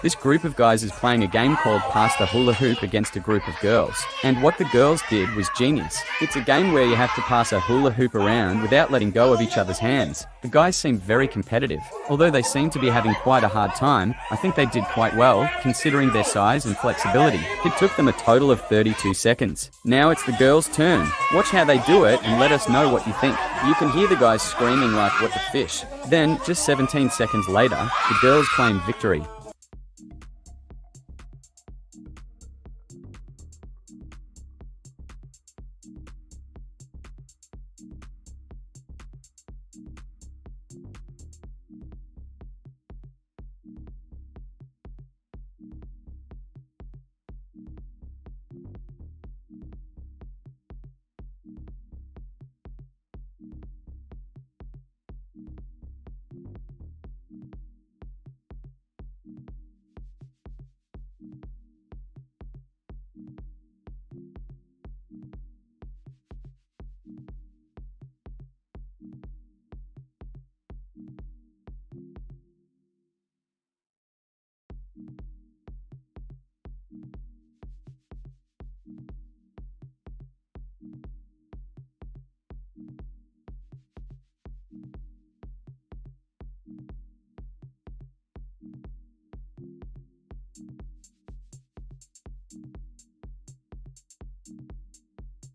This group of guys is playing a game called Pass the Hula Hoop against a group of girls. And what the girls did was genius. It's a game where you have to pass a hula hoop around without letting go of each other's hands. The guys seem very competitive. Although they seem to be having quite a hard time, I think they did quite well, considering their size and flexibility. It took them a total of 32 seconds. Now it's the girls' turn. Watch how they do it and let us know what you think. You can hear the guys screaming like, "What the fish?" Then, just 17 seconds later, the girls claim victory.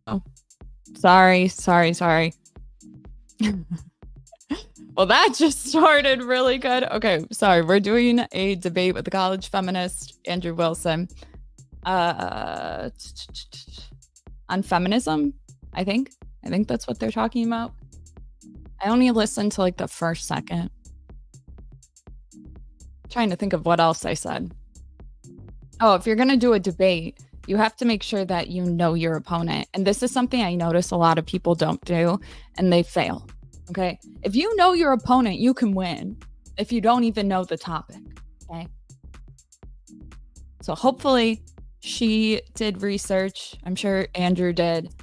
Oh, sorry. Well, that just started really good. Okay, sorry. We're doing a debate with the college feminist, Andrew Wilson, on feminism, I think. I think that's what they're talking about. I only listened to like the first second. Trying to think of what else I said. Oh, if you're going to do a debate, you have to make sure that you know your opponent. And this is something I notice a lot of people don't do, and they fail. Okay? If you know your opponent, you can win. If you don't even know the topic. Okay? So hopefully she did research. I'm sure Andrew did.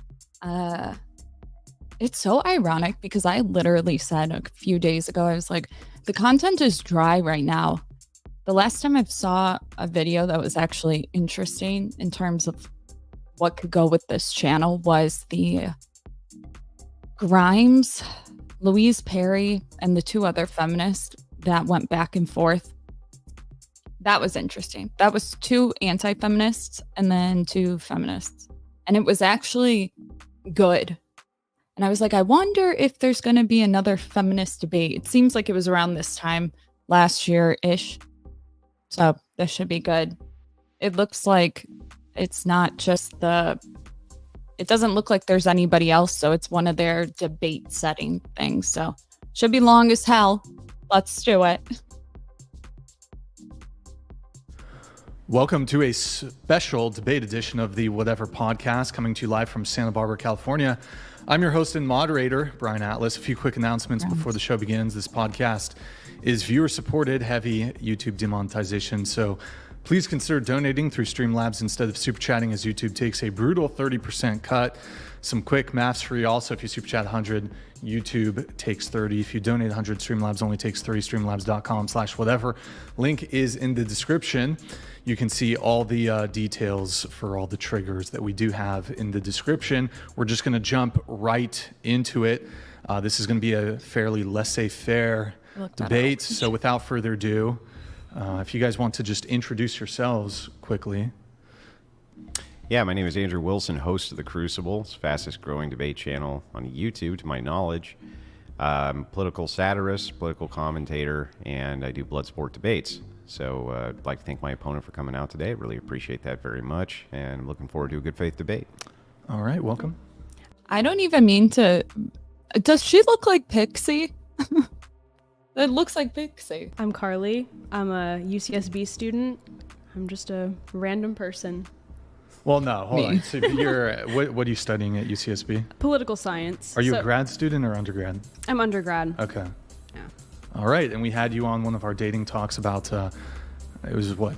It's so ironic because I literally said a few days ago, I was like, the content is dry right now. The last time I saw a video that was actually interesting in terms of what could go with this channel was the Grimes, Louise Perry, and the two other feminists that went back and forth. That was interesting. That was two anti-feminists and then two feminists. And it was actually good. And I was like, I wonder if there's going to be another feminist debate. It seems like it was around this time last year-ish. So this should be good. It looks like it's not just it doesn't look like there's anybody else. So it's one of their debate setting things. So should be long as hell. Let's do it. Welcome to a special debate edition of the Whatever podcast, coming to you live from Santa Barbara, California. I'm your host and moderator, Brian Atlas. A few quick announcements before the show begins. This podcast is viewer-supported, heavy YouTube demonetization, so please consider donating through Streamlabs instead of super chatting, as YouTube takes a brutal 30% cut. Some quick maths for you also. If you super chat 100, YouTube takes 30. If you donate 100, Streamlabs only takes 30. Streamlabs.com/whatever. Link is in the description. You can see all the details for all the triggers that we do have in the description. We're just going to jump right into it. This is going to be a fairly laissez-faire debate. So without further ado, if you guys want to just introduce yourselves quickly. Yeah, my name is Andrew Wilson, host of The Crucible. It's the fastest growing debate channel on YouTube, to my knowledge. I'm a political satirist, political commentator, and I do blood sport debates. So I'd like to thank my opponent for coming out today. I really appreciate that very much, and I'm looking forward to a good faith debate. All right, welcome. I don't even mean to... Does she look like Pixie? It looks like Pixie. I'm Carly. I'm a UCSB student. I'm just a random person. Well, no, hold on. So what are you studying at UCSB? Political science. Are you a grad student or undergrad? I'm undergrad. Okay. Yeah. All right, and we had you on one of our dating talks about, it was what,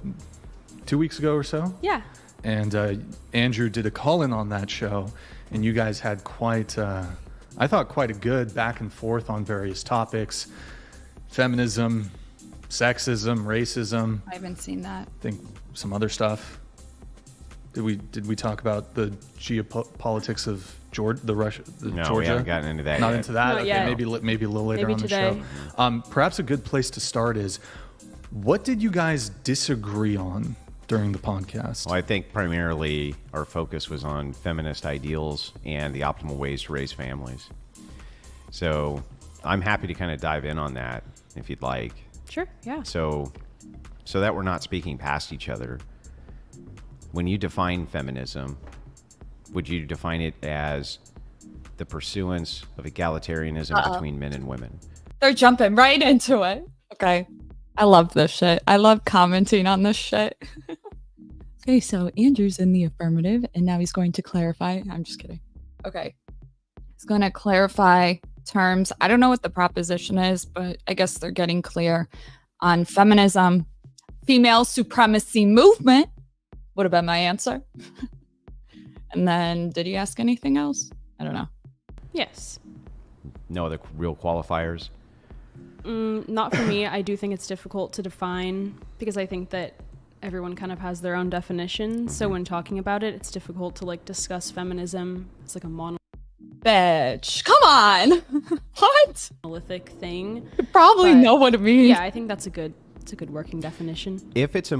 2 weeks ago or so? Yeah. And Andrew did a call-in on that show, and you guys had quite a good back and forth on various topics. Feminism, sexism, racism. I haven't seen that. I think some other stuff. Did we talk about the geopolitics of Georgia? No, we haven't gotten into that Not yet. into that. Not Okay, yet. maybe a little later Maybe on today. the show. Perhaps a good place to start is, what did you guys disagree on during the podcast? Well, I think primarily our focus was on feminist ideals and the optimal ways to raise families. So I'm happy to kind of dive in on that if you'd like. Sure. Yeah. So that we're not speaking past each other. When you define feminism, would you define it as the pursuance of egalitarianism between men and women? They're jumping right into it. Okay. I love this shit. I love commenting on this shit. Okay, so Andrew's in the affirmative, and now he's going to clarify. I'm just kidding. Okay. He's going to clarify terms. I don't know what the proposition is, but I guess they're getting clear on feminism, female supremacy movement. Would have been my answer. And then, did he ask anything else? I don't know. Yes. No other real qualifiers? Not for me. I do think it's difficult to define because I think that everyone kind of has their own definition. So when talking about it, it's difficult to like discuss feminism. It's like a Bitch, come on. What? monolithic thing. You probably But, know what it means. Yeah, I think that's a good working definition. If it's a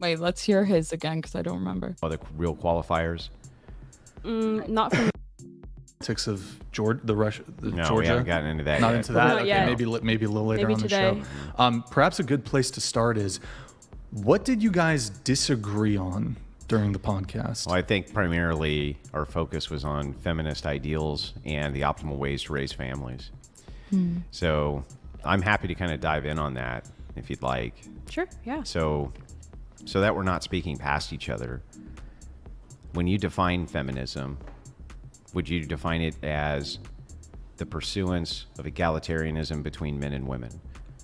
Wait, let's hear his again because I don't remember. other real qualifiers? Not for me. Politics of Georgia, No, we haven't Georgia. gotten into that Not yet. into that. Not Okay, yet. maybe a little later Maybe on the today. show. Perhaps a good place to start is, what did you guys disagree on during the podcast? Well, I think primarily our focus was on feminist ideals and the optimal ways to raise families. So I'm happy to kind of dive in on that if you'd like. Sure. Yeah. So that we're not speaking past each other. When you define feminism, would you define it as the pursuance of egalitarianism between men and women?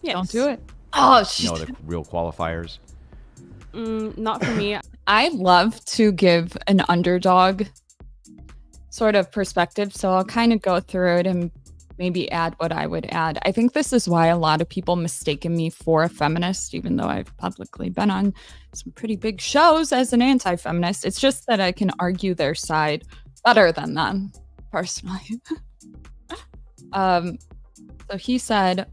Yes. Don't do it. Oh, No other real qualifiers? Not for me. I love to give an underdog sort of perspective. So I'll kind of go through it and maybe add what I would add. I think this is why a lot of people mistaken me for a feminist, even though I've publicly been on some pretty big shows as an anti-feminist. It's just that I can argue their side better than them, personally. So he said,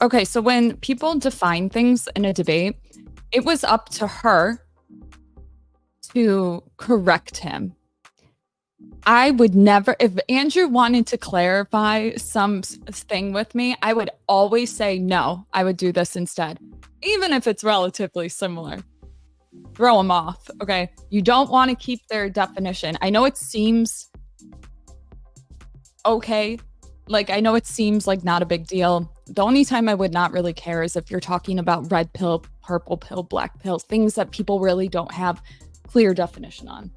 okay, so when people define things in a debate, it was up to her to correct him. I would never, if Andrew wanted to clarify something with me, I would always say, no, I would do this instead, even if it's relatively similar. Throw them off, okay? You don't want to keep their definition. I know it seems okay. Like, I know it seems like not a big deal. The only time I would not really care is if you're talking about red pill, purple pill, black pill, things that people really don't have clear definition on.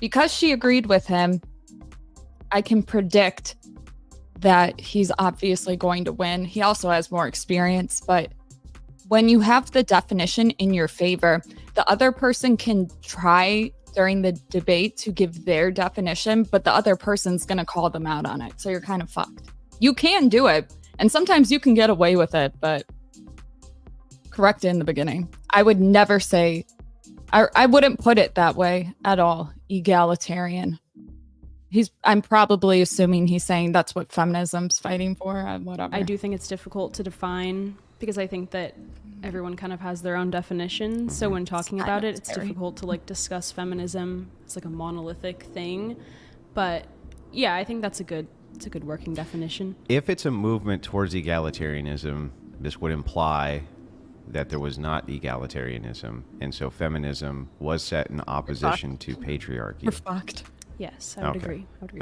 Because she agreed with him, I can predict that he's obviously going to win. He also has more experience, but when you have the definition in your favor, the other person can try during the debate to give their definition, but the other person's going to call them out on it. So you're kind of fucked. You can do it, and sometimes you can get away with it, but correct it in the beginning. I would never say, I wouldn't put it that way at all. Egalitarian. I'm probably assuming he's saying that's what feminism's fighting for. Whatever. I do think it's difficult to define because I think that everyone kind of has their own definition. So when talking about it, it's difficult to like discuss feminism. It's like a monolithic thing. But yeah, I think that's a good working definition. If it's a movement towards egalitarianism, this would imply that there was not egalitarianism, and so feminism was set in opposition to patriarchy. We're fucked. Yes, I would Okay. agree.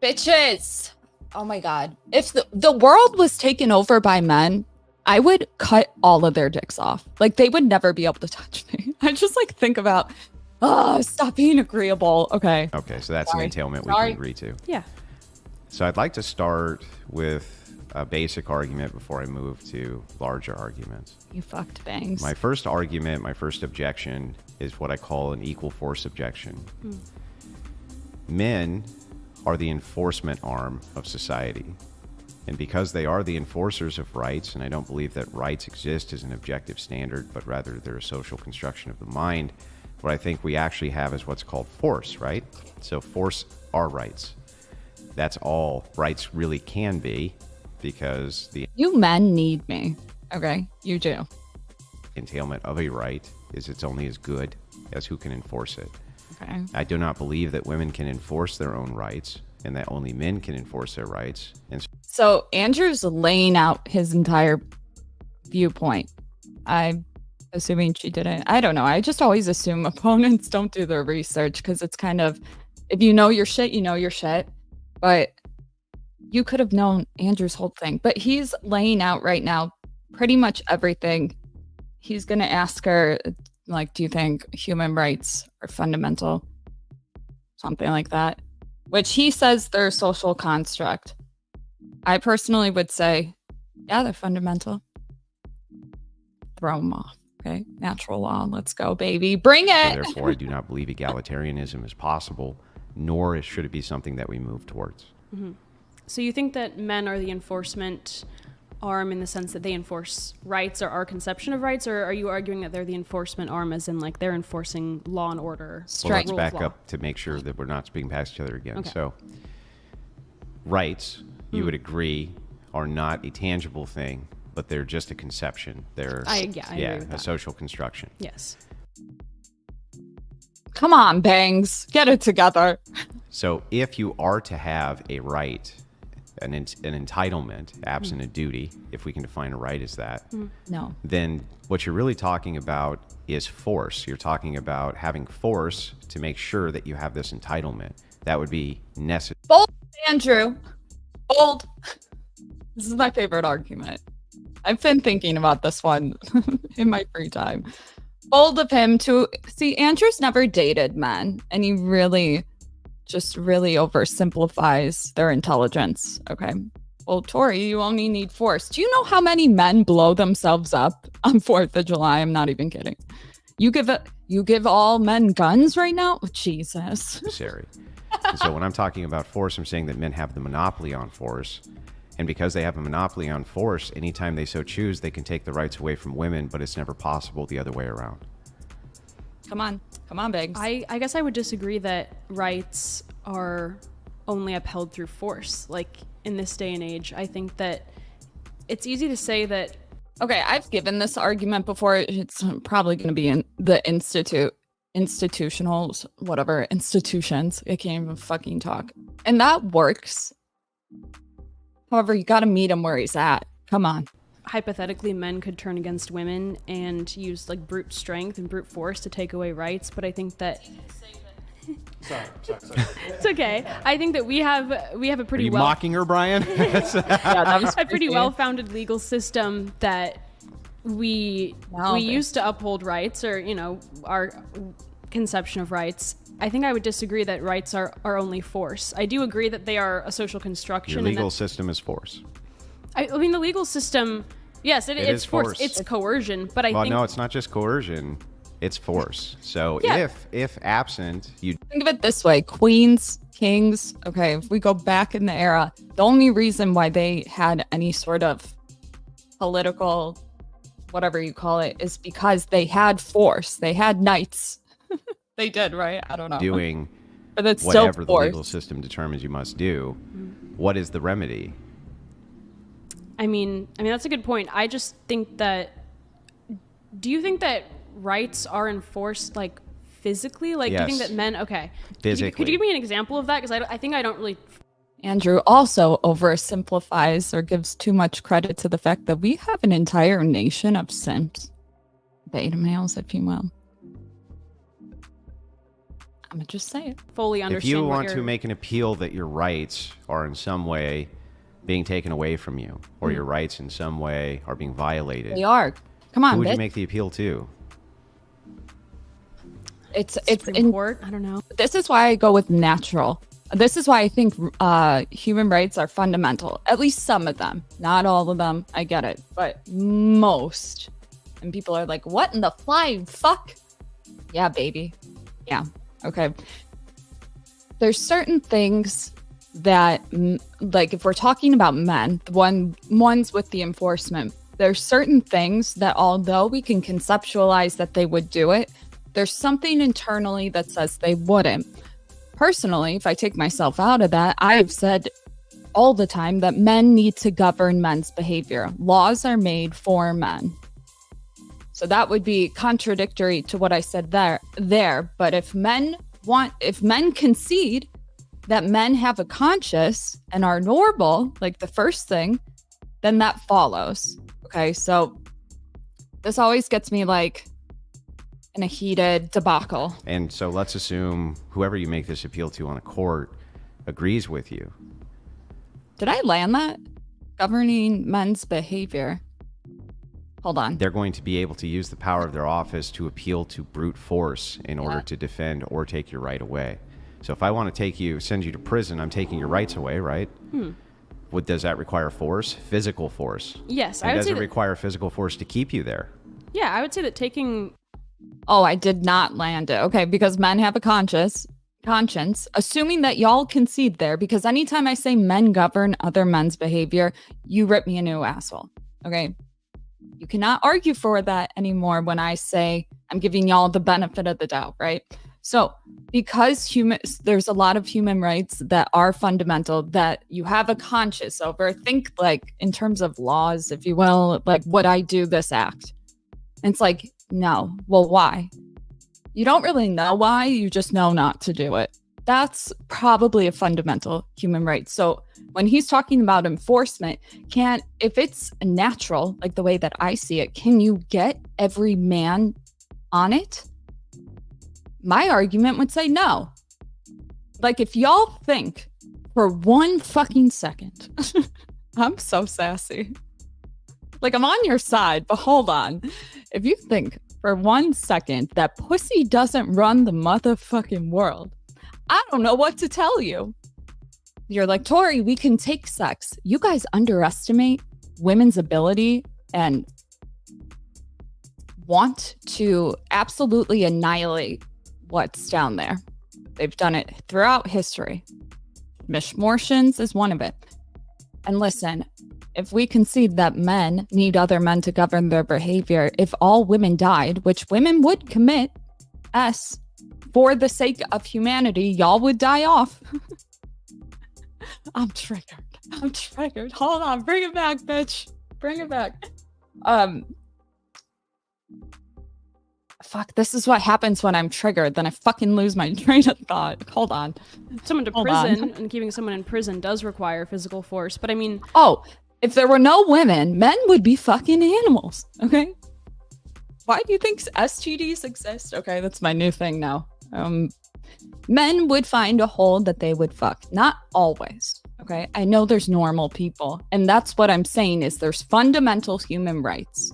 Bitches. Oh my God. If the world was taken over by men, I would cut all of their dicks off. Like, they would never be able to touch me. I just like think about, stop being agreeable. Okay. Okay, so that's Sorry. an entailment we Sorry. can agree to. Yeah. So I'd like to start with a basic argument before I move to larger arguments. You fucked bangs. My first argument, my first objection is what I call an equal force objection. Men are the enforcement arm of society. And because they are the enforcers of rights, and I don't believe that rights exist as an objective standard, but rather they're a social construction of the mind, what I think we actually have is what's called force, right? So force are rights. That's all rights really can be, because the You men need me. Okay, you do. entailment of a right is it's only as good as who can enforce it. Okay. I do not believe that women can enforce their own rights and that only men can enforce their rights. And So Andrew's laying out his entire viewpoint. I'm assuming she didn't. I don't know. I just always assume opponents don't do their research because it's kind of, if you know your shit, you know your shit. But you could have known Andrew's whole thing. But he's laying out right now pretty much everything. He's going to ask her, like, do you think human rights are fundamental? Something like that. Which he says they're a social construct. I personally would say, yeah, they're fundamental. Throw them off. Okay. Natural law. Let's go, baby. Bring it. therefore, I do not believe egalitarianism is possible, nor should it be something that we move towards. Mm-hmm. So you think that men are the enforcement arm in the sense that they enforce rights, or our conception of rights, or are you arguing that they're the enforcement arm as in like they're enforcing law and order? Well, let's back up to make sure that we're not speaking past each other again. Okay. So rights, you would agree, are not a tangible thing, but they're just a conception. They're I agree with a that. social construction. Yes. Come on, Bangs. Get it together. So if you are to have a right, an entitlement, absent a duty, if we can define a right as that, No. then what you're really talking about is force. You're talking about having force to make sure that you have this entitlement. That would be necessary. Bold, Andrew. Bold. This is my favorite argument. I've been thinking about this one in my free time. Bold of him to see, Andrew's never dated men, and he really oversimplifies their intelligence. Okay. Well, Torrie, you only need force. Do you know how many men blow themselves up on 4th of July? I'm not even kidding. You give all men guns right now? Oh, Jesus. Necessary. And so when I'm talking about force, I'm saying that men have the monopoly on force. And because they have a monopoly on force, anytime they so choose, they can take the rights away from women, but it's never possible the other way around. Come on, Biggs. I guess I would disagree that rights are only upheld through force. Like in this day and age, I think that it's easy to say that. Okay, I've given this argument before. It's probably going to be in the institutions. I can't even fucking talk. And that works. However, you got to meet him where he's at. Come on. Hypothetically, men could turn against women and use like brute strength and brute force to take away rights. But I think that Sorry. it's okay. I think that we have a Are pretty you well mocking her, Brian? Yeah, that was a pretty crazy. well-founded legal system that we used to uphold rights, or our conception of rights. I think I would disagree that rights are only force. I do agree that they are a social construction. Your legal system is force. I mean, the legal system, yes, it's is force. It's coercion, but I think No, it's not just coercion. It's force. So Yeah. if absent, you Think of it this way. Queens, kings, okay, if we go back in the era, the only reason why they had any sort of political, whatever you call it, is because they had force. They had knights. They did, right? I don't know. doing But it's whatever still the force. legal system determines you must do, what is the remedy? I mean that's a good point. I just think that. Do you think that rights are enforced like physically? Like, do you think Yes. that men? Okay. Physically. Could you give me an example of that? Because I think I don't really. Andrew also oversimplifies or gives too much credit to the fact that we have an entire nation of simps. Beta males, if you will. I'm gonna just say it. fully If understand you what want you're- to make an appeal that your rights are in some way being taken away from you, or your rights in some way are being violated, They are. Come on, who would you bitch. make the appeal to? It's Supreme Court? I don't know. This is why I go with natural. This is why I think human rights are fundamental. At least some of them. Not all of them. I get it. But most. And people are like, what in the flying fuck? Yeah, baby. Yeah. Okay. There's certain things that, like, if we're talking about men, ones with the enforcement, there's certain things that although we can conceptualize that they would do it, there's something internally that says they wouldn't. Personally, if I take myself out of that, I have said all the time that men need to govern men's behavior. Laws are made for men. So that would be contradictory to what I said there. But if men concede that men have a conscience and are normal, like the first thing, then that follows. Okay, so this always gets me like in a heated debacle. And so let's assume whoever you make this appeal to on a court agrees with you. Did I land that? Governing men's behavior. Hold on. They're going to be able to use the power of their office to appeal to brute force in order to defend or take your right away. So if I want to send you to prison, I'm taking your rights away, right? Does that require force? Physical force? Yes. And does it require physical force to keep you there? Yeah, I would say that taking... Oh, I did not land it. Okay, because men have a conscience, assuming that y'all concede there, because anytime I say men govern other men's behavior, you rip me a new asshole. Okay? You cannot argue for that anymore when I say I'm giving y'all the benefit of the doubt, right? So because there's a lot of human rights that are fundamental that you have a conscience over, think like in terms of laws, if you will, like would I do this act? And it's like, no. Well, why? You don't really know why, you just know not to do it. That's probably a fundamental human right. So when he's talking about enforcement, if it's natural, like the way that I see it, can you get every man on it? My argument would say no. Like if y'all think for one fucking second, I'm so sassy. Like I'm on your side, but hold on. If you think for 1 second that pussy doesn't run the motherfucking world, I don't know what to tell you. You're like, Torrie, we can take sex. You guys underestimate women's ability and want to absolutely annihilate what's down there. They've done it throughout history. Mishmortions is one of it. And listen, if we concede that men need other men to govern their behavior, if all women died, which women would commit, for the sake of humanity, y'all would die off. I'm triggered. Hold on. Bring it back, bitch. Bring it back. Fuck, this is what happens when I'm triggered. Then I fucking lose my train of thought. Hold on. Someone to prison and keeping someone in prison does require physical force. But I mean... Oh, if there were no women, men would be fucking animals. Okay? Why do you think STDs exist? Okay, that's my new thing now. Men would find a hole that they would fuck. Not always. Okay? I know there's normal people. And that's what I'm saying is there's fundamental human rights.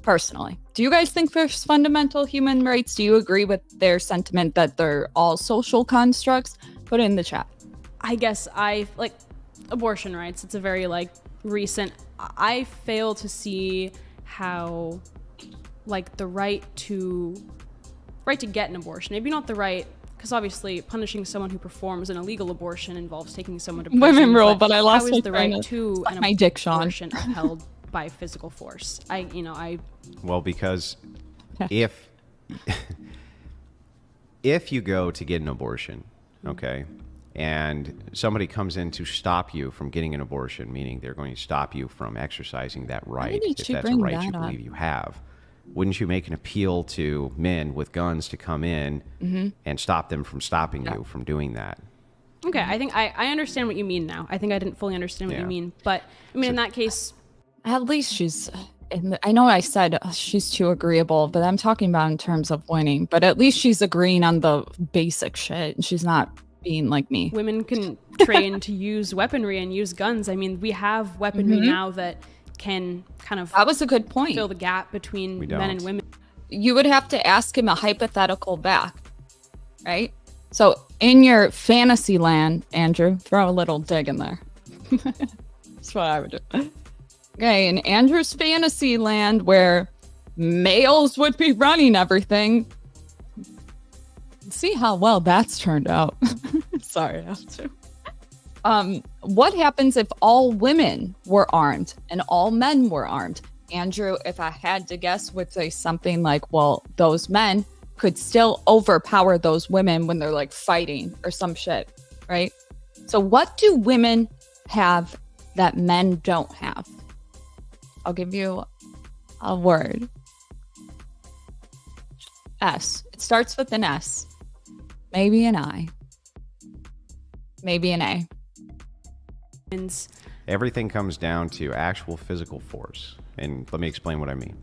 Personally. Do you guys think there's fundamental human rights? Do you agree with their sentiment that they're all social constructs? Put it in the chat. I guess abortion rights. It's a very recent. I fail to see how the right to get an abortion. Maybe not the right, because obviously punishing someone who performs an illegal abortion involves taking someone to prison. Women rule, but I lost how is the right to an abortion upheld by physical force? Well, because if you go to get an abortion, okay, and somebody comes in to stop you from getting an abortion, meaning they're going to stop you from exercising that right, if that's a right you believe you have, wouldn't you make an appeal to men with guns to come in and stop them from stopping you from doing that? Okay, I think I understand what you mean now. I think I didn't fully understand what you mean, but I mean, in that case... At least she's... I know I said she's too agreeable, but I'm talking about in terms of winning. But at least she's agreeing on the basic shit. She's not being like me. Women can train to use weaponry and use guns. I mean, we have weaponry now that can kind of... That was a good point. ...fill the gap between men and women. You would have to ask him a hypothetical back, right? So in your fantasy land, Andrew, throw a little dig in there. That's what I would do. Okay, in Andrew's fantasy land where males would be running everything. See how well that's turned out. Sorry, I have to. What happens if all women were armed and all men were armed? Andrew, if I had to guess, would say something like, well, those men could still overpower those women when they're like fighting or some shit, right? So what do women have that men don't have? I'll give you a word. S. It starts with an S. Maybe an I. Maybe an A. Everything comes down to actual physical force. And let me explain what I mean.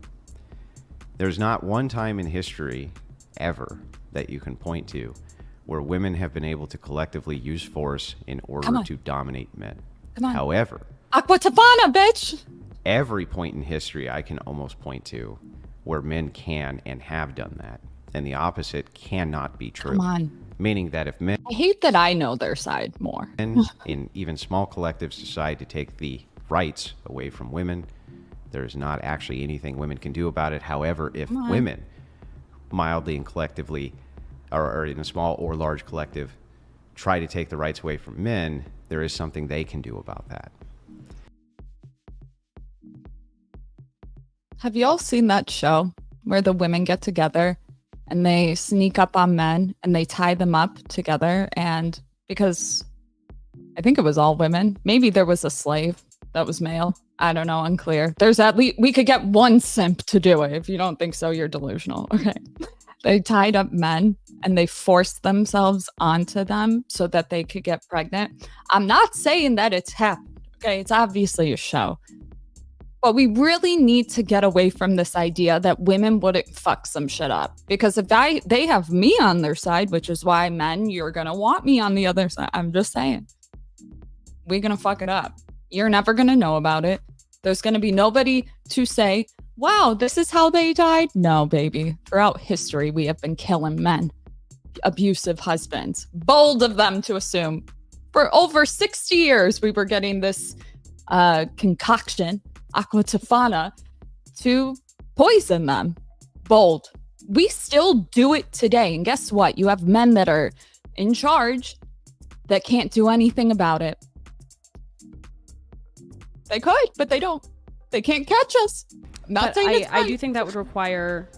There's not one time in history ever that you can point to where women have been able to collectively use force in order to dominate men. However, Aqua Tafana, bitch! Every point in history I can almost point to where men can and have done that. And the opposite cannot be true. Come on. Meaning that if men I hate that I know their side more. in even small collectives decide to take the rights away from women, there's not actually anything women can do about it. However, if women mildly and collectively, or in a small or large collective, try to take the rights away from men, there is something they can do about that. Have you all seen that show where the women get together and they sneak up on men and they tie them up together? And because I think it was all women, maybe there was a slave that was male. I don't know, unclear. There's at least, we could get one simp to do it. If you don't think so, you're delusional. Okay. They tied up men and they forced themselves onto them so that they could get pregnant. I'm not saying that it's happened. Okay. It's obviously a show. But we really need to get away from this idea that women wouldn't fuck some shit up. Because if they have me on their side, which is why men, you're going to want me on the other side. I'm just saying. We're going to fuck it up. You're never going to know about it. There's going to be nobody to say, wow, this is how they died. No, baby. Throughout history, we have been killing men. Abusive husbands. Bold of them to assume. For over 60 years, we were getting this concoction, aqua tofana, to poison them. Bold. We still do it today. And guess what? You have men that are in charge that can't do anything about it. They could, but they don't. They can't catch us. I do think that would require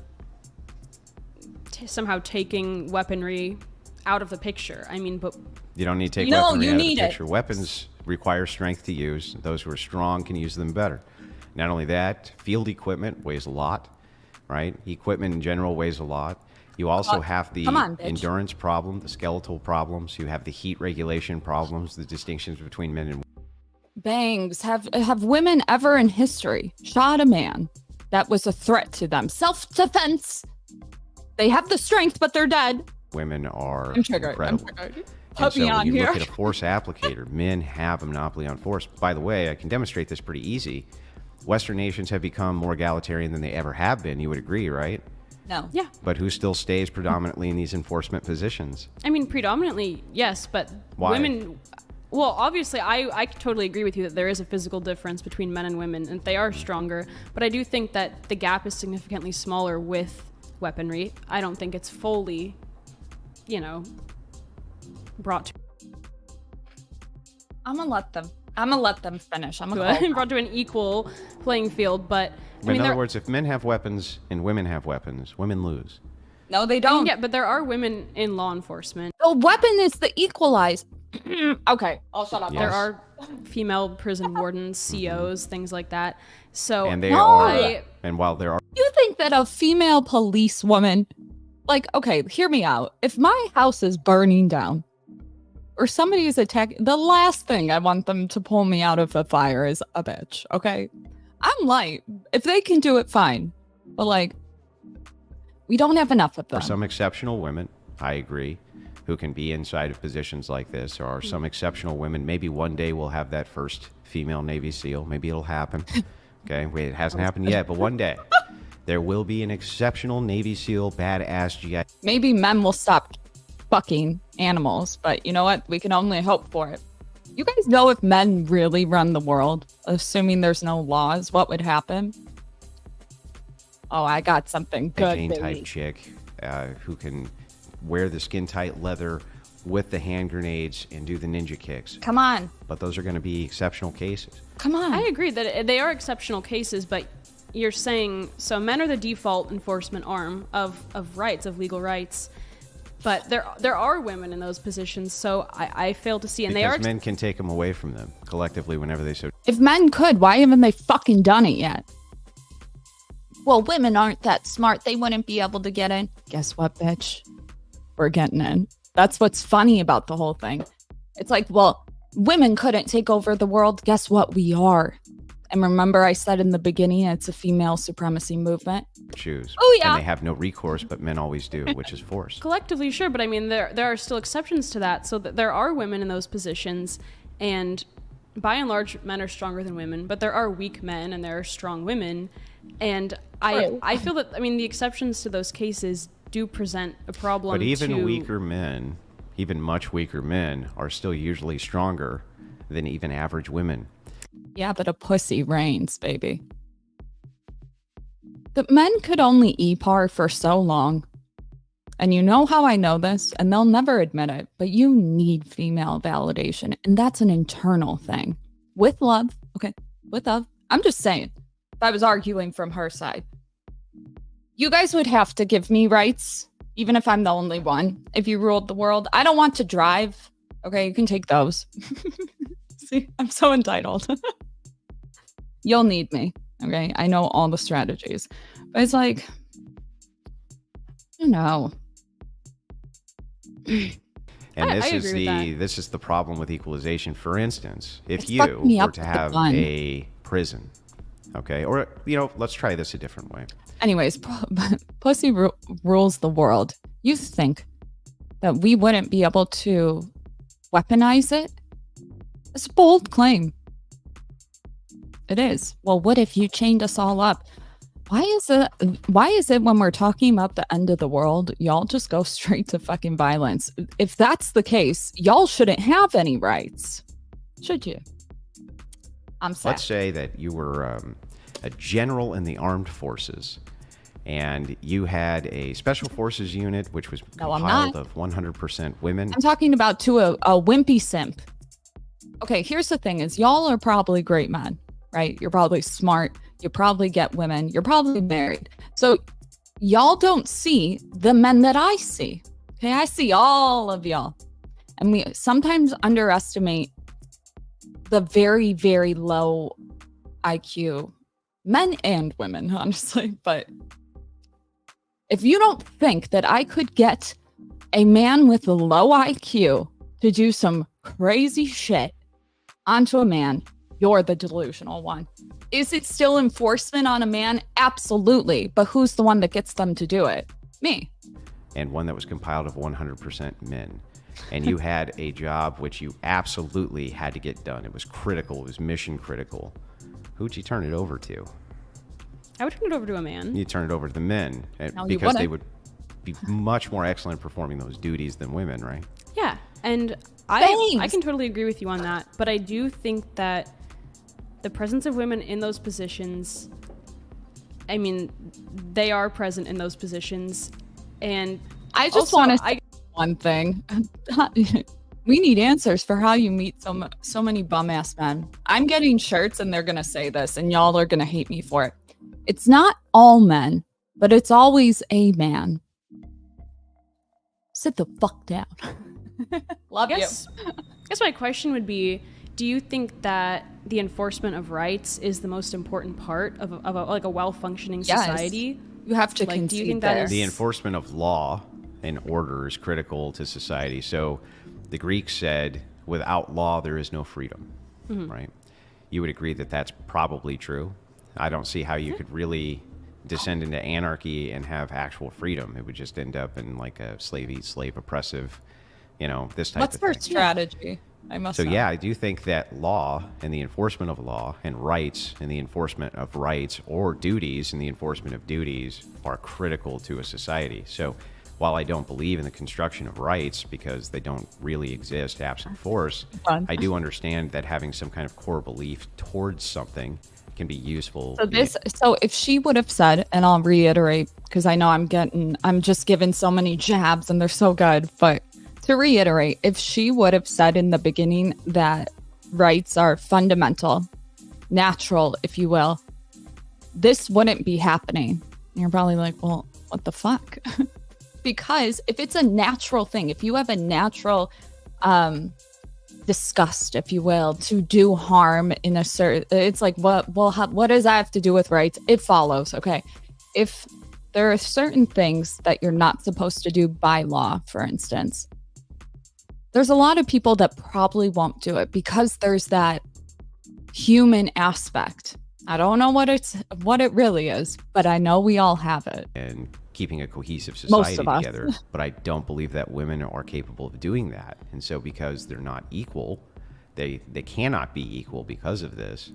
somehow taking weaponry out of the picture. I mean, but you don't need to take weaponry out of the picture. Weapons require strength to use. Those who are strong can use them better. Not only that, field equipment weighs a lot, right? Equipment in general weighs a lot. You also have the endurance problem, the skeletal problems. You have the heat regulation problems, the distinctions between men and women. Bangs. Have women ever in history shot a man that was a threat to them? Self-defense. They have the strength, but they're dead. Women are incredible. And so when you look at a force applicator, men have a monopoly on force. By the way, I can demonstrate this pretty easy. Western nations have become more egalitarian than they ever have been. You would agree, right? No. Yeah. But who still stays predominantly in these enforcement positions? I mean, predominantly, yes, but why? Women... Well, obviously, I totally agree with you that there is a physical difference between men and women, and they are stronger. But I do think that the gap is significantly smaller with weaponry. I don't think it's fully, brought to... I'm gonna let them finish. Brought to an equal playing field, but... in other words, if men have weapons and women have weapons, women lose. No, they don't. Yeah, but there are women in law enforcement. The weapon is the equalizer. Okay, I'll shut up. Yes. There are female prison wardens, COs, things like that. So, and they are. And while there are, you think that a female policewoman, okay, hear me out. If my house is burning down, or somebody is attacking, the last thing I want them to pull me out of a fire is a bitch. Okay, I'm light. If they can do it, fine. But we don't have enough of them. For some exceptional women, I agree, who can be inside of positions like this. There are some exceptional women. Maybe one day we'll have that first female Navy SEAL. Maybe it'll happen. Okay, it hasn't happened yet, but one day there will be an exceptional Navy SEAL, badass GI. Maybe men will stop fucking animals, but you know what? We can only hope for it. You guys know if men really run the world, assuming there's no laws, what would happen? Oh, I got something good, a Jane-type chick who can wear the skin-tight leather, with the hand grenades and do the ninja kicks. Come on. But those are going to be exceptional cases. Come on. I agree that they are exceptional cases, but you're saying, so men are the default enforcement arm of rights, of legal rights, but there are women in those positions, so I fail to see, and because men can take them away from them collectively whenever they so. If men could, why haven't they fucking done it yet? Well, women aren't that smart. They wouldn't be able to get in. Guess what, bitch? We're getting in. That's what's funny about the whole thing. It's like, well, women couldn't take over the world. Guess what? We are. And remember I said in the beginning, it's a female supremacy movement. Choose. Oh, yeah. And they have no recourse, but men always do, which is force. Collectively, sure, but I mean, there are still exceptions to that, so that there are women in those positions, and by and large, men are stronger than women, but there are weak men and there are strong women, and I feel that, I mean, the exceptions to those cases do present a problem. But even weaker men, even much weaker men, are still usually stronger than even average women. Yeah, but a pussy reigns, baby. The men could only e-par for so long. And you know how I know this, and they'll never admit it, but you need female validation, and that's an internal thing. With love, okay, with love. I'm just saying, if I was arguing from her side, you guys would have to give me rights, even if I'm the only one, if you ruled the world. I don't want to drive. Okay, you can take those. See, I'm so entitled. You'll need me. Okay, I know all the strategies. But it's like, you know. And I agree with this is the problem with equalization. For instance, if It's you fucked me were up to with the have gun. a prison, okay, or let's try this a different way. Anyways, pussy rules the world. You think that we wouldn't be able to weaponize it? It's a bold claim. It is. Well, what if you chained us all up? Why is it when we're talking about the end of the world, y'all just go straight to fucking violence? If that's the case, y'all shouldn't have any rights. Should you? I'm sad. Let's say that you were a general in the armed forces, and you had a special forces unit which was compiled of 100% women. I'm talking about to a wimpy simp. Okay, here's the thing is y'all are probably great men, right? You're probably smart. You probably get women. You're probably married. So y'all don't see the men that I see. Okay, I see all of y'all. And we sometimes underestimate the very, very low IQ men and women, honestly. But if you don't think that I could get a man with a low IQ to do some crazy shit onto a man, you're the delusional one. Is it still enforcement on a man? Absolutely. But who's the one that gets them to do it? Me. And one that was compiled of 100% men. And you had a job which you absolutely had to get done. It was critical. It was mission critical. Who'd you turn it over to? I would turn it over to a man. You turn it over to the men because they would be much more excellent performing those duties than women, right? Yeah, and I can totally agree with you on that. But I do think that the presence of women in those positions, I mean, they are present in those positions. And I just want to say one thing. We need answers for how you meet so many bum-ass men. I'm getting shirts and they're going to say this and y'all are going to hate me for it. It's not all men, but it's always a man. Sit the fuck down. Love you. I guess my question would be, do you think that the enforcement of rights is the most important part of a well-functioning society? You have to concede. Do you think that is the enforcement of law and order is critical to society? So the Greeks said, without law, there is no freedom, right? You would agree that that's probably true. I don't see how you could really descend into anarchy and have actual freedom. It would just end up in like a slave oppressive, this type What's of thing. their strategy? I must So know. yeah, I do think that law and the enforcement of law and rights and the enforcement of rights or duties and the enforcement of duties are critical to a society. So while I don't believe in the construction of rights because they don't really exist absent force, I do understand that having some kind of core belief towards something can be useful. So if she would have said, and I'll reiterate because I know I'm just giving so many jabs and they're so good, but To reiterate, if she would have said in the beginning that rights are fundamental, natural, if you will, this wouldn't be happening. You're probably like, well, what the fuck? Because if it's a natural thing, if you have a natural disgust, if you will, to do harm in a certain, it's like, what does that have to do with rights? It follows, okay? If there are certain things that you're not supposed to do by law, for instance, there's a lot of people that probably won't do it because there's that human aspect. I don't know what it really is, but I know we all have it. And keeping a cohesive society Most of us. together. But I don't believe that women are capable of doing that. And so because they're not equal, they cannot be equal because of this.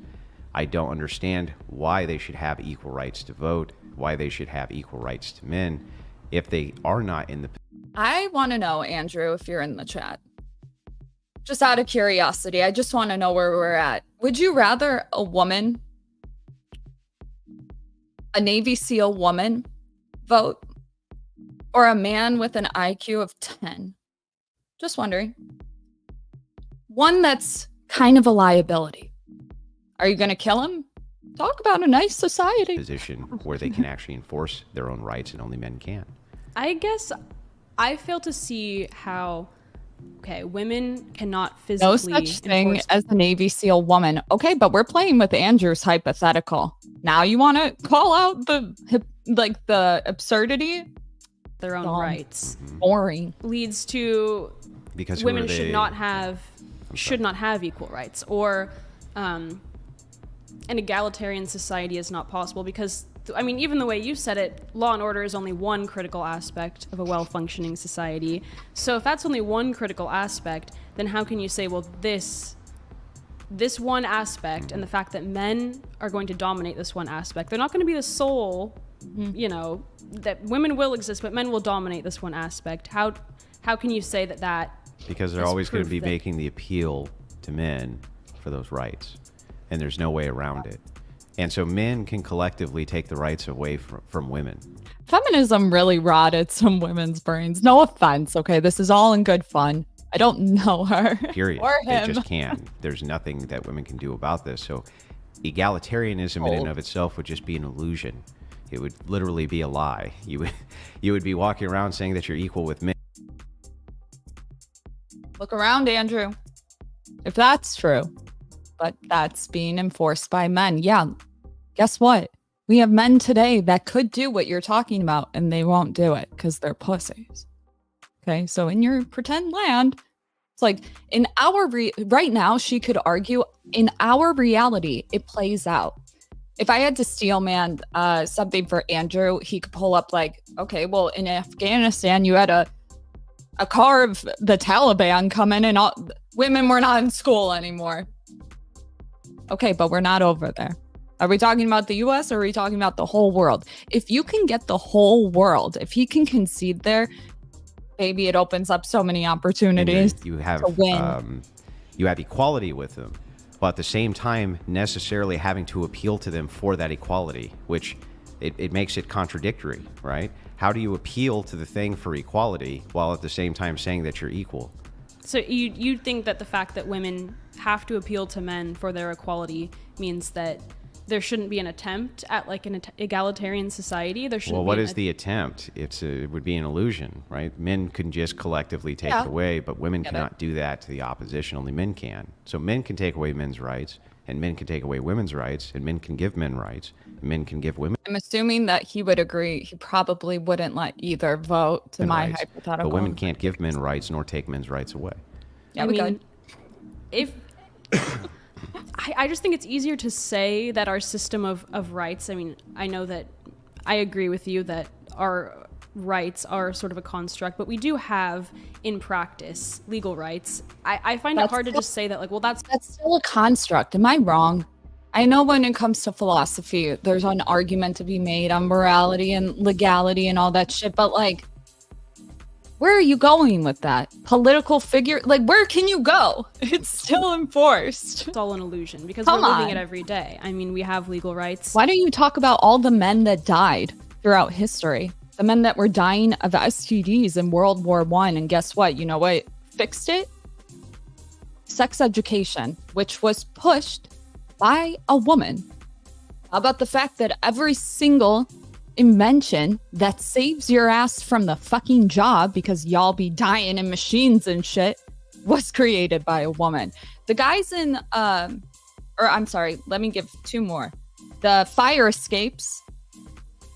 I don't understand why they should have equal rights to vote, why they should have equal rights to men if they are not in the... I want to know, Andrew, if you're in the chat. Just out of curiosity, I just want to know where we're at. Would you rather a woman, a Navy SEAL woman, vote, or a man with an IQ of 10? Just wondering. One that's kind of a liability. Are you going to kill him? Talk about a nice society. Position where they can actually enforce their own rights and only men can. I guess I fail to see how, okay, women cannot physically No such thing as a Navy SEAL woman. Okay, but we're playing with Andrew's hypothetical. Now you want to call out the absurdity? their own rights. Boring. Leads to because women should not have equal rights, or an egalitarian society is not possible because, I mean, even the way you said it, law and order is only one critical aspect of a well-functioning society. So if that's only one critical aspect, then how can you say, well, this one aspect and the fact that men are going to dominate this one aspect, they're not going to be the sole, you know, that women will exist, but men will dominate this one aspect. How can you say that because they're always going to be making the appeal to men for those rights, and there's no way around it. And so men can collectively take the rights away from women. Feminism really rotted some women's brains. No offense, okay? This is all in good fun. I don't know her. Period. Or him. They just can't. There's nothing that women can do about this. So egalitarianism in and of itself would just be an illusion. It would literally be a lie. You would be walking around saying that you're equal with men. Look around, Andrew. If that's true, but that's being enforced by men. Yeah, guess what? We have men today that could do what you're talking about, and they won't do it because they're pussies. Okay, so in your pretend land, it's like in our right now, she could argue in our reality, it plays out. If I had to steel man something for Andrew, he could pull up like, okay, well, in Afghanistan, you had a car of the Taliban come in and all, women were not in school anymore. Okay, but we're not over there. Are we talking about the US or are we talking about the whole world? If you can get the whole world, if he can concede there, maybe it opens up so many opportunities you have, to win. You have equality with them, but at the same time, necessarily having to appeal to them for that equality, which it makes it contradictory, right? How do you appeal to the thing for equality while at the same time saying that you're equal? So you think that the fact that women have to appeal to men for their equality means that there shouldn't be an attempt at like an egalitarian society? There shouldn't. Well, what is the attempt? It would be an illusion, right? Men can just collectively take it away, but women cannot do that to the opposition. Only men can. So men can take away men's rights, and men can take away women's rights, and men can give men rights, and men can give women. I'm assuming that he would agree. He probably wouldn't let either vote to my rights. Hypothetical. But women can't give men rights nor take men's rights away. Yeah, we could. If I just think it's easier to say that our system of rights, I mean, I know that I agree with you that our rights are sort of a construct, but we do have in practice legal rights. I find it hard to just say that, like, well, that's still a construct. Am I wrong? I know when it comes to philosophy, there's an argument to be made on morality and legality and all that shit, but like, where are you going with that? Political figure? Like, where can you go? It's still enforced. It's all an illusion because we're living it every day. I mean, we have legal rights. Why don't you talk about all the men that died throughout history? The men that were dying of STDs in World War I. And guess what? You know what fixed it? Sex education, which was pushed by a woman. How about the fact that every single invention that saves your ass from the fucking job, because y'all be dying in machines and shit, was created by a woman. The guys in, let me give two more. The fire escapes,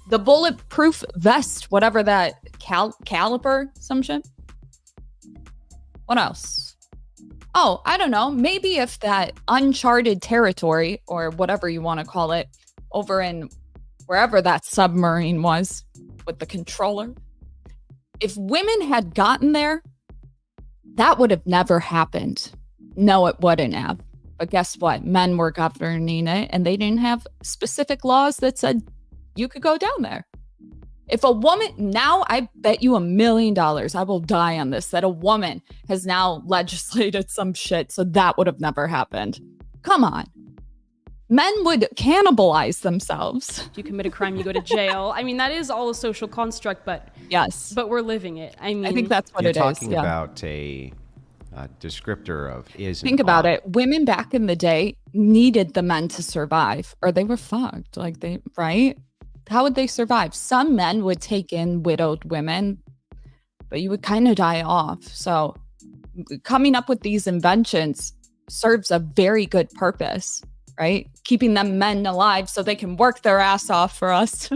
the bulletproof vest, whatever that, caliper, some shit. What else? Oh, I don't know. Maybe if that uncharted territory, or whatever you want to call it, over in wherever that submarine was with the controller, if women had gotten there, that would have never happened. No, it wouldn't have. But guess what? Men were governing it, and they didn't have specific laws that said you could go down there. If a woman, now I bet you $1 million, I will die on this, that a woman has now legislated some shit, so that would have never happened. Come on. Men would cannibalize themselves. If you commit a crime, you go to jail. I mean, that is all a social construct, but yes, but we're living it. I mean, I think that's what it is. You're talking about a descriptor of is. Think about it. Women back in the day needed the men to survive, or they were fucked. Like right? How would they survive? Some men would take in widowed women, but you would kind of die off. So coming up with these inventions serves a very good purpose, right? Keeping them men alive so they can work their ass off for us.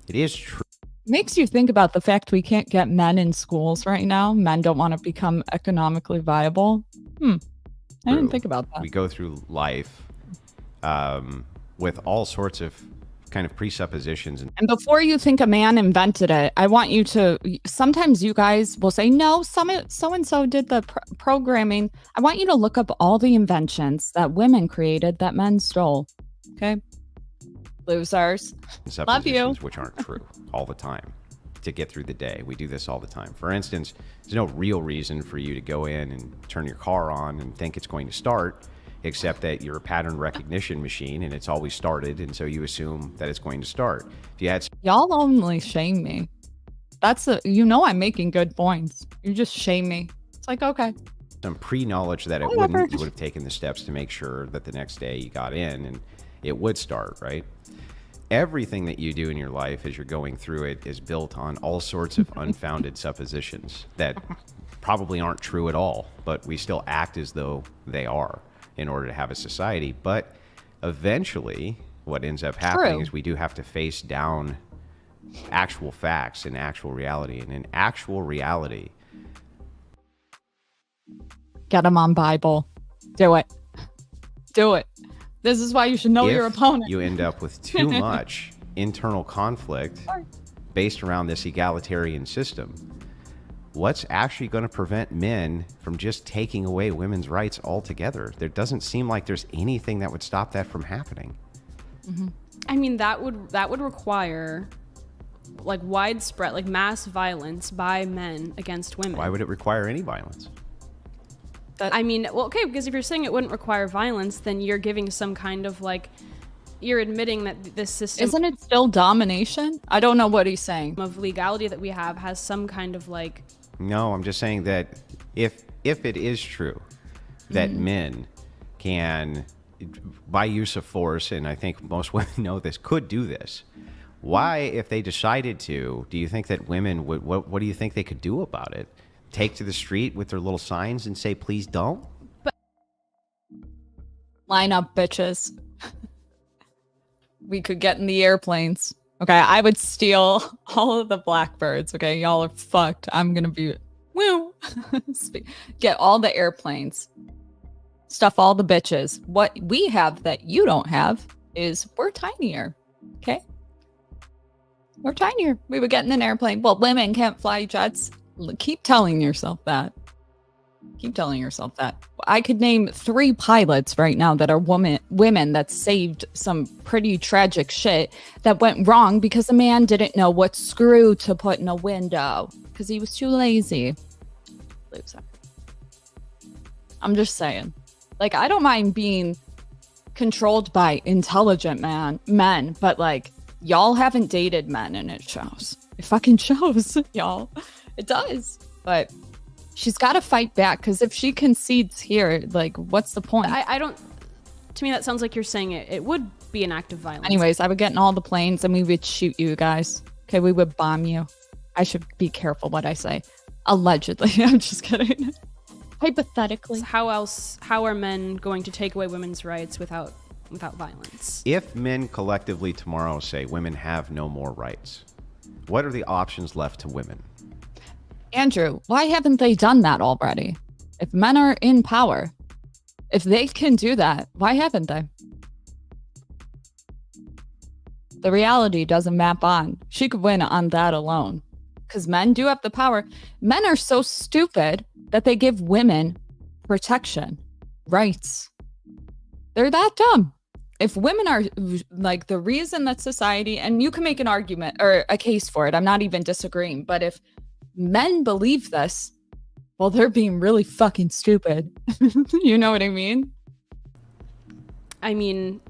It is true. Makes you think about the fact we can't get men in schools right now. Men don't want to become economically viable. I didn't think about that. We go through life with all sorts of kind of presuppositions. And before you think a man invented it, I want you to, sometimes you guys will say, no, so-and-so did the programming. I want you to look up all the inventions that women created that men stole. Okay? Losers. Love you. Which aren't true all the time to get through the day. We do this all the time. For instance, there's no real reason for you to go in and turn your car on and think it's going to start, except that you're a pattern recognition machine and it's always started, and so you assume that it's going to start. If you had y'all only shame me. I'm making good points. You just shame me. It's like, okay. Some pre-knowledge that it wouldn't, you would have taken the steps to make sure that the next day you got in and it would start, right? Everything that you do in your life as you're going through it is built on all sorts of unfounded suppositions that probably aren't true at all, but we still act as though they are in order to have a society. But eventually what ends up happening is we do have to face down actual facts and actual reality. And in actual reality, get them on Bible. Do it. This is why you should know your opponent. You end up with too much internal conflict based around this egalitarian system. What's actually going to prevent men from just taking away women's rights altogether? There doesn't seem like there's anything that would stop that from happening. Mm-hmm. I mean, that would require like widespread, like mass violence by men against women. Why would it require any violence? Because if you're saying it wouldn't require violence, then you're giving some kind of you're admitting that this system... Isn't it still domination? I don't know what he's saying. ...of legality that we have has some kind of No, I'm just saying that if it is true that men can, by use of force, and I think most women know this, could do this, why, if they decided to, do you think that women would... What do you think they could do about it? Take to the street with their little signs and say, please don't? Line up, bitches. We could get in the airplanes. Okay, I would steal all of the blackbirds. Okay, y'all are fucked. I'm gonna be woo. Get all the airplanes. Stuff all the bitches. What we have that you don't have is we're tinier. Okay? We're tinier. We would get in an airplane. Well, women can't fly jets. Keep telling yourself that. I could name 3 pilots right now that are women that saved some pretty tragic shit that went wrong because a man didn't know what screw to put in a window because he was too lazy. Loser. I'm just saying. Like, I don't mind being controlled by intelligent men, but Y'all haven't dated men, and it shows. It fucking shows, y'all. It does. But she's got to fight back, because if she concedes here, like, what's the point? I don't. To me, that sounds like you're saying it would be an act of violence. Anyways, I would get in all the planes and we would shoot you guys. Okay, we would bomb you. I should be careful what I say. Allegedly. I'm just kidding. Hypothetically. So how are men going to take away women's rights without violence? If men collectively tomorrow say women have no more rights, what are the options left to women? Andrew, why haven't they done that already? If men are in power, if they can do that, why haven't they? The reality doesn't map on. She could win on that alone. Because men do have the power. Men are so stupid that they give women protection, rights. They're that dumb. If women are like the reason that society, and you can make an argument or a case for it, I'm not even disagreeing, but if men believe this, well, they're being really fucking stupid. You know what I mean? I mean,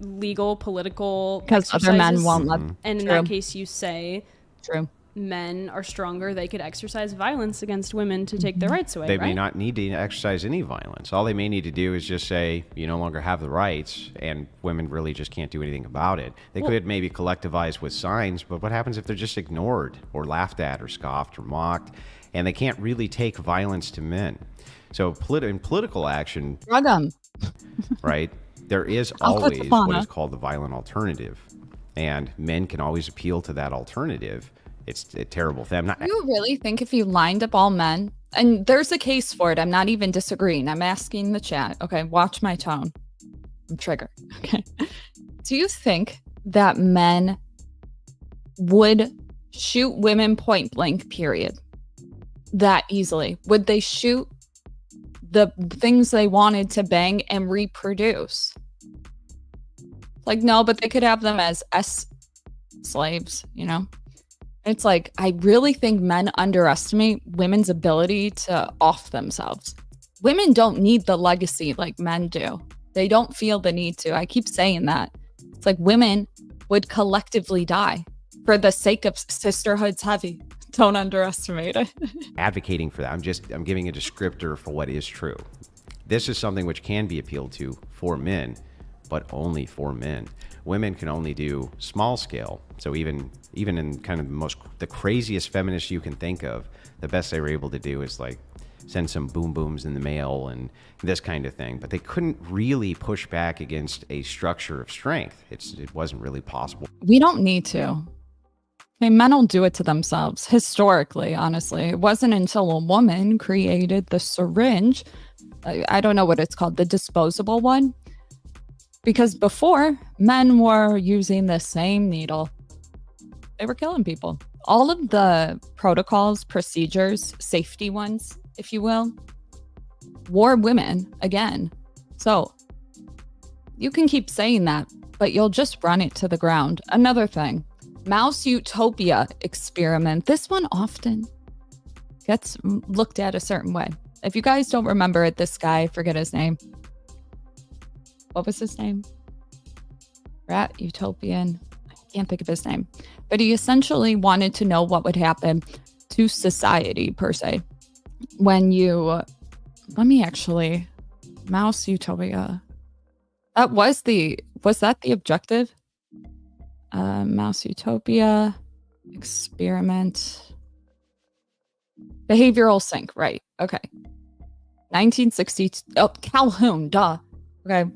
legal, political, because other men won't let. And in that case, you say, true, men are stronger. They could exercise violence against women to take their rights away. They may not need to exercise any violence. All they may need to do is just say, you no longer have the rights, and women really just can't do anything about it. They could maybe collectivize with signs, but what happens if they're just ignored or laughed at or scoffed or mocked, and they can't really take violence to men? So in political action, drug them. Right, there is always what is called the violent alternative, and men can always appeal to that alternative. It's a terrible thing. Do you really think if you lined up all men, and there's a case for it, I'm not even disagreeing, I'm asking the chat, okay, watch my tone, I'm triggered, okay. Do you think that men would shoot women point blank, period, that easily? Would they shoot the things they wanted to bang and reproduce? Like, no, but they could have them as slaves, you know? It's like, I really think men underestimate women's ability to off themselves. Women don't need the legacy like men do. They don't feel the need to. I keep saying that. It's like women would collectively die for the sake of sisterhood's heavy. Don't underestimate it. Advocating for that. I'm giving a descriptor for what is true. This is something which can be appealed to for men, but only for men. Women can only do small scale. So even in kind of the craziest feminists you can think of, the best they were able to do is like send some boom booms in the mail and this kind of thing. But they couldn't really push back against a structure of strength. It wasn't really possible. We don't need to. I mean, men will do it to themselves. Historically, honestly, it wasn't until a woman created the syringe. I don't know what it's called, the disposable one. Because before, men were using the same needle. They were killing people. All of the protocols, procedures, safety ones, if you will, were women again. So you can keep saying that, but you'll just run it to the ground. Another thing, mouse utopia experiment. This one often gets looked at a certain way. If you guys don't remember it, this guy, forget his name. What was his name? Rat Utopian. I can't think of his name. But he essentially wanted to know what would happen to society, per se. When you... Let me actually... Mouse Utopia. Was that the objective? Mouse Utopia. Experiment. Behavioral sync. Right. Okay. 1960... Oh, Calhoun. Duh. Okay.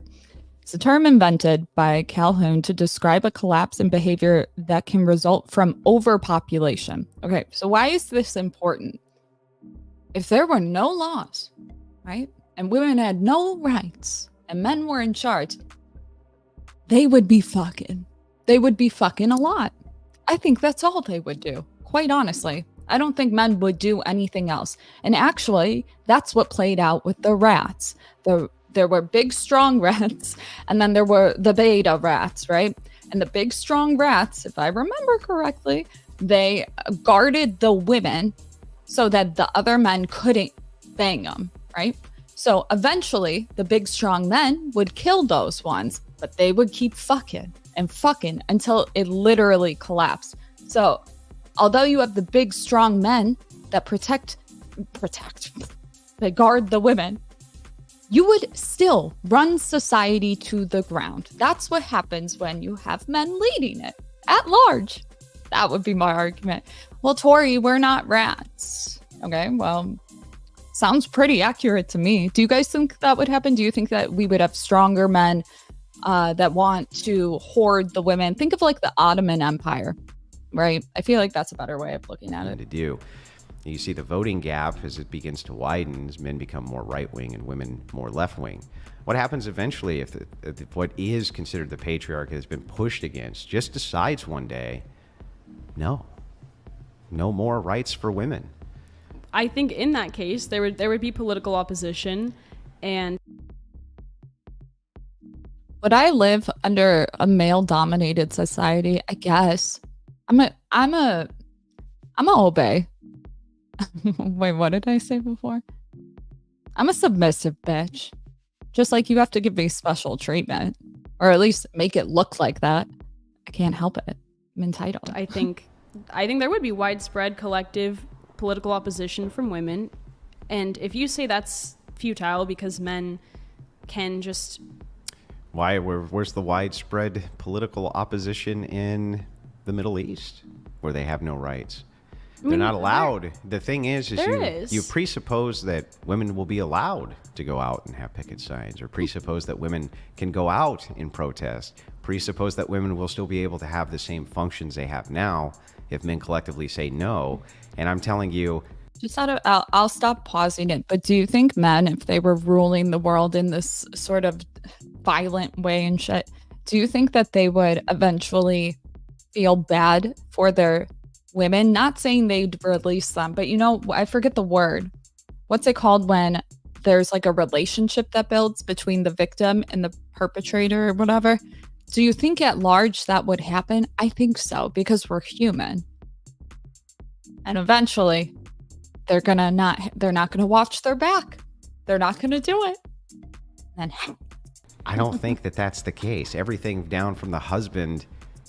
It's a term invented by Calhoun to describe a collapse in behavior that can result from overpopulation. Okay, so why is this important? If there were no laws, right, and women had no rights, and men were in charge, they would be fucking. They would be fucking a lot. I think that's all they would do, quite honestly. I don't think men would do anything else. And actually, that's what played out with the rats. There were big, strong rats, and then there were the beta rats, right? And the big, strong rats, if I remember correctly, they guarded the women so that the other men couldn't bang them, right? So eventually, the big, strong men would kill those ones, but they would keep fucking. and fucking until it literally collapsed. So although you have the big, strong men that protect, they guard the women, you would still run society to the ground. That's what happens when you have men leading it at large. That would be my argument. Well, Torrie, we're not rats. Okay, well, sounds pretty accurate to me. Do you guys think that would happen? Do you think that we would have stronger men that want to hoard the women? Think of like the Ottoman Empire, right? I feel like that's a better way of looking at it. To do. You see the voting gap as it begins to widen, as men become more right-wing and women more left-wing. What happens eventually if what is considered the patriarchy has been pushed against just decides one day, no more rights for women? I think in that case, there would be political opposition, and would I live under a male-dominated society? I guess I'm a obey. Wait, what did I say before? I'm a submissive bitch. Just like you have to give me special treatment, or at least make it look like that. I can't help it. I'm entitled. I think there would be widespread collective political opposition from women, and if you say that's futile because men can just where's the widespread political opposition in the Middle East where they have no rights? They're not allowed. The thing is you presuppose that women will be allowed to go out and have picket signs, or presuppose that women can go out and protest, presuppose that women will still be able to have the same functions they have now if men collectively say no. And I'm telling you, just I'll stop pausing it, but do you think men, if they were ruling the world in this sort of violent way and shit, do you think that they would eventually feel bad for their women? Not saying they'd release them, but I forget the word. What's it called when there's like a relationship that builds between the victim and the perpetrator or whatever? Do you think at large that would happen? I think so, because we're human. And eventually they're not gonna watch their back. They're not gonna do it. And I don't think that that's the case. Everything down from the husband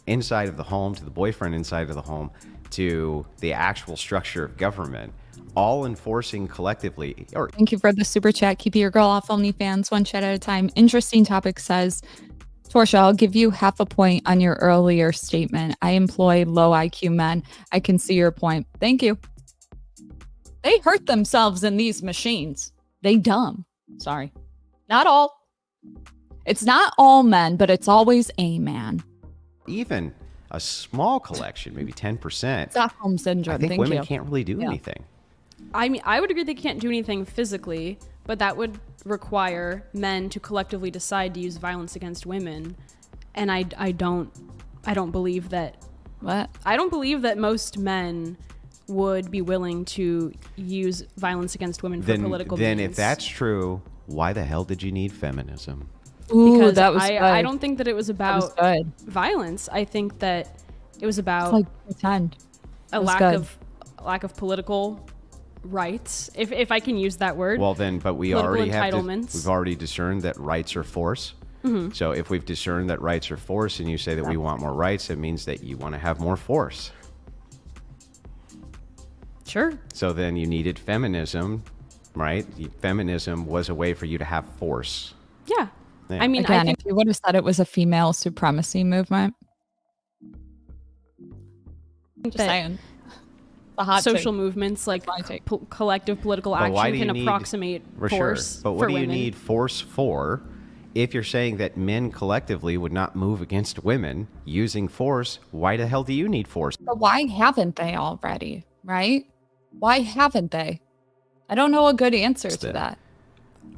inside of the home to the boyfriend inside of the home to the actual structure of government, all enforcing collectively. Thank you for the super chat. Keep your girl off OnlyFans, one chat at a time. Interesting topic says, Torshaa, I'll give you half a point on your earlier statement. I employ low IQ men. I can see your point. Thank you. They hurt themselves in these machines. They dumb. Sorry. Not all. It's not all men, but it's always a man. Even a small collection, maybe 10%. Stockholm syndrome. I think women can't really do anything. I mean, I would agree they can't do anything physically, but that would require men to collectively decide to use violence against women. And I don't believe that. What? I don't believe that most men would be willing to use violence against women for political means. Then if that's true, why the hell did you need feminism? Ooh, because that was I don't think that it was about violence. I think that it was about a lack of political rights, if I can use that word. Well, then, but we've already discerned that rights are force. Mm-hmm. So if we've discerned that rights are force, and you say that we want more rights, it means that you want to have more force. Sure. So then you needed feminism, right? Feminism was a way for you to have force. Yeah. Yeah. I mean, again, if you would have said it was a female supremacy movement, just saying. Social movements like collective political action can approximate force. But what do you need force for if you're saying that men collectively would not move against women using force? Why the hell do you need force? But why haven't they already, right? Why haven't they? I don't know a good answer to that.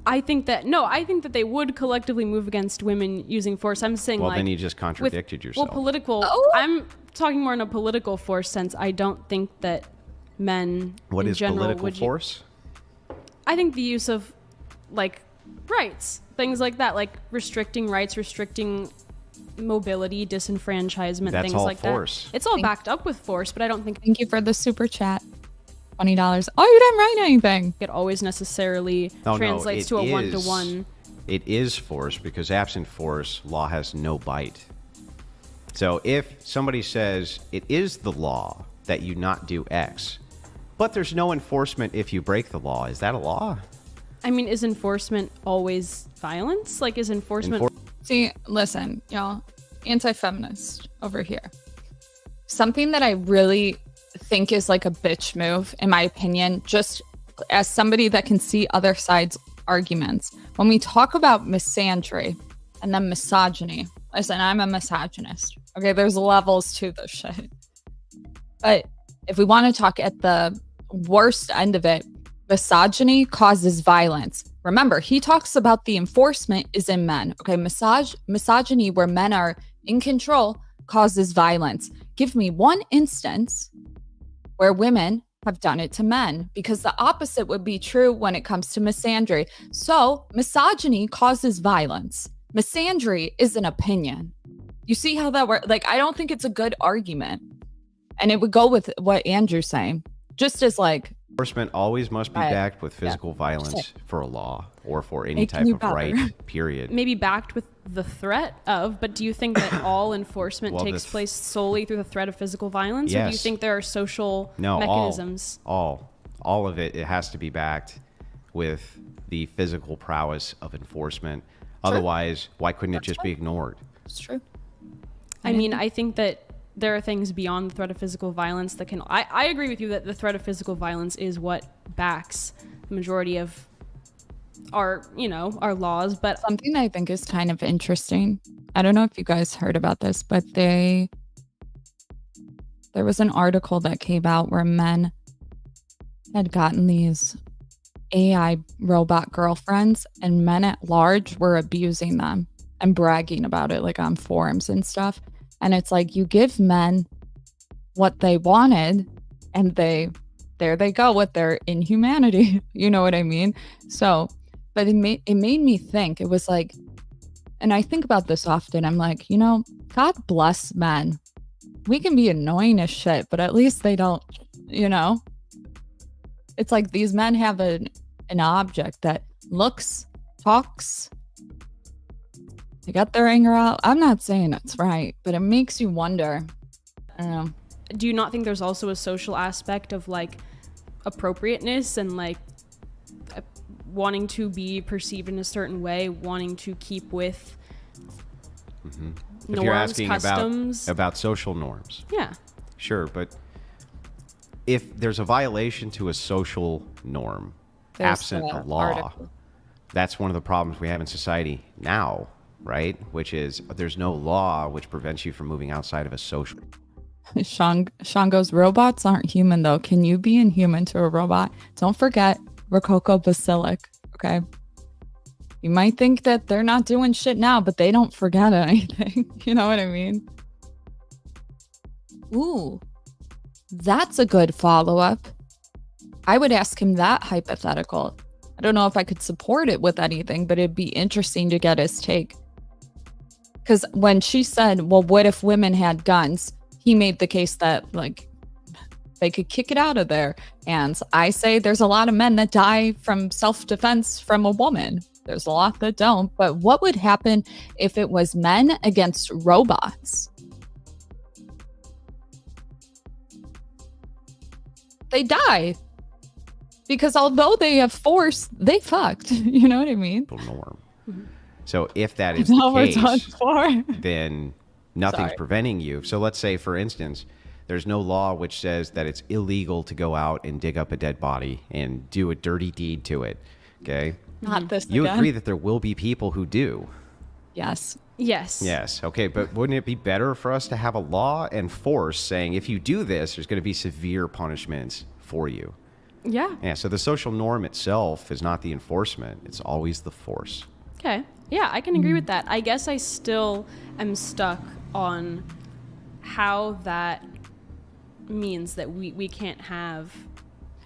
I think that they would collectively move against women using force. I'm saying then you just contradicted yourself. Well, political. I'm talking more in a political force sense. I don't think that men in general political force? I think the use of rights, things like that, like restricting rights, restricting mobility, disenfranchisement, things like force. That. It's all backed up with force, but I don't think. Thank you for the super chat. $20. Oh, you didn't write anything. It always necessarily translates to a one-to-one. It is force because absent force, law has no bite. So if somebody says it is the law that you not do X, but there's no enforcement if you break the law, is that a law? I mean, is enforcement always violence? Like, is enforcement... See, listen, y'all, anti-feminist over here. Something that I really think is like a bitch move, in my opinion, just as somebody that can see other sides' arguments. When we talk about misandry and then misogyny, listen, I'm a misogynist. Okay, there's levels to this shit. But if we want to talk at the worst end of it, misogyny causes violence. Remember, he talks about the enforcement is in men. Okay, misogyny, where men are in control, causes violence. Give me one instance where women have done it to men, because the opposite would be true when it comes to misandry. So misogyny causes violence. Misandry is an opinion. You see how that works? Like, I don't think it's a good argument. And it would go with what Andrew's saying, just as like... Enforcement always must be backed with physical violence for a law or for any type of right, period. Maybe backed with the threat of, but do you think that all enforcement takes place solely through the threat of physical violence? Yes. Or do you think there are social mechanisms? All of it has to be backed with the physical prowess of enforcement. True. Otherwise, why couldn't it just be ignored? It's true. I mean, I think that there are things beyond the threat of physical violence that can... I agree with you that the threat of physical violence is what backs the majority of our laws, but... Something I think is kind of interesting, I don't know if you guys heard about this, but there was an article that came out where men had gotten these AI robot girlfriends, and men at large were abusing them and bragging about it, like on forums and stuff. And it's like, you give men what they wanted, and there they go with their inhumanity. You know what I mean? So, but it made me think. It was like, and I think about this often. I'm like, God bless men. We can be annoying as shit, but at least they don't, It's like these men have an object that looks, talks, they got their anger out. I'm not saying it's right, but it makes you wonder. I don't know. Do you not think there's also a social aspect of like appropriateness and like wanting to be perceived in a certain way, wanting to keep with norms, if you're asking customs? about social norms. Yeah. Sure, but if there's a violation to a social norm, There's absent a law, article. That's one of the problems we have in society now. Right? Which is, there's no law which prevents you from moving outside of a social. Sean goes, robots aren't human though. Can you be inhuman to a robot? Don't forget Rococo Basilic. Okay. You might think that they're not doing shit now, but they don't forget anything. You know what I mean? Ooh, that's a good follow-up. I would ask him that hypothetical. I don't know if I could support it with anything, but it'd be interesting to get his take. Because when she said, well, what if women had guns? He made the case that, like, they could kick it out of there. And I say there's a lot of men that die from self-defense from a woman. There's a lot that don't. But what would happen if it was men against robots? They die. Because although they have force, they fucked. You know what I mean? Norm. So if that is the case, then nothing's Sorry. preventing you. So let's say, for instance, there's no law which says that it's illegal to go out and dig up a dead body and do a dirty deed to it. Okay? Not this You again. agree that there will be people who do. Yes. Yes. Yes. Okay. But wouldn't it be better for us to have a law and force saying if you do this, there's going to be severe punishments for you? Yeah. Yeah. So the social norm itself is not the enforcement. It's always the force. Okay. Yeah, I can agree with that. I guess I still am stuck on how that means that we can't have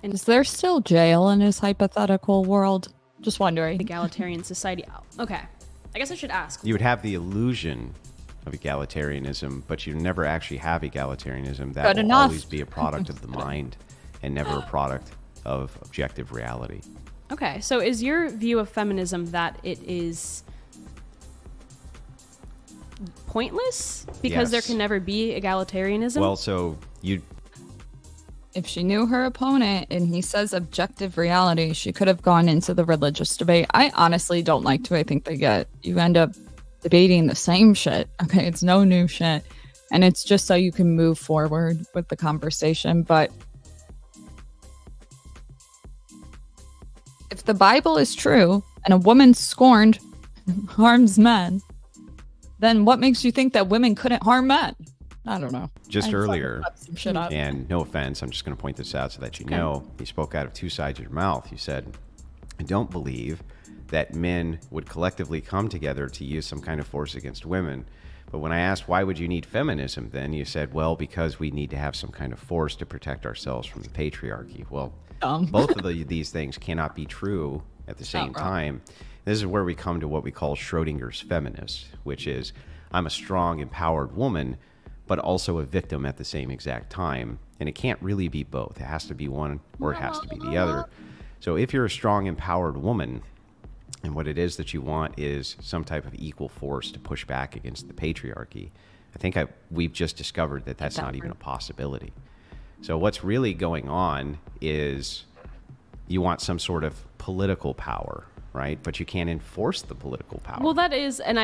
Is there still jail in his hypothetical world? Just wondering. egalitarian society. Oh, okay. I guess I should ask. You would have the illusion of egalitarianism, but you never actually have egalitarianism. That will always be a product of the mind and never a product of objective reality. Okay, so is your view of feminism that it is pointless because there Yes. can never be egalitarianism. Well, so If she knew her opponent and he says objective reality, she could have gone into the religious debate. I honestly don't like to. I think you end up debating the same shit. Okay, it's no new shit. And it's just so you can move forward with the conversation. But if the Bible is true and a woman scorned harms men, then what makes you think that women couldn't harm men? I don't know. just earlier, Some shit up. and no offense, I'm just going to point this out so that you know, you spoke out of two sides of your mouth. You said, I don't believe that men would collectively come together to use some kind of force against women. But when I asked, why would you need feminism then? You said, well, because we need to have some kind of force to protect ourselves from the patriarchy. Well, both of these things cannot be true at the same time. This is where we come to what we call Schrodinger's feminist, which is I'm a strong, empowered woman, but also a victim at the same exact time. And it can't really be both. It has to be one or it has to be the other. So if you're a strong, empowered woman, and what it is that you want is some type of equal force to push back against the patriarchy, I think we've just discovered that that's not even a possibility. So what's really going on is you want some sort of political power, right? But you can't enforce the political power. Well, that is, and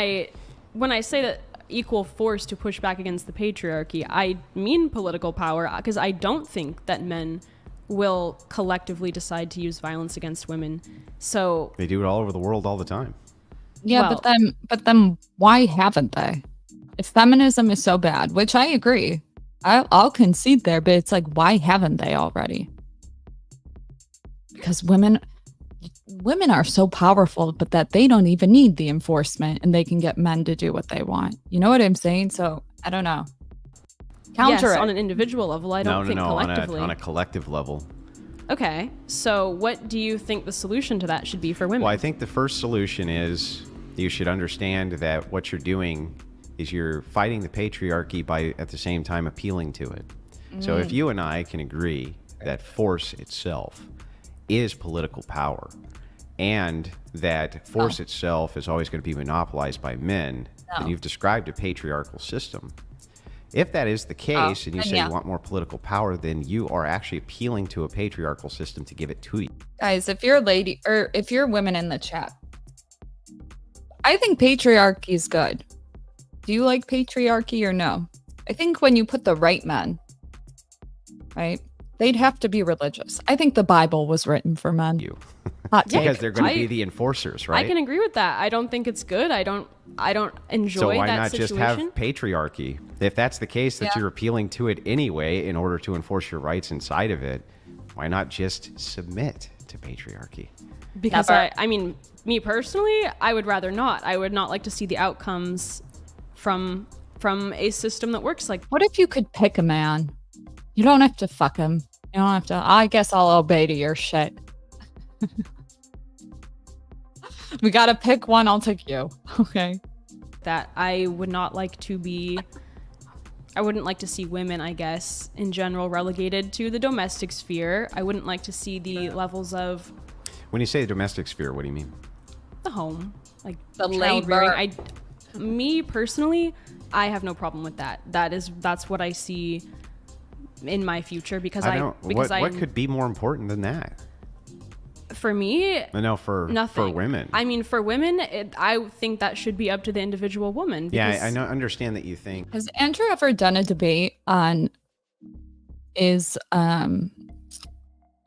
when I say that equal force to push back against the patriarchy, I mean political power, because I don't think that men will collectively decide to use violence against women. So they do it all over the world all the time. Yeah, but then why haven't they? If feminism is so bad, which I agree, I'll concede there, but it's like, why haven't they already? Because women are so powerful, but that they don't even need the enforcement and they can get men to do what they want. You know what I'm saying? So I don't know. Counter yes, it. on an individual level, I don't think collectively. On a collective level. Okay, so what do you think the solution to that should be for women? Well, I think the first solution is you should understand that what you're doing is you're fighting the patriarchy by at the same time appealing to it. So if you and I can agree that force itself is political power and that force itself is always going to be monopolized by men, then you've described a patriarchal system. If that is the case, and you say you want more political power, then you are actually appealing to a patriarchal system to give it to you. Guys, if you're a lady or if you're women in the chat, I think patriarchy is good. Do you like patriarchy or no? I think when you put the right men, right, they'd have to be religious. I think the Bible was written for men. Hot take. Because they're going to be the enforcers, right? I can agree with that. I don't think it's good. I don't enjoy so why that not situation. just have patriarchy? If that's the case, that you're appealing to it anyway in order to enforce your rights inside of it, why not just submit to patriarchy? Because I mean, me personally, I would rather not. I would not like to see the outcomes from a system that works like. What if you could pick a man? You don't have to fuck him. You don't have to. I guess I'll obey to your shit. We gotta pick one. I'll take you. Okay. That I would not like to be. I wouldn't like to see women, I guess, in general, relegated to the domestic sphere. I wouldn't like to see the levels of. When you say the domestic sphere, what do you mean? The home, like The child labor. rearing. Me personally, I have no problem with that. That's what I see in my future because what could be more important than that? For me, No, for nothing. For women. I mean, for women, I think that should be up to the individual woman. Yeah, I understand that you think. Has Andrew ever done a debate on is a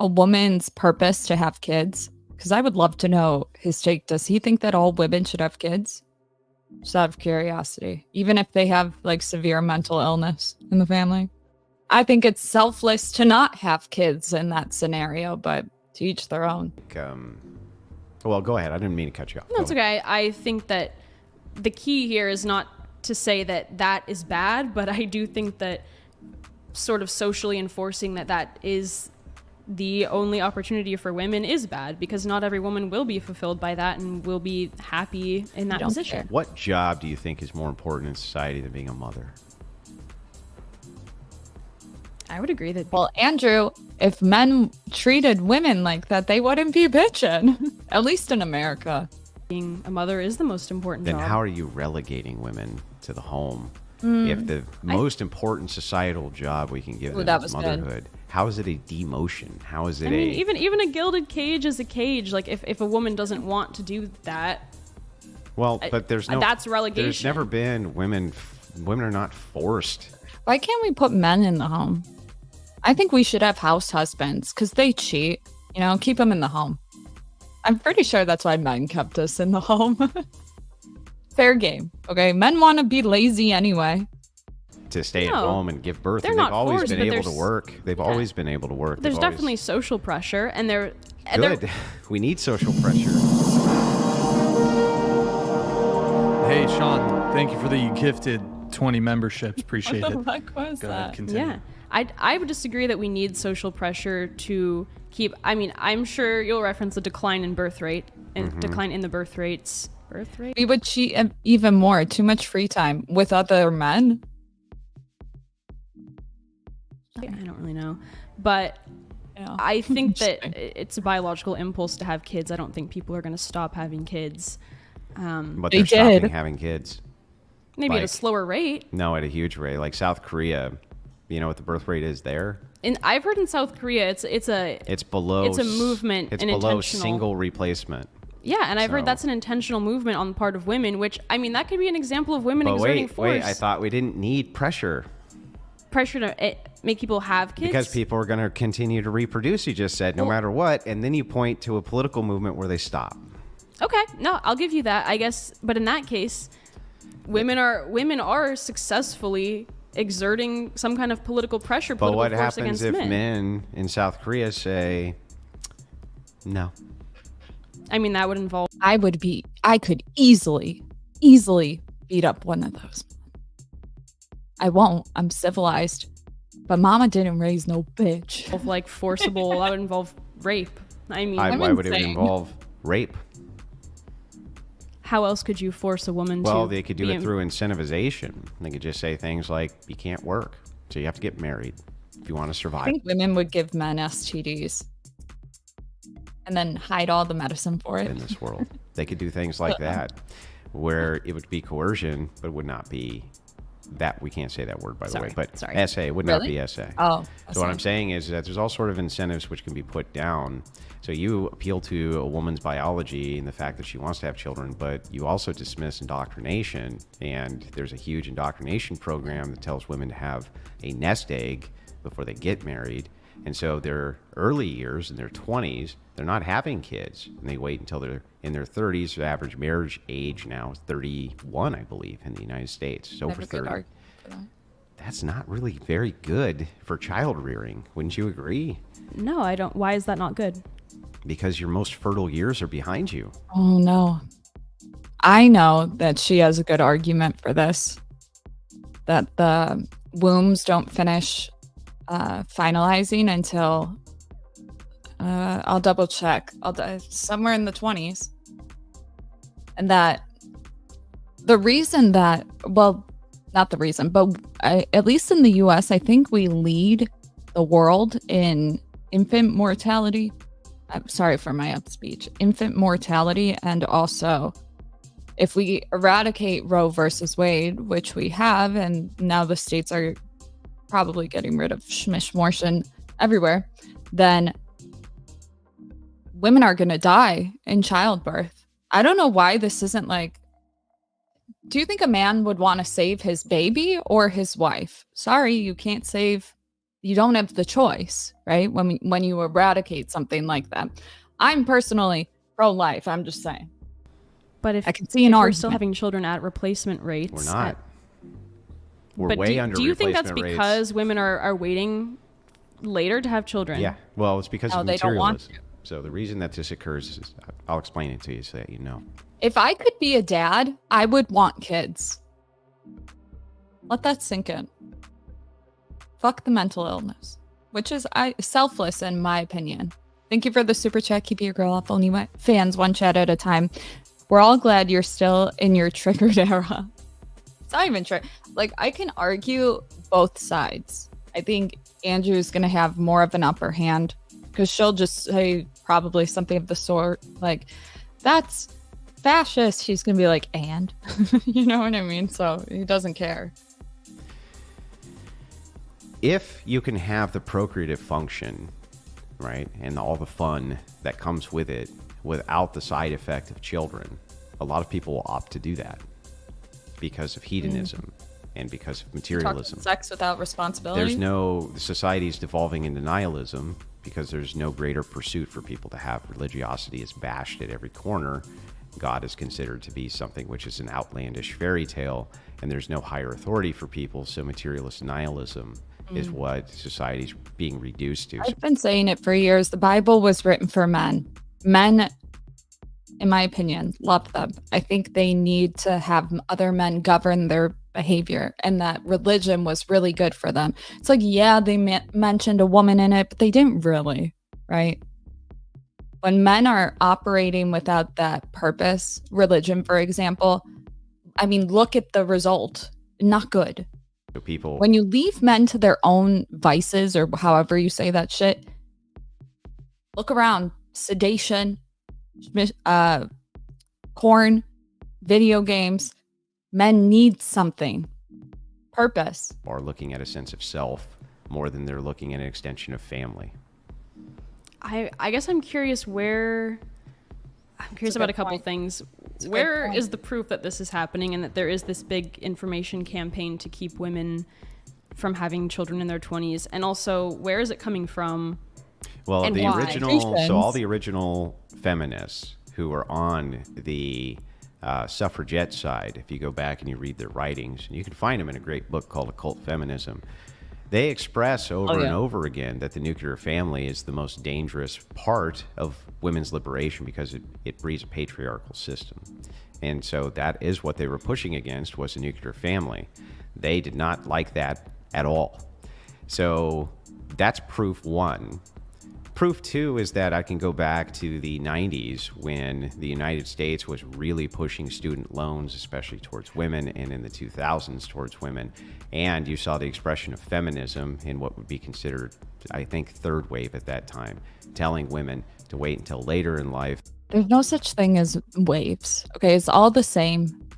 woman's purpose to have kids? Because I would love to know his take. Does he think that all women should have kids? Just out of curiosity, even if they have like severe mental illness in the family. I think it's selfless to not have kids in that scenario, but to each their own. Well, go ahead. I didn't mean to cut you off. No, it's okay. I think that the key here is not to say that that is bad, but I do think that sort of socially enforcing that is the only opportunity for women is bad, because not every woman will be fulfilled by that and will be happy in that position. What job do you think is more important in society than being a mother? I would agree that. Well, Andrew, if men treated women like that, they wouldn't be bitching. At least in America. Being a mother is the most important Then job. how are you relegating women to the home. If the most important societal job we can give them is motherhood, how is it a demotion? How is it even a gilded cage is a cage. Like if a woman doesn't want to do that, well, but that's relegation. There's never been women are not forced. Why can't we put men in the home? I think we should have house husbands because they cheat. Keep them in the home. I'm pretty sure that's why men kept us in the home. Fair game. Okay, men want to be lazy anyway. To stay at home and give birth. They're and not they've always forced, been able to work. They've always been able to work. There's definitely social pressure, and they're good. We need social pressure. Hey, Sean, thank you for the gifted 20 memberships. Appreciate it. What the fuck was Go that? ahead, continue. Yeah. I would disagree that we need social pressure to keep. I mean, I'm sure you'll reference the decline in birth rate and decline in the birth rates. We would cheat even more. Too much free time with other men. I don't really know, but I think that it's a biological impulse to have kids. I don't think people are going to stop having kids. But they're stopping having kids. Maybe at a slower rate. No, at a huge rate. Like South Korea, you know what the birth rate is there? And I've heard in South Korea, it's below. It's a movement. It's below single replacement. Yeah, and I've heard that's an intentional movement on the part of women, which, I mean, that could be an example of women exerting force. Wait, I thought we didn't need pressure. Pressure to make people have kids? Because people are going to continue to reproduce, you just said, no matter what, and then you point to a political movement where they stop. Okay, no, I'll give you that, I guess. But in that case, women are successfully exerting some kind of political pressure, but what force happens against if men. Men in South Korea say no? I mean, that would involve. I could easily beat up one of those. I won't. I'm civilized. But mama didn't raise no bitch. Like forcible, that would involve rape. I mean, why would it involve rape? How else could you force a woman to? Well, they could do it through incentivization. They could just say things like, you can't work, so you have to get married if you want to survive. I think women would give men STDs and then hide all the medicine for it. In this world, they could do things like that, where it would be coercion, but it would not be that. We can't say that word, by the way, but SA would not be SA. Oh, so what I'm saying is that there's all sort of incentives which can be put down. So you appeal to a woman's biology and the fact that she wants to have children, but you also dismiss indoctrination. And there's a huge indoctrination program that tells women to have a nest egg before they get married. And so their early years, in their 20s, they're not having kids. And they wait until they're in their 30s. The average marriage age now is 31, I believe, in the United States. So over 30. That's not really very good for child rearing. Wouldn't you agree? No, I don't. Why is that not good? Because your most fertile years are behind you. Oh, no. I know that she has a good argument for this. That the wombs don't finish finalizing until, I'll double check, somewhere in the 20s. And that the reason that, well, not the reason, but at least in the US, I think we lead the world in infant mortality. I'm sorry for my speech. Infant mortality, and also if we eradicate Roe versus Wade, which we have, and now the states are probably getting rid of schmishmortion everywhere, then women are going to die in childbirth. I don't know why this isn't like, do you think a man would want to save his baby or his wife? Sorry, you can't save. You don't have the choice, right? When you eradicate something like that. I'm personally pro-life. I'm just saying. But if I can see an argument. We're still having children at replacement rates. We're not. We're way under replacement rates. Do you think that's because women are waiting later to have children? Yeah. Well, it's because of they don't want materialism. So the reason that this occurs is, I'll explain it to you so that you know. If I could be a dad, I would want kids. Let that sink in. Fuck the mental illness, which is selfless in my opinion. Thank you for the super chat. Keep your girl off only fans, one chat at a time. We're all glad you're still in your triggered era. It's not even true. Like, I can argue both sides. I think Andrew's going to have more of an upper hand because she'll just say probably something of the sort like, that's fascist, he's going to be like, and? You know what I mean? So he doesn't care. If you can have the procreative function, right, and all the fun that comes with it without the side effect of children, a lot of people will opt to do that because of hedonism and because of materialism. Sex without responsibility. Society is devolving into nihilism because there's no greater pursuit for people to have. Religiosity is bashed at every corner. God is considered to be something which is an outlandish fairy tale, and there's no higher authority for people, so materialist nihilism is what society's being reduced to. I've been saying it for years. The Bible was written for men. Men, in my opinion, love them. I think they need to have other men govern their behavior, and that religion was really good for them. It's like, yeah, they mentioned a woman in it, but they didn't really, right? When men are operating without that purpose, religion, for example, I mean, look at the result. Not good. So people, when you leave men to their own vices, or however you say that shit, look around. Sedation, porn, video games. Men need something. Purpose. Are looking at a sense of self more than they're looking at an extension of family. I guess I'm curious about a couple things. Where is the proof that this is happening and that there is this big information campaign to keep women from having children in their 20s? And also, where is it coming from? Well, and the why? all the original feminists who are on the suffragette side, if you go back and you read their writings, and you can find them in a great book called Occult Feminism, they express over and over again that the nuclear family is the most dangerous part of women's liberation because it breeds a patriarchal system. And so that is what they were pushing against, was a nuclear family. They did not like that at all. So that's proof one. Proof two is that I can go back to the 90s when the United States was really pushing student loans, especially towards women, and in the 2000s towards women. And you saw the expression of feminism in what would be considered, I think, third wave at that time, telling women to wait until later in life. There's no such thing as waves. Okay, it's all the same.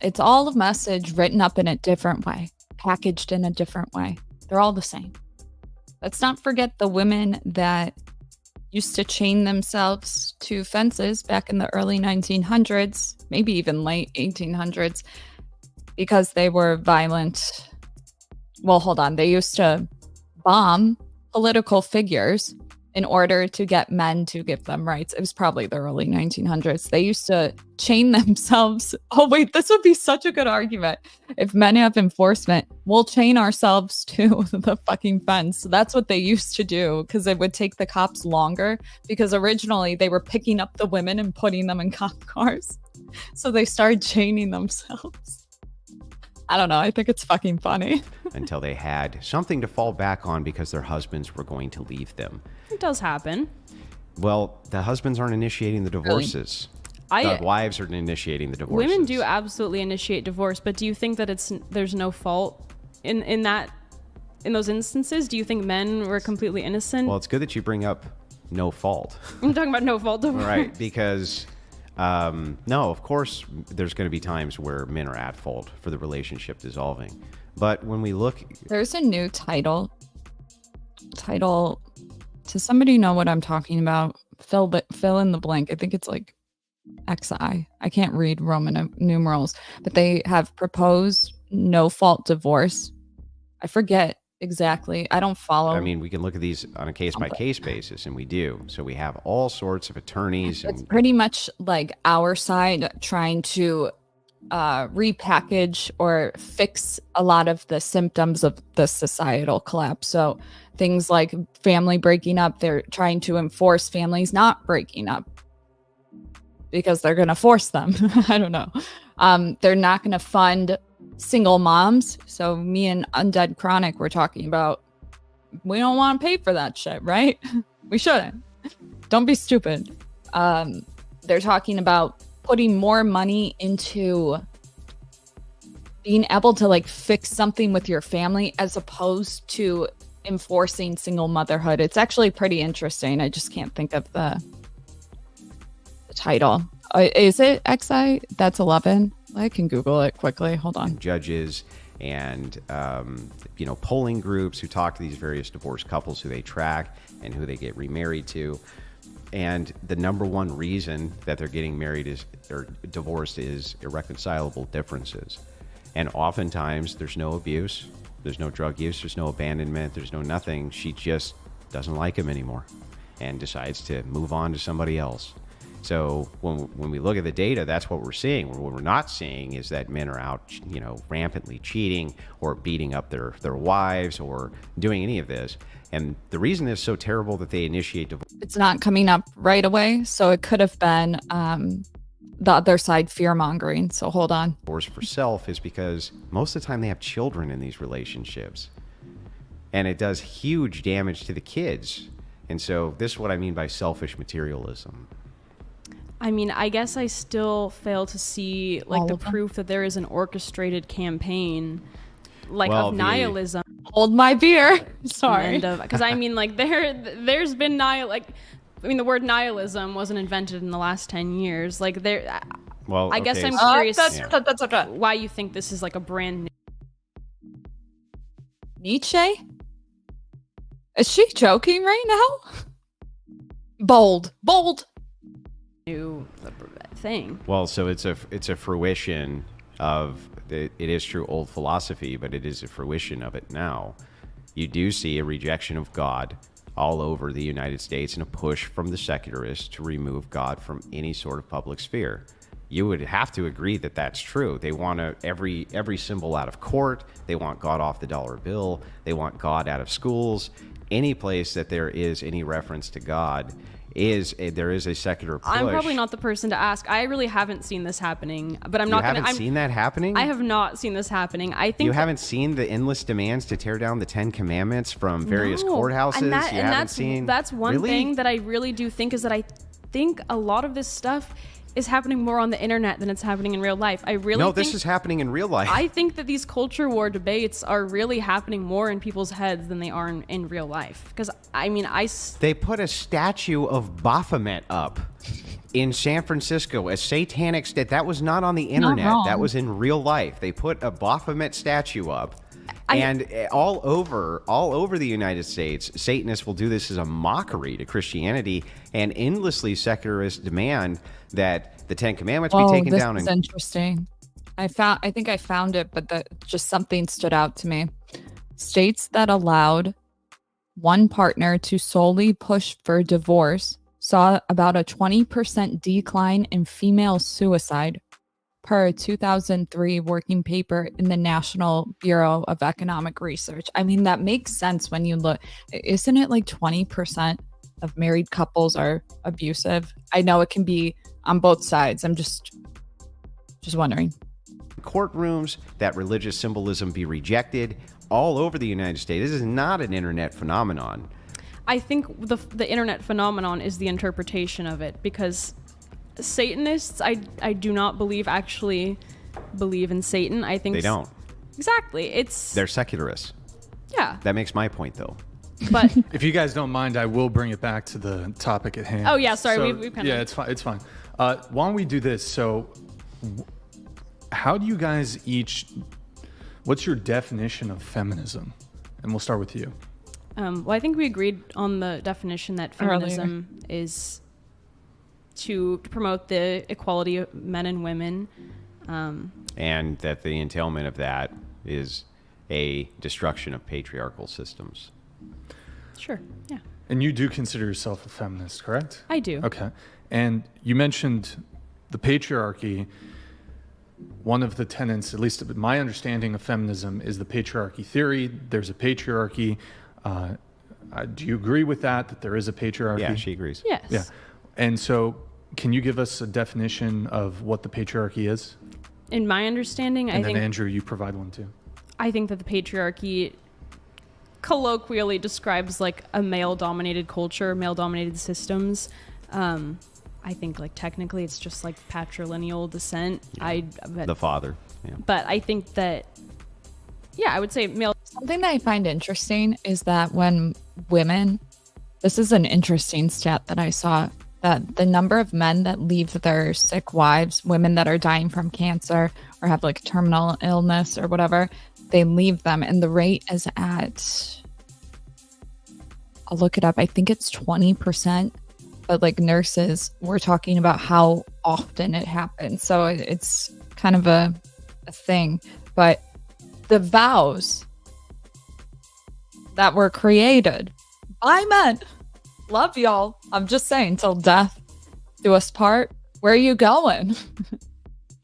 It's all a message written up in a different way, packaged in a different way. They're all the same. Let's not forget the women that used to chain themselves to fences back in the early 1900s, maybe even late 1800s, because they were violent. Well, hold on. They used to bomb political figures in order to get men to give them rights. It was probably the early 1900s. They used to chain themselves. Oh, wait, this would be such a good argument. If men have enforcement, we'll chain ourselves to the fucking fence. So that's what they used to do, because it would take the cops longer, because originally they were picking up the women and putting them in cop cars. So they started chaining themselves. I don't know. I think it's fucking funny. Until they had something to fall back on because their husbands were going to leave them. It does happen. Well, the husbands aren't initiating the divorces. The wives are initiating the divorces. Women do absolutely initiate divorce, but do you think that there's no fault in those instances? Do you think men were completely innocent? Well, it's good that you bring up no fault. I'm talking about no fault divorce. Right, because no, of course, there's going to be times where men are at fault for the relationship dissolving. But when we look... There's a new title. Does somebody know what I'm talking about? Fill in the blank. I think it's like XI. I can't read Roman numerals, but they have proposed no-fault divorce. I forget exactly. I don't follow. I mean, we can look at these on a case-by-case basis, and we do. So we have all sorts of attorneys. It's pretty much like our side trying to repackage or fix a lot of the symptoms of the societal collapse. So things like family breaking up, they're trying to enforce families not breaking up because they're going to force them. I don't know. They're not going to fund single moms. So me and Undead Chronic were talking about, we don't want to pay for that shit, right? We shouldn't. Don't be stupid. They're talking about putting more money into being able to like fix something with your family as opposed to enforcing single motherhood. It's actually pretty interesting. I just can't think of the title. Is it XI? That's 11. I can Google it quickly. Hold on. Judges and polling groups who talk to these various divorced couples who they track and who they get remarried to. And the number one reason that they're getting married or divorced is irreconcilable differences. And oftentimes there's no abuse, there's no drug use, there's no abandonment, there's no nothing. She just doesn't like him anymore and decides to move on to somebody else. So when we look at the data, that's what we're seeing. What we're not seeing is that men are out, rampantly cheating or beating up their wives or doing any of this. And the reason it's so terrible that they initiate divorce. It's not coming up right away. So it could have been the other side fear mongering. So hold on. Divorce for self is because most of the time they have children in these relationships. And it does huge damage to the kids. And so this is what I mean by selfish materialism. I mean, I guess I still fail to see the proof that there is an orchestrated campaign of nihilism. Hold my beer. Sorry. Because I mean, there's been the word nihilism wasn't invented in the last 10 years. I guess I'm curious why you think this is a brand new. Nietzsche? Is she joking right now? Bold. New thing. Well, so it's a fruition of it is true old philosophy, but it is a fruition of it now. You do see a rejection of God all over the United States and a push from the secularists to remove God from any sort of public sphere. You would have to agree that that's true. They want every symbol out of court. They want God off the dollar bill. They want God out of schools. Any place that there is any reference to God there is a secular push. I'm probably not the person to ask. I really haven't seen this happening, but I'm seen that happening? I have not seen this happening. I think you haven't seen the endless demands to tear down the 10 Commandments from various courthouses. That's one thing that I really do think is that I think a lot of this stuff is happening more on the internet than it's happening in real life. This is happening in real life. I think that these culture war debates are really happening more in people's heads than they are in real life. Because they put a statue of Baphomet up in San Francisco, a satanic that was not on the internet. That was in real life. They put a Baphomet statue up. And all over the United States, Satanists will do this as a mockery to Christianity and endlessly secularists demand that the 10 Commandments be taken down. This is interesting. I think I found it, but just something stood out to me. States that allowed one partner to solely push for divorce saw about a 20% decline in female suicide per a 2003 working paper in the National Bureau of Economic Research. I mean, that makes sense when you look. Isn't it 20% of married couples are abusive? I know it can be on both sides. I'm just wondering. Courtrooms, that religious symbolism be rejected all over the United States. This is not an internet phenomenon. I think the internet phenomenon is the interpretation of it, because Satanists, I do not actually believe in Satan. I think they don't. Exactly. They're secularists. Yeah. That makes my point, though. But if you guys don't mind, I will bring it back to the topic at hand. Oh yeah, sorry. We've kind of. Yeah, it's fine. It's fine. Why don't we do this? So, how do you guys each? What's your definition of feminism? And we'll start with you. Well, I think we agreed on the definition that feminism is to promote the equality of men and women. And that the entailment of that is a destruction of patriarchal systems. Sure, yeah. And you do consider yourself a feminist, correct? I do. Okay. And you mentioned the patriarchy. One of the tenets, at least my understanding of feminism, is the patriarchy theory. There's a patriarchy. Do you agree with that there is a patriarchy? Yeah, she agrees. Yes. Yeah. And so can you give us a definition of what the patriarchy is? In my understanding, I think... And then Andrew, you provide one too. I think that the patriarchy colloquially describes a male-dominated culture, male-dominated systems. I think technically it's just patrilineal descent. Yeah. The father. Yeah. But I think that, I would say male. Something that I find interesting is that when women, this is an interesting stat that I saw, that the number of men that leave their sick wives, women that are dying from cancer or have like terminal illness or whatever, they leave them. And the rate is at, I'll look it up, I think it's 20%. But like nurses, we're talking about how often it happens. So it's kind of a thing. But the vows that were created by men, love y'all. I'm just saying, till death do us part. Where are you going?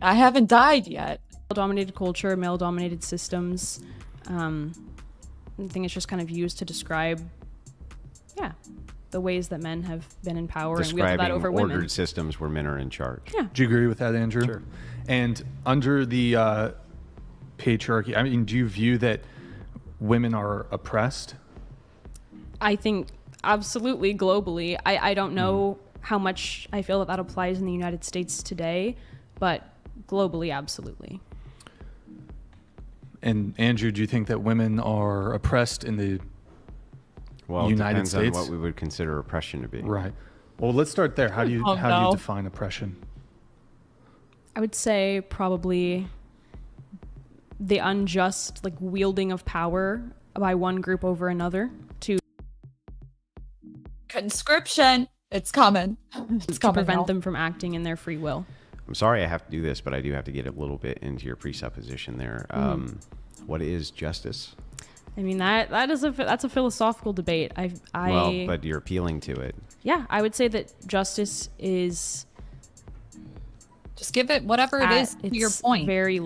I haven't died yet. Male-dominated culture, male-dominated systems. I think it's just kind of used to describe, the ways that men have been in power and wielded that over women. Ordered systems where men are in charge. Yeah. Do you agree with that, Andrew? Sure. And under the patriarchy, I mean, do you view that women are oppressed? I think absolutely globally. I don't know how much I feel that applies in the United States today, but globally, absolutely. And Andrew, do you think that women are oppressed in the United States? Depends on what we would consider oppression to be. Right. Well, let's start there. How do you define oppression? I would say probably the unjust wielding of power by one group over another to conscription. It's coming. It's coming. Prevent them from acting in their free will. I'm sorry I have to do this, but I do have to get a little bit into your presupposition there. What is justice? I mean, that's a philosophical debate. Well, but you're appealing to it. Yeah, I would say that justice is... Just give it whatever it is to your point. Very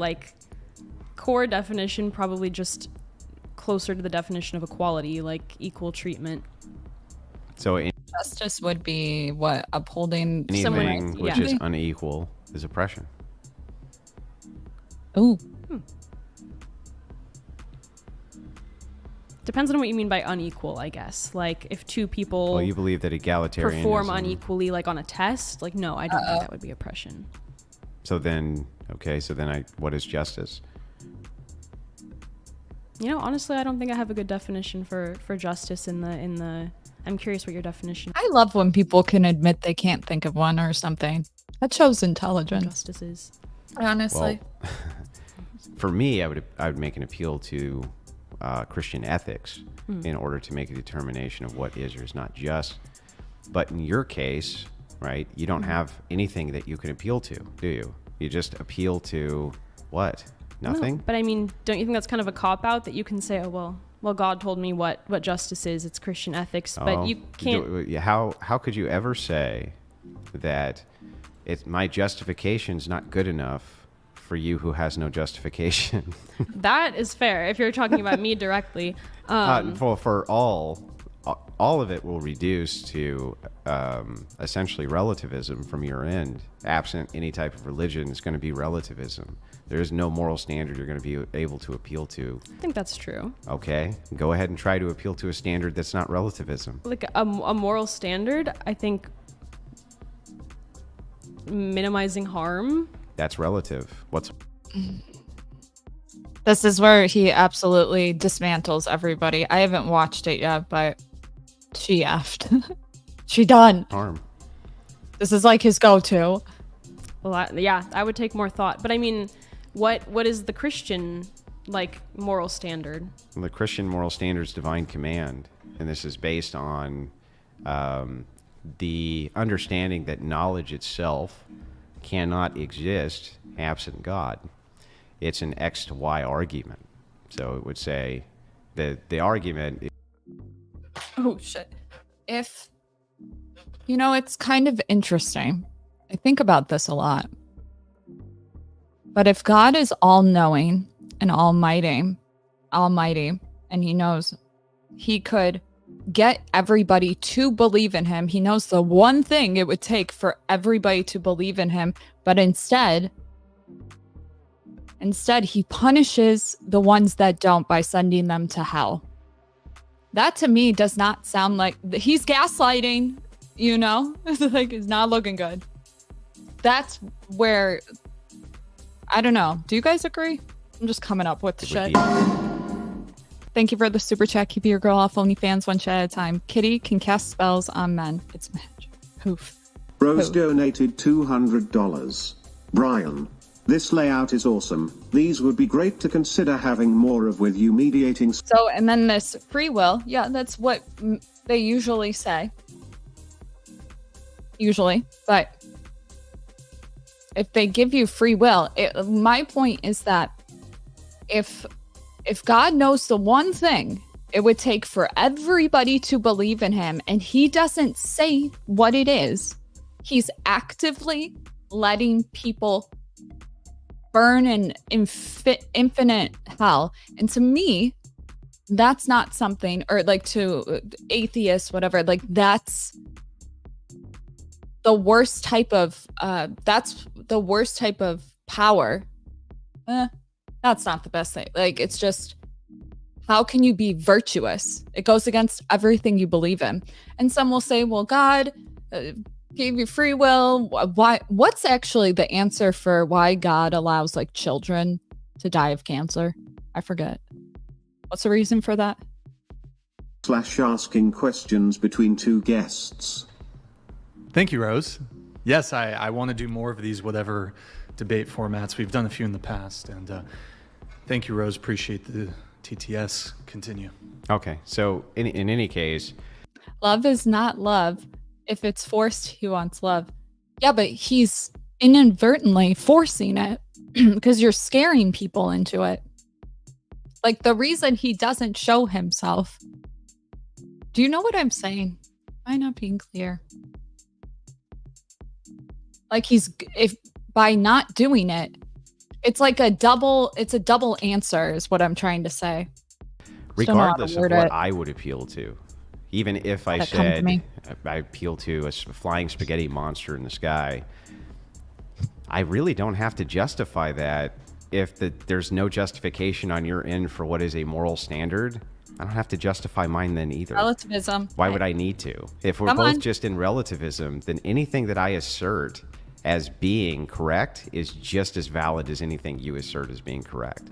core definition, probably just closer to the definition of equality, like equal treatment. So justice would be what? Upholding anything which is unequal is oppression. Ooh. Depends on what you mean by unequal, I guess. Like if two people... Well, you believe that egalitarianism... perform unequally, on a test? No, I don't think that would be oppression. So then, what is justice? Honestly, I don't think I have a good definition for justice in the... I'm curious what your definition... I love when people can admit they can't think of one or something. That shows intelligence. Justice is. Honestly. Well, for me, I would make an appeal to Christian ethics in order to make a determination of what is or is not just. But in your case, right, you don't have anything that you can appeal to, do you? You just appeal to what? Nothing? No, but I mean, don't you think that's kind of a cop-out that you can say, oh, well, God told me what justice is. It's Christian ethics, but you can't... How could you ever say that my justification's not good enough for you who has no justification? That is fair if you're talking about me directly. For all of it will reduce to essentially relativism from your end. Absent any type of religion, it's going to be relativism. There is no moral standard you're going to be able to appeal to. I think that's true. Okay, go ahead and try to appeal to a standard that's not relativism. Like a moral standard, I think minimizing harm. That's relative. This is where he absolutely dismantles everybody. I haven't watched it yet, but she effed. She done. Harm. This is his go-to. Well, I would take more thought. But I mean, what is the Christian moral standard? Well, the Christian moral standard is divine command, and this is based on the understanding that knowledge itself cannot exist absent God. It's an X to Y argument. So it would say that the argument is... Oh, shit. It's kind of interesting. I think about this a lot. But if God is all-knowing and almighty, and he knows he could get everybody to believe in him, he knows the one thing it would take for everybody to believe in him, but instead he punishes the ones that don't by sending them to hell. That to me does not sound like he's gaslighting, it's not looking good. That's where, I don't know. Do you guys agree? I'm just coming up with shit. Thank you for the super chat. Keep your girl off OnlyFans one chat at a time. Kitty can cast spells on men. It's magic. Poof. Rose Who? donated $200. Brian, this layout is awesome. These would be great to consider having more of with you mediating. So, and then this free will. Yeah, that's what they usually say. Usually. But if they give you free will, my point is that if God knows the one thing it would take for everybody to believe in him, and he doesn't say what it is, he's actively letting people burn in infinite hell. And to me, that's not something, or like to atheists, whatever, like that's the worst type of power. That's not the best thing. Like, it's just, how can you be virtuous? It goes against everything you believe in. And some will say, well, God gave you free will. What's actually the answer for why God allows like children to die of cancer? I forget. What's the reason for that? / asking questions between two guests. Thank you, Rose. Yes, I want to do more of these whatever debate formats. We've done a few in the past. And thank you, Rose. Appreciate the TTS. Continue. Okay. So in any case, love is not love. If it's forced, he wants love. Yeah, but he's inadvertently forcing it because you're scaring people into it. Like, the reason he doesn't show himself. Do you know what I'm saying? Am I not being clear? Like, if by not doing it, it's like a double answer is what I'm trying to say. Regardless of what I would appeal to, even if I said I appeal to a flying spaghetti monster in the sky, I really don't have to justify that. If there's no justification on your end for what is a moral standard, I don't have to justify mine then either. Relativism. Why would I need to? If we're both just in relativism, then anything that I assert as being correct is just as valid as anything you assert as being correct.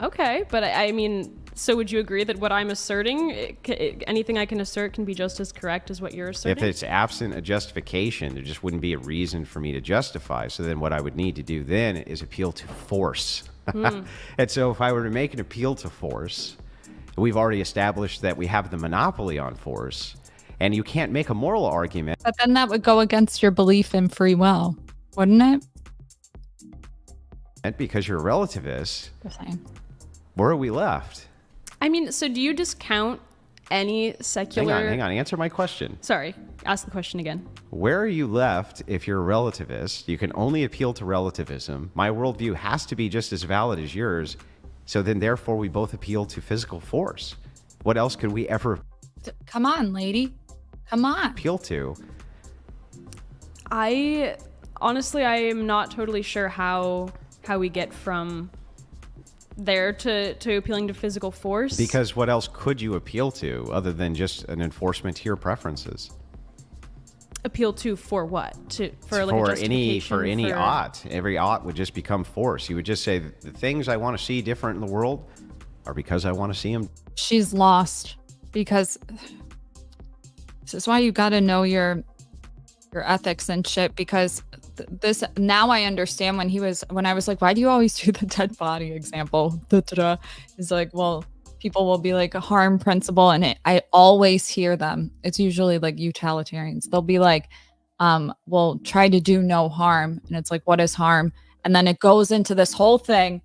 Okay, but I mean, so would you agree that what I'm asserting, anything I can assert can be just as correct as what you're asserting? If it's absent a justification, there just wouldn't be a reason for me to justify. So then what I would need to do then is appeal to force. And so if I were to make an appeal to force, we've already established that we have the monopoly on force, and you can't make a moral argument. But then that would go against your belief in free will, wouldn't it? Because you're a relativist. The same. Where are we left? I mean, so do you discount any secular... Hang on. Answer my question. Sorry. Ask the question again. Where are you left if you're a relativist? You can only appeal to relativism. My worldview has to be just as valid as yours. So then, therefore, we both appeal to physical force. What else could we ever... Come on, lady. Come on. ...appeal to? Honestly, I am not totally sure how we get from there to appealing to physical force. Because what else could you appeal to other than just an enforcement to your preferences? Appeal to for what? For any ought. Every ought would just become force. You would just say the things I want to see different in the world are because I want to see them. She's lost because this is why you got to know your ethics and shit, because this now I understand when I was like, why do you always do the dead body example? It's like, well, people will be like a harm principle, and I always hear them. It's usually like utilitarians. They'll be like, well, try to do no harm. And it's like, what is harm? And then it goes into this whole thing.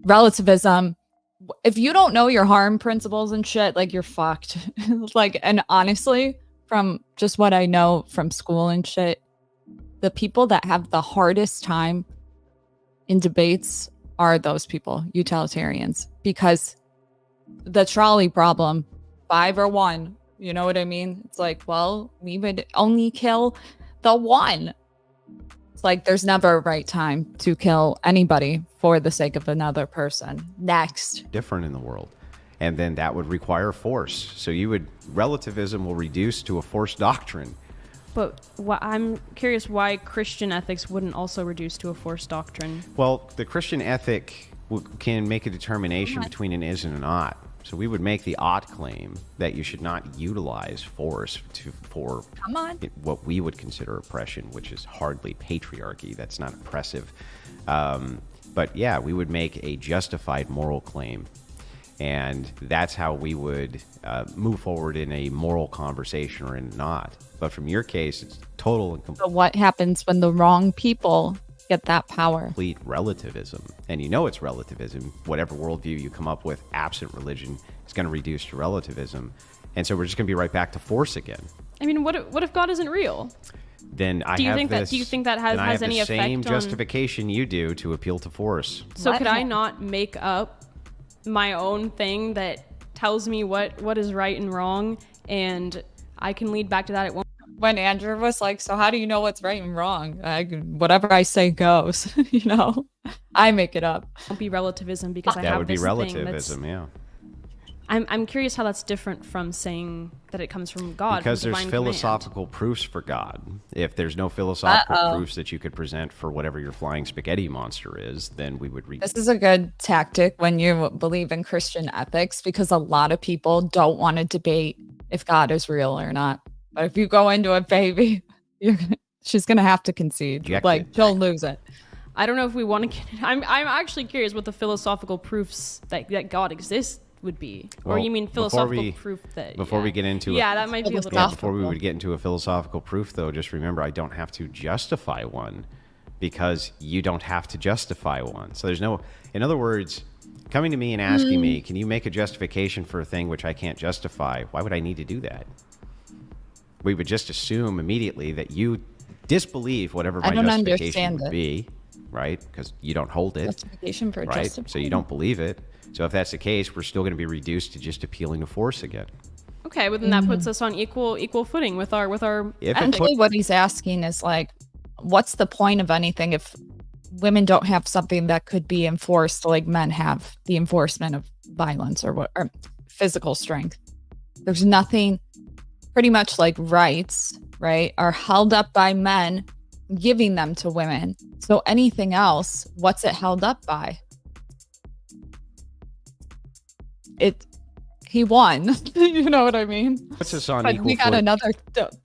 Relativism. If you don't know your harm principles and shit, like, you're fucked. Like, and honestly, from just what I know from school and shit, the people that have the hardest time in debates are those people, utilitarians, because the trolley problem, 5 or 1, you know what I mean? It's like, well, we would only kill the one. It's like, there's never a right time to kill anybody for the sake of another person. Next. Different in the world. And then that would require force. So relativism will reduce to a force doctrine. But I'm curious why Christian ethics wouldn't also reduce to a force doctrine. Well, the Christian ethic can make a determination between an is and an ought. So we would make the odd claim that you should not utilize force for Come on. what we would consider oppression, which is hardly patriarchy. That's not oppressive. But yeah, we would make a justified moral claim. And that's how we would move forward in a moral conversation or in not. But from your case, it's total and But what happens when the wrong people get that power? complete relativism. And you know it's relativism. Whatever worldview you come up with, absent religion, is going to reduce to relativism. And so we're just going to be right back to force again. I mean, what if God isn't real? Then Do you think that has any effect on? Same justification you do to appeal to force. So What could I hap- not make up my own thing that tells me what is right and wrong, and I can lead back to that? It won't. When Andrew was like, so how do you know what's right and wrong? Whatever I say goes, I make it up. Be relativism because I That have would be this thing relativism, yeah. I'm curious how that's different from saying that it comes from God. Because from there's divine philosophical proofs for God. If there's no philosophical Uh-oh. proofs that you could present for whatever your flying spaghetti monster is, then we would read. This is a good tactic when you believe in Christian ethics, because a lot of people don't want to debate if God is real or not. But if you go into it, baby, she's gonna have to concede. Reject Like it. she'll lose it. I don't know if we want to get. I'm actually curious what the philosophical proofs that God exists would be, or Well, you mean before philosophical we- proof that? before we get into it- yeah, that might be a little. Yeah, before we would get into a philosophical proof, though, just remember I don't have to justify one because you don't have to justify one. So there's no, in other words, coming to me and asking me, can you make a justification for a thing which I can't justify? Why would I need to do that? We would just assume immediately that you disbelieve whatever my I don't justification understand would it. be, right? Because you don't hold it, Justification for right? justifying. So you don't believe it. So if that's the case, we're still going to be reduced to just appealing to force again. Okay, well then that puts us on equal footing with our If it Actually, put- what he's asking is like, what's the point of anything if women don't have something that could be enforced like men have the enforcement of violence or physical strength? There's nothing, pretty much like rights, right, are held up by men giving them to women. So anything else, what's it held up by? He won. You know what I mean? puts us on But equal we got footing another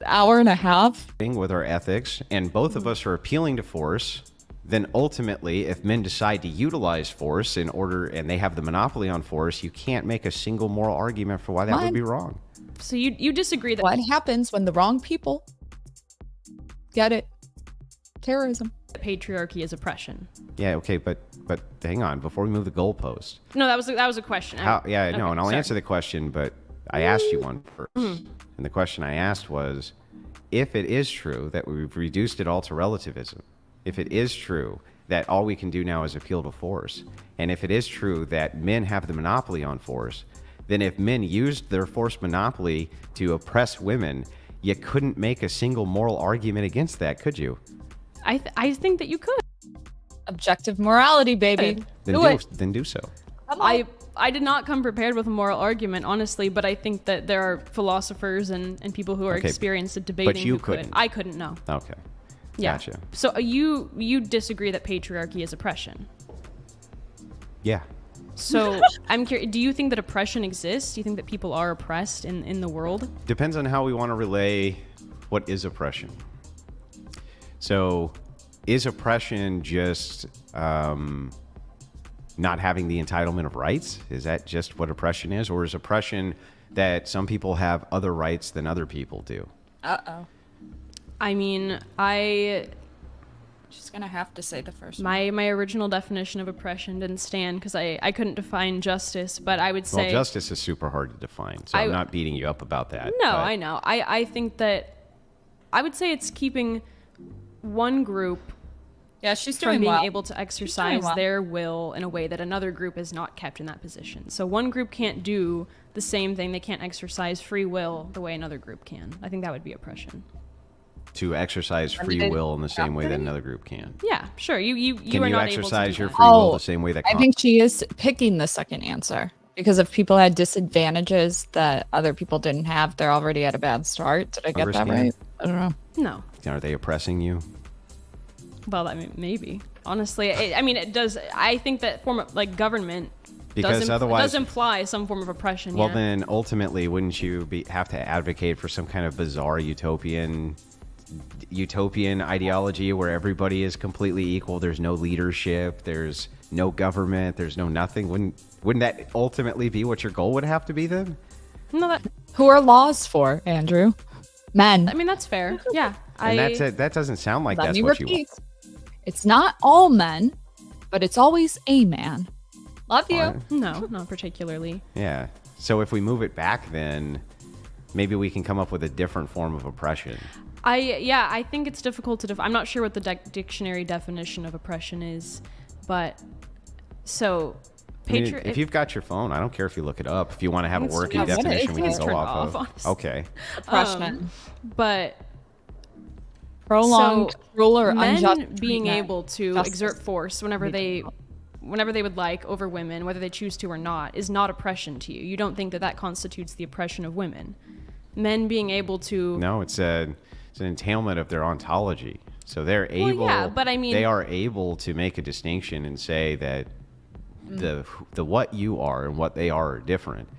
hour and a half. with our ethics, and both of us are appealing to force, then ultimately, if men decide to utilize force in order, and they have the monopoly on force, you can't make a single moral argument for why that would What? be wrong. So you disagree that What happens when the wrong people get it? Terrorism. patriarchy is oppression? Yeah, okay, but hang on, before we move the goalpost. No, that was a question. Yeah, I know, Okay, and I'll sorry. answer the question, but I asked you one first. And the question I asked was, if it is true that we've reduced it all to relativism, if it is true that all we can do now is appeal to force, and if it is true that men have the monopoly on force, then if men used their force monopoly to oppress women, you couldn't make a single moral argument against that, could you? I think that you could. Objective morality, baby. Then do so. I did not come prepared with a moral argument, honestly, but I think that there are philosophers and people who are Okay, experienced at debating. but you who could. couldn't. I couldn't. No. Okay. Yeah. Gotcha. So you disagree that patriarchy is oppression? Yeah. So I'm curious. Do you think that oppression exists? Do you think that people are oppressed in the world? Depends on how we want to relay what is oppression. So, is oppression just not having the entitlement of rights? Is that just what oppression is? Or is oppression that some people have other rights than other people do? Uh-oh. I mean, She's gonna have to say the first one. my original definition of oppression didn't stand because I couldn't define justice, but I would say Well, justice is super hard to define, so I'm not beating you up about that. No, but- I know. I think that I would say it's keeping one group Yeah, she's from doing being well. able to exercise well. their will in a way that another group is not kept in that position. So one group can't do the same thing. They can't exercise free will the way another group can. I think that would be oppression. To exercise free did will in the same way that Calhoun? another group can. Yeah, sure. You Can are you not exercise able your to do free that. will the same way that I think she is picking the second answer because if people had disadvantages that other people didn't have, they're already at a bad start. Did I get that Understand. right? I don't know. No. Are they oppressing you? Well, I mean, maybe. Honestly, I mean, it does. I think that form of like government Because otherwise, does imply some form of oppression. Well, yeah. then ultimately, wouldn't you have to advocate for some kind of bizarre utopian ideology where everybody is completely equal? There's no leadership, there's no government, there's no nothing. Wouldn't that ultimately be what your goal would have to be then? No, Who are laws for, Andrew? Men. I mean, that's fair. Yeah. And that doesn't sound like Let that's me what you repeat. want. It's not all men, but it's always a man. Love you. Fine. No, not particularly. Yeah. So if we move it back, then maybe we can come up with a different form of oppression. I think it's difficult to I'm not sure what the dictionary definition of oppression is, but so if you've got your phone, I don't care if you look it up. If you want to have a working definition, we can go off of. Honestly. Okay. Oppression. But Prolonged, cruel, or men unjust being treatment. able to exert force whenever they would like over women, whether they choose to or not, is not oppression to you. You don't think that constitutes the oppression of women. Men being able to... No, it's an entailment of their ontology. So they're able... Well, yeah, but I mean... They are able to make a distinction and say that the what you are and what they are different.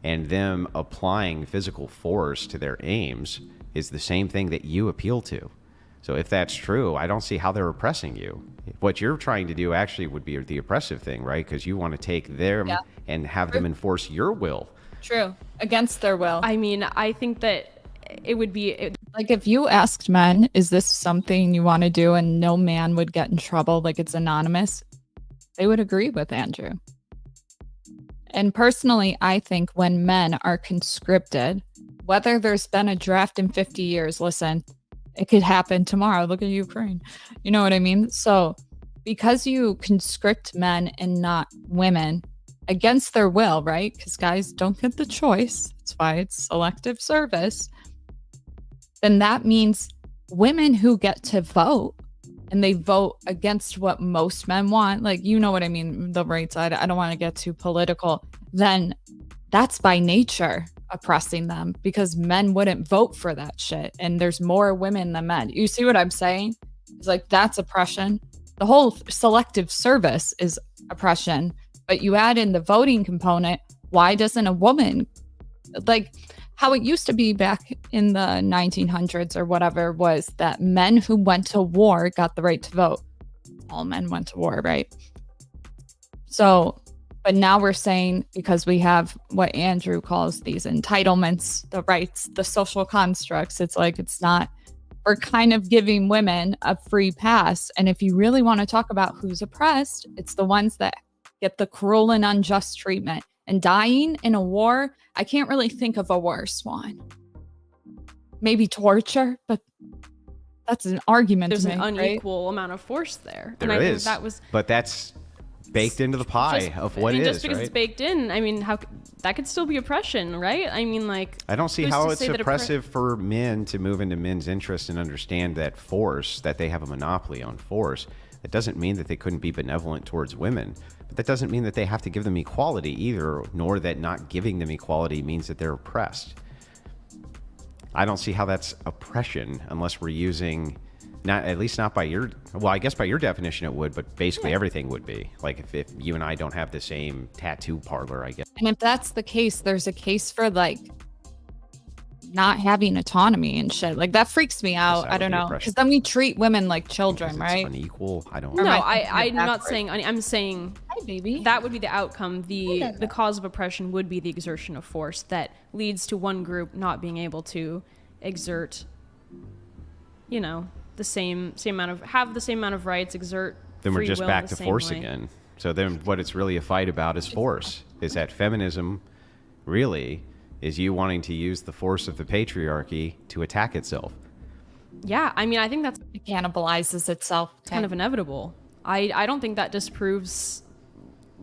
And them applying physical force to their aims is the same thing that you appeal to. So if that's true, I don't see how they're oppressing you. What you're trying to do actually would be the oppressive thing, right? Because you want to take them and have them enforce your will. True. Against their will. I mean, I think that it would be... Like if you asked men, is this something you want to do, and no man would get in trouble, like it's anonymous, they would agree with Andrew. And personally, I think when men are conscripted, whether there's been a draft in 50 years, listen, it could happen tomorrow. Look at Ukraine. You know what I mean? So because you conscript men and not women against their will, right? Because guys don't get the choice. That's why it's selective service. Then that means women who get to vote and they vote against what most men want, like, you know what I mean, the right side, I don't want to get too political, then that's by nature oppressing them, because men wouldn't vote for that shit. And there's more women than men. You see what I'm saying? It's like, that's oppression. The whole selective service is oppression, but you add in the voting component. Why doesn't a woman, like how it used to be back in the 1900s or whatever, was that men who went to war got the right to vote. All men went to war, right? So, but now we're saying, because we have what Andrew calls these entitlements, the rights, the social constructs, it's like, it's not, we're kind of giving women a free pass. And if you really want to talk about who's oppressed, it's the ones that get the cruel and unjust treatment. And dying in a war, I can't really think of a worse one. Maybe torture, but that's an argument. There's to an make, unequal amount of force there. There and I is, think that was, but that's baked into the pie of what it is, just because it's baked in, I mean, how that could still be oppression, right? I mean, like, I don't see who's how to it's say that oppressive for men to move into men's interest and understand that force, that they have a monopoly on force. That doesn't mean that they couldn't be benevolent towards women, but that doesn't mean that they have to give them equality either, nor that not giving them equality means that they're oppressed. I don't see how that's oppression unless we're using, not, at least not by your, well, I guess by your definition it would, but basically everything would be. Like if you and I don't have the same tattoo parlor, I guess. And if that's the case, there's a case for like not having autonomy and shit. Like that freaks me out. I don't know. Because then we treat women like children, right? Unequal. I don't no, know. I'm not saying, I'm saying hi, baby. That would be the outcome. The cause of oppression would be the exertion of force that leads to one group not being able to exert, you know, the same amount of rights, exert then we're free just will back the to same force way. again. So then what it's really a fight about is force. Is that feminism really is you wanting to use the force of the patriarchy to attack itself. Yeah, I mean, I think that's It cannibalizes itself. kind of inevitable. I don't think that disproves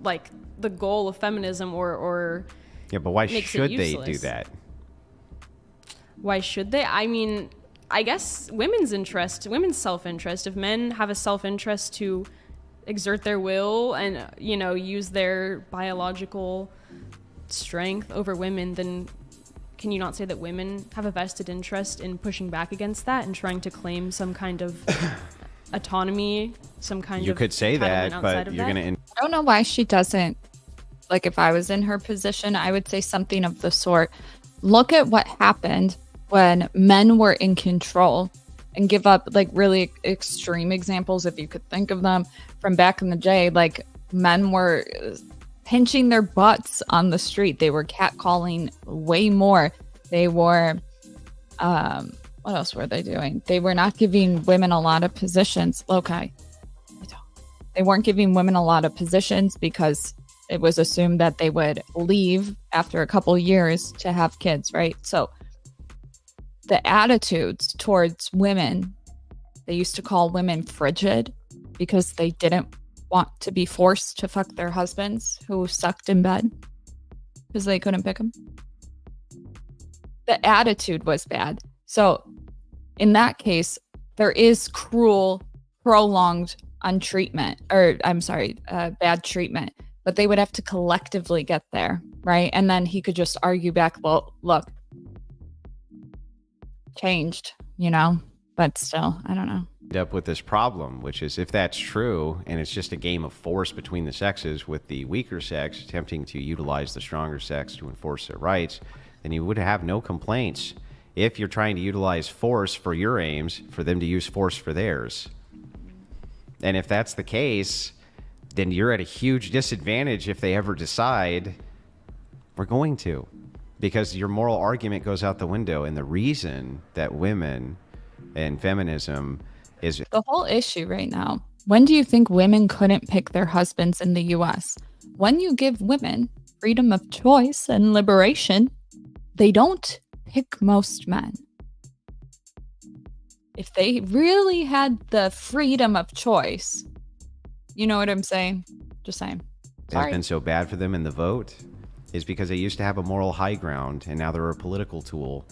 like the goal of feminism or Yeah, but why makes it should they do useless. that? Why should they? I mean, I guess women's self-interest. If men have a self-interest to exert their will and, you know, use their biological strength over women, then can you not say that women have a vested interest in pushing back against that and trying to claim some kind of autonomy, some kind of You could say entitlement that, outside but of you're that? going to... I don't know why she doesn't like if I was in her position, I would say something of the sort. Look at what happened when men were in control, and give up like really extreme examples, if you could think of them from back in the day. Like men were pinching their butts on the street. They were catcalling way more. They were, what else were they doing? They were not giving women a lot of positions. Okay. They weren't giving women a lot of positions because it was assumed that they would leave after a couple years to have kids, right? So the attitudes towards women, they used to call women frigid because they didn't want to be forced to fuck their husbands who sucked in bed because they couldn't pick them. The attitude was bad. So in that case, there is cruel, prolonged untreatment, or I'm sorry, bad treatment, but they would have to collectively get there, right? And then he could just argue back, well, look, changed, you know, but still, I don't know. End up with this problem, which is if that's true and it's just a game of force between the sexes, with the weaker sex attempting to utilize the stronger sex to enforce their rights, then you would have no complaints if you're trying to utilize force for your aims for them to use force for theirs. And if that's the case, then you're at a huge disadvantage if they ever decide we're going to, because your moral argument goes out the window. And the reason that women and feminism is the whole issue right now. When do you think women couldn't pick their husbands in the US? When you give women freedom of choice and liberation, they don't pick most men. If they really had the freedom of choice, you know what I'm saying? Just saying. Has been so bad for them in the vote is because they used to have a moral high ground, and now they're a political tool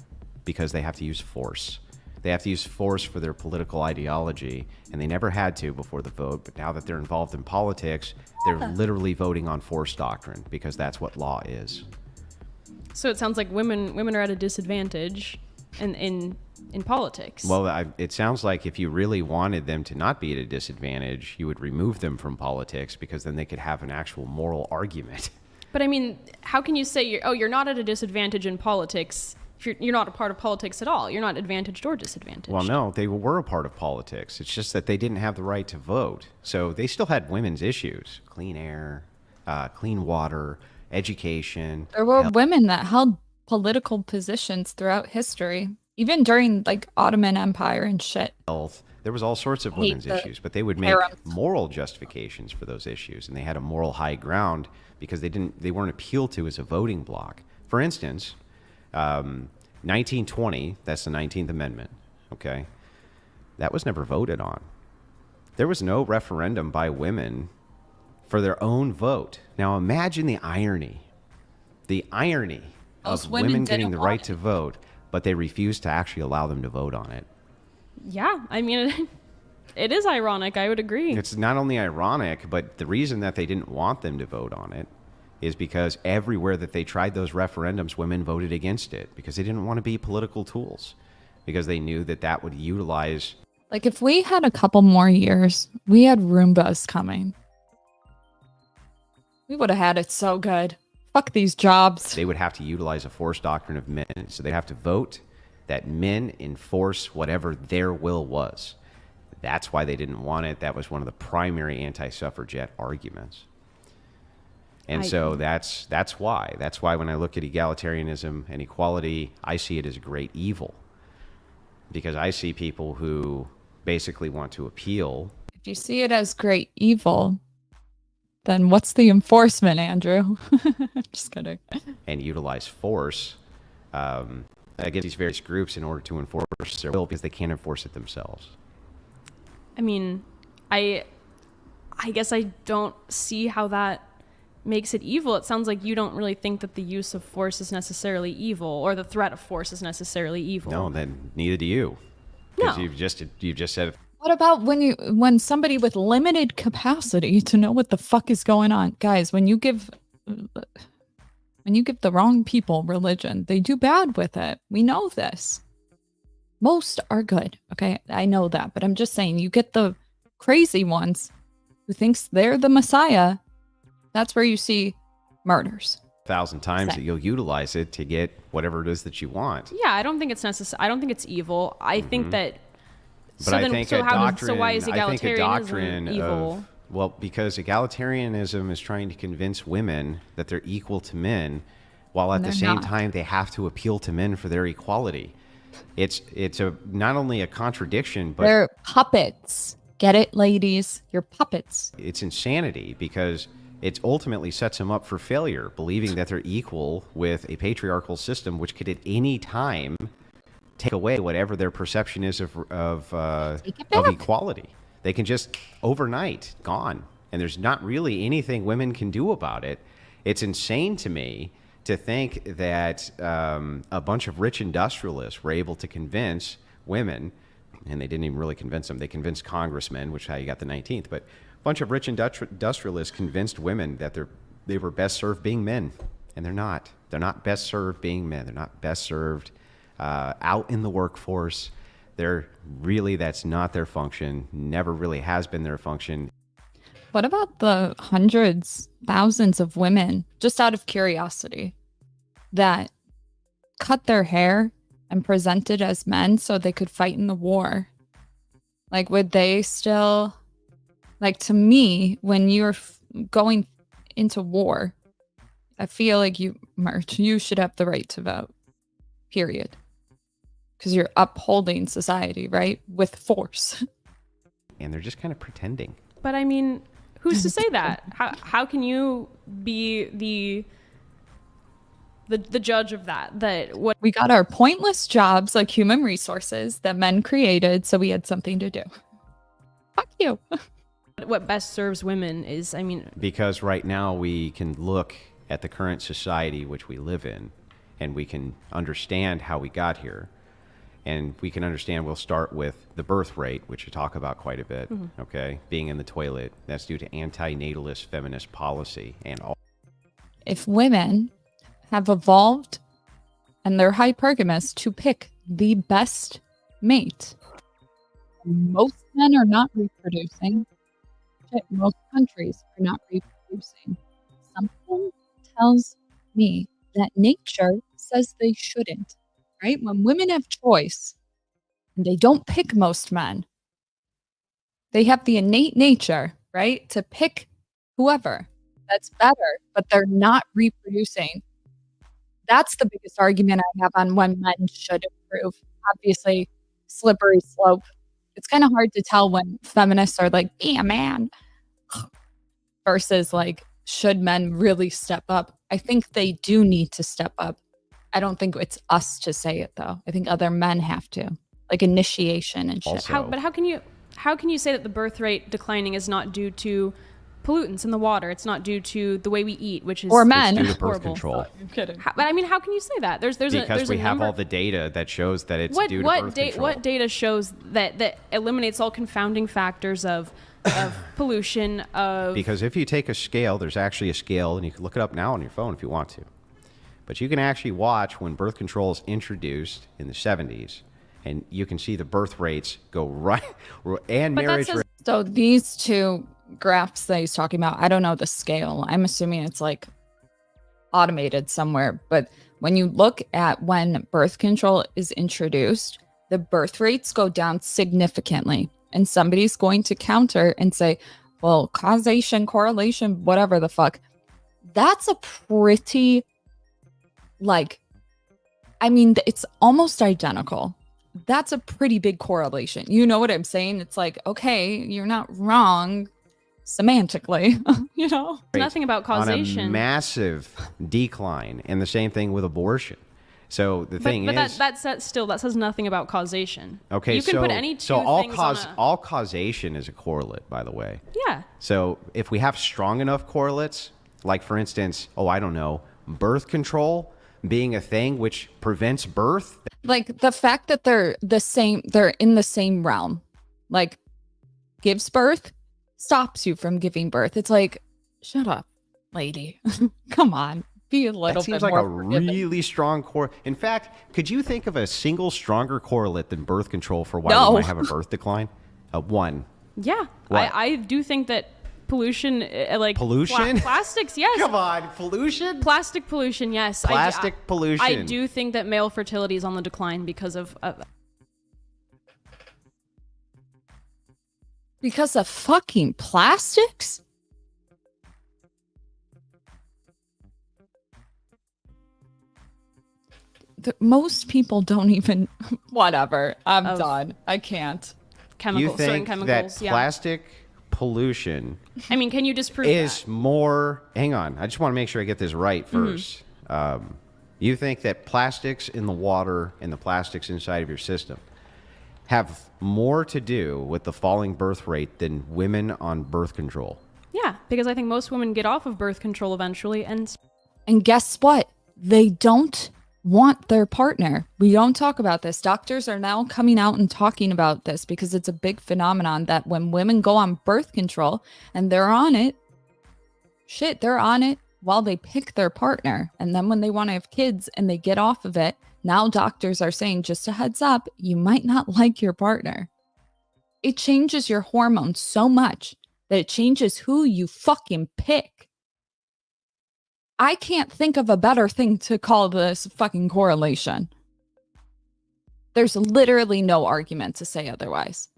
because they have to use force. They have to use force for their political ideology, and they never had to before the vote, but now that they're involved in politics, they're literally voting on force doctrine because that's what law is. So it sounds like women are at a disadvantage in politics. Well, it sounds like if you really wanted them to not be at a disadvantage, you would remove them from politics, because then they could have an actual moral argument. But I mean, how can you say you're not at a disadvantage in politics if you're not a part of politics at all? You're not advantaged or disadvantaged. Well, no, they were a part of politics. It's just that they didn't have the right to vote. So they still had women's issues: clean air, clean water, education. There were women that held political positions throughout history, even during like Ottoman Empire and shit. Health. There was all sorts of women's issues, but they would make moral justifications for those issues, and they had a moral high ground because they weren't appealed to as a voting bloc. For instance, 1920, that's the 19th Amendment, okay? That was never voted on. There was no referendum by women for their own vote. Now imagine the irony of women getting the right to vote, but they refused to actually allow them to vote on it. Yeah, I mean, it is ironic. I would agree. It's not only ironic, but the reason that they didn't want them to vote on it is because everywhere that they tried those referendums, women voted against it because they didn't want to be political tools, because they knew that that would utilize. Like if we had a couple more years, we had Roombas coming. We would have had it so good. Fuck these jobs. They would have to utilize a force doctrine of men. So they'd have to vote that men enforce whatever their will was. That's why they didn't want it. That was one of the primary anti-suffragette arguments. And so that's why. That's why when I look at egalitarianism and equality, I see it as a great evil. Because I see people who basically want to appeal. If you see it as great evil, then what's the enforcement, Andrew? Just kidding. And utilize force against these various groups in order to enforce their will because they can't enforce it themselves. I mean, I guess I don't see how that makes it evil. It sounds like you don't really think that the use of force is necessarily evil, or the threat of force is necessarily evil. No, then neither do you. Because you've just said. What about when somebody with limited capacity to know what the fuck is going on, guys? When you give the wrong people religion, they do bad with it. We know this. Most are good, okay? I know that, but I'm just saying, you get the crazy ones who thinks they're the Messiah. That's where you see murders. 1,000 times Same. that you'll utilize it to get whatever it is that you want. Yeah, I don't think it's necessary. I don't think it's evil. I think that. But I think a doctrine, so why is I think a doctrine egalitarianism evil? of, well, because egalitarianism is trying to convince women that they're equal to men, while at the same time they have to appeal to men for their equality. It's not only a contradiction, but they're puppets. Get it, ladies? You're puppets. it's insanity, because it ultimately sets them up for failure, believing that they're equal with a patriarchal system, which could at any time take away whatever their perception is of equality. They can just overnight gone, and there's not really anything women can do about it. It's insane to me to think that a bunch of rich industrialists were able to convince women, and they didn't even really convince them. They convinced congressmen, which is how you got the 19th, but a bunch of rich industrialists convinced women that they were best served being men, and they're not. They're not best served being men. They're not best served out in the workforce. That's not their function. Never really has been their function. What about the hundreds, thousands of women, just out of curiosity, that cut their hair and presented as men so they could fight in the war? Like, would they still, like, to me, when you're going into war, I feel like you should have the right to vote, period. Because you're upholding society, right? With force. And they're just kind of pretending. But I mean, who's to say that? How can you be the judge of that? That what we got our pointless jobs like human resources that men created, so we had something to do. Fuck you. What best serves women is, I mean, because right now we can look at the current society which we live in, and we can understand how we got here. And we can understand, we'll start with the birth rate, which you talk about quite a bit, okay? Being in the toilet, that's due to anti-natalist feminist policy and all. If women have evolved and they're hypergamous to pick the best mate, most men are not reproducing. Shit, most countries are not reproducing. Something tells me that nature says they shouldn't. Right? When women have choice and they don't pick most men, they have the innate nature, right, to pick whoever that's better, but they're not reproducing. That's the biggest argument I have on when men should improve. Obviously, slippery slope. It's kind of hard to tell when feminists are like, be a man, versus like, should men really step up? I think they do need to step up. I don't think it's us to say it, though. I think other men have to, like initiation and shit. Also, but how can you say that the birth rate declining is not due to pollutants in the water? It's not due to the way we eat, which is or men. It's due to birth horrible. control. I'm kidding. But I mean, how can you say that? There's Because we a have number. all the data that shows that it's due to birth control. What data shows that eliminates all confounding factors of pollution of? Because if you take a scale, there's actually a scale, and you can look it up now on your phone if you want to. But you can actually watch when birth control is introduced in the 70s, and you can see the birth rates go right, and But marriage rates. So these two graphs that he's talking about, I don't know the scale. I'm assuming it's like automated somewhere. But when you look at when birth control is introduced, the birth rates go down significantly. And somebody's going to counter and say, well, causation, correlation, whatever the fuck. That's a pretty, like, I mean, it's almost identical. That's a pretty big correlation. You know what I'm saying? It's like, okay, you're not wrong semantically, you know? Nothing about causation. On a massive decline, and the same thing with abortion. So the thing is, that says nothing about causation. Okay, you can put any two things on all causation is a correlate, by the way. Yeah. So if we have strong enough correlates, like for instance, I don't know, birth control being a thing which prevents birth. Like the fact that they're in the same realm, like gives birth, stops you from giving birth. It's like, shut up, lady. Come on. Be a little that seems bit like more a forgiving. really strong core. In fact, could you think of a single stronger correlate than birth control for why we might have a birth decline? One. Yeah. What? I do think that pollution, like pollution, plastics. Yes. Come on, pollution. Plastic pollution. Yes. Plastic pollution. I do think that male fertility is on the decline because of Because of fucking plastics? Most people don't even. Whatever. I'm done. I can't. chemicals, certain You think chemicals. that plastic pollution I mean, can you disprove is that? more? Hang on, I just want to make sure I get this right first. You think that plastics in the water and the plastics inside of your system have more to do with the falling birth rate than women on birth control? Yeah, because I think most women get off of birth control eventually, and guess what? They don't want their partner. We don't talk about this. Doctors are now coming out and talking about this because it's a big phenomenon that when women go on birth control and they're on it, they're on it while they pick their partner. And then when they want to have kids and they get off of it, now doctors are saying, just a heads up, you might not like your partner. It changes your hormones so much that it changes who you fucking pick. I can't think of a better thing to call this fucking correlation. There's literally no argument to say otherwise.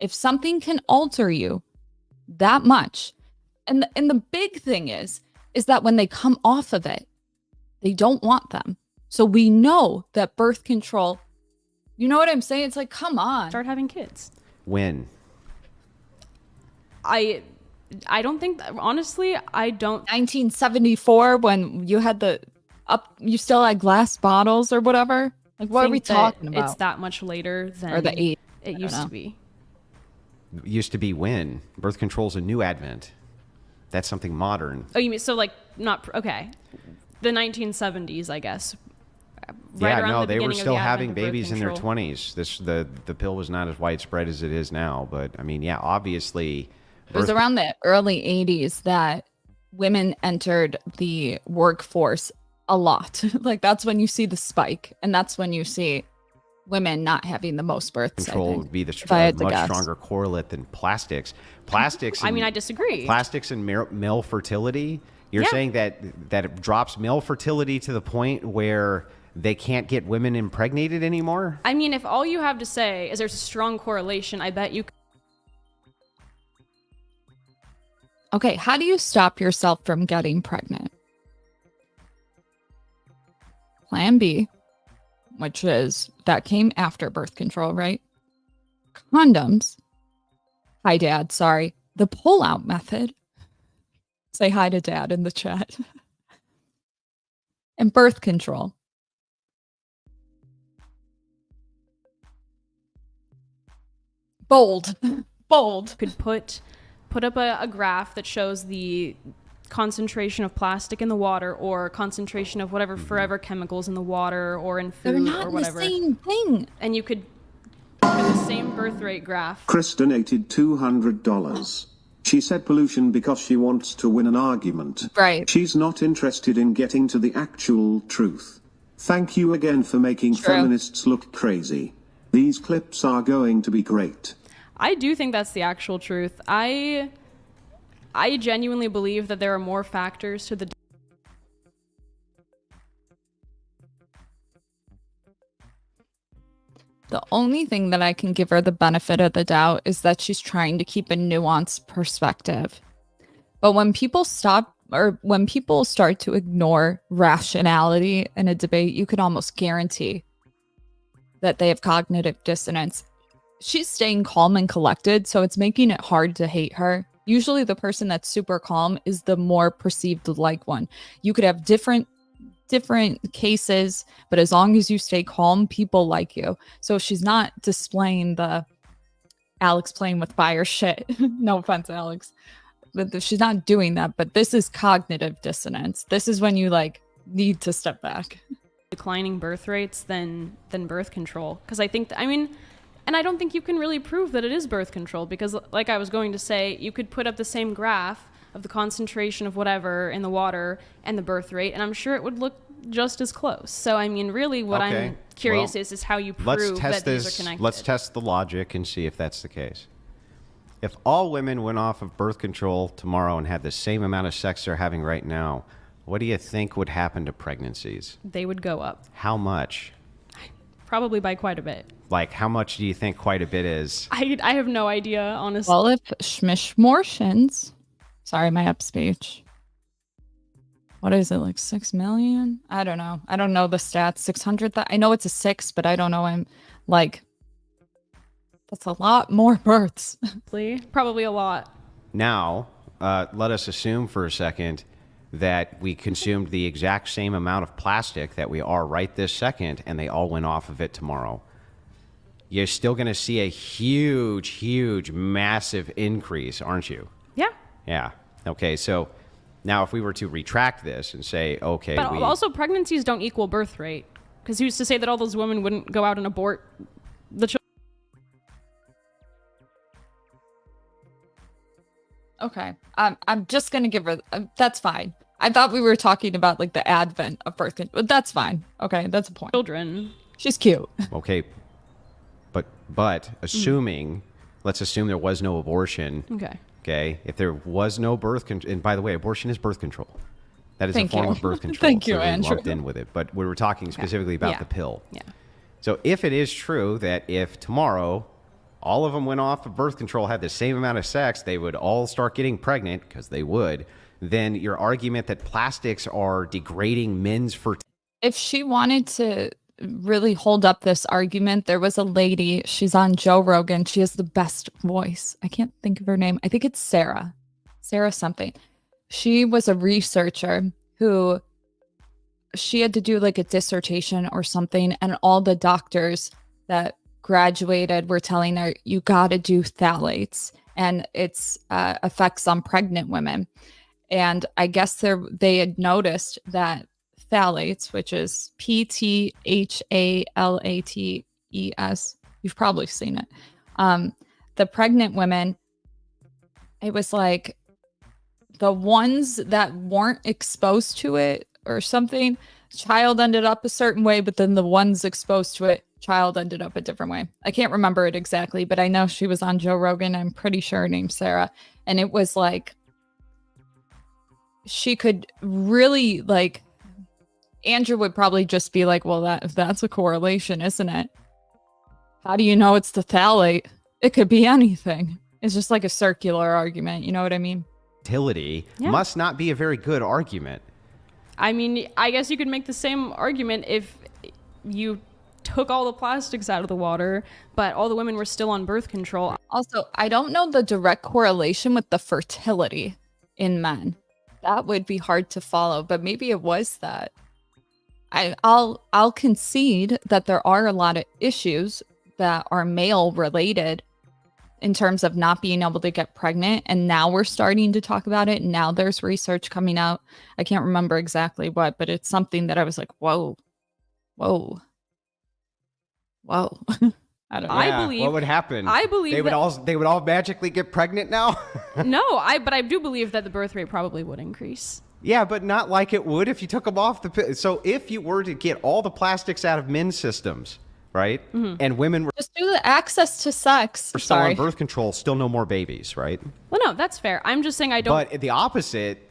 If something can alter you that much, and the big thing is that when they come off of it, they don't want them. So we know that birth control, you know what I'm saying? It's like, come on. start having kids. When? I don't think, honestly, I don't. 1974, when you had you still had glass bottles or whatever. Like, what are we talking about? It's that much later than Or the 80s. it used to be. It used to be when? Birth control's a new advent. That's something modern. Oh, you mean, so like, not, okay. The 1970s, I guess. Right Yeah, around no, the they were beginning of still the advent having of birth babies in their control. 20s. The pill was not as widespread as it is now, but I mean, yeah, obviously. It was around the early 80s that women entered the workforce a lot. Like, that's when you see the spike. And that's when you see women not having the most births. Control would be if I had to much guess. stronger correlate than plastics. Plastics. I mean, I disagree. Plastics and male fertility. You're Yeah. saying that it drops male fertility to the point where they can't get women impregnated anymore? I mean, if all you have to say is there's a strong correlation, I bet you. Okay, how do you stop yourself from getting pregnant? Plan B, which is that came after birth control, right? Condoms. Hi, Dad. Sorry. The pull-out method. Say hi to Dad in the chat. And birth control. Bold. Bold. Could put up a graph that shows the concentration of plastic in the water or concentration of whatever forever chemicals in the water or in They're food not or whatever. the same thing. And you could put the same birth rate graph. Chris donated $200. She said pollution because she wants to win an argument. Right. She's not interested in getting to the actual truth. Thank you again for making True. feminists look crazy. These clips are going to be great. I do think that's the actual truth. I genuinely believe that there are more factors to the The only thing that I can give her the benefit of the doubt is that she's trying to keep a nuanced perspective. But when people start to ignore rationality in a debate, you can almost guarantee that they have cognitive dissonance. She's staying calm and collected, so it's making it hard to hate her. Usually the person that's super calm is the more perceived like one. You could have different cases, but as long as you stay calm, people like you. So she's not displaying the Alex playing with fire shit. No offense, Alex. But she's not doing that. But this is cognitive dissonance. This is when you need to step back. declining birth rates than birth control. Because I think, and I don't think you can really prove that it is birth control because, like I was going to say, you could put up the same graph of the concentration of whatever in the water and the birth rate, and I'm sure it would look just as close. So, really what I'm curious is how you prove that these are connected. Let's test the logic and see if that's the case. If all women went off of birth control tomorrow and had the same amount of sex they're having right now, what do you think would happen to pregnancies? They would go up. How much? Probably by quite a bit. Like, how much do you think quite a bit is? I have no idea, honestly. Well, if Schmishmortians, sorry, my up speech. What is it, like 6 million? I don't know. I don't know the stats. 600. I know it's a 6, but I don't know. I'm like, that's a lot more births. Probably a lot. Now, let us assume for a second that we consumed the exact same amount of plastic that we are right this second, and they all went off of it tomorrow. You're still going to see a huge, massive increase, aren't you? Yeah. Yeah. Okay, so now if we were to retract this and say, okay, but also pregnancies don't equal birth rate, because who's to say that all those women wouldn't go out and abort the children? Okay. I'm just going to give her, that's fine. I thought we were talking about like the advent of birth control, but that's fine. Okay, that's a point. Children. She's cute. Okay, but assuming, let's assume there was no abortion. Okay, if there was no birth control, and by the way, abortion is birth control. That is a form of birth control. Thank you, so Andrew. lumped in with it, but we were talking specifically about the pill. Yeah. So if it is true that if tomorrow all of them went off of birth control, had the same amount of sex, they would all start getting pregnant, because they would, then your argument that plastics are degrading men's fertility. If she wanted to really hold up this argument, there was a lady, she's on Joe Rogan. She has the best voice. I can't think of her name. I think it's Sarah something. She was a researcher who she had to do like a dissertation or something, and all the doctors that graduated were telling her, you got to do phthalates and its effects on pregnant women. And I guess they had noticed that phthalates, which is PTHALATES, you've probably seen it. The pregnant women, it was like the ones that weren't exposed to it or something, child ended up a certain way, but then the ones exposed to it, child ended up a different way. I can't remember it exactly, but I know she was on Joe Rogan. I'm pretty sure her name's Sarah. And it was like, she could really like, Andrew would probably just be like, well, that's a correlation, isn't it? How do you know it's the phthalate? It could be anything. It's just like a circular argument. You know what I mean? Fertility must not be a very good argument. I mean, I guess you could make the same argument if you took all the plastics out of the water, but all the women were still on birth control. Also, I don't know the direct correlation with the fertility in men. That would be hard to follow, but maybe it was that. I'll concede that there are a lot of issues that are male related in terms of not being able to get pregnant, and now we're starting to talk about it. Now there's research coming out. I can't remember exactly what, but it's something that I was like, whoa. I don't know. I believe what would happen? I believe they would all magically get pregnant now. No, but I do believe that the birth rate probably would increase. Yeah, but not like it would if you took them off the pill. So if you were to get all the plastics out of men's systems, right, and women were just do the access to sex. still on birth control, still no more babies, right? Well, no, that's fair. I'm just saying I don't. But the opposite,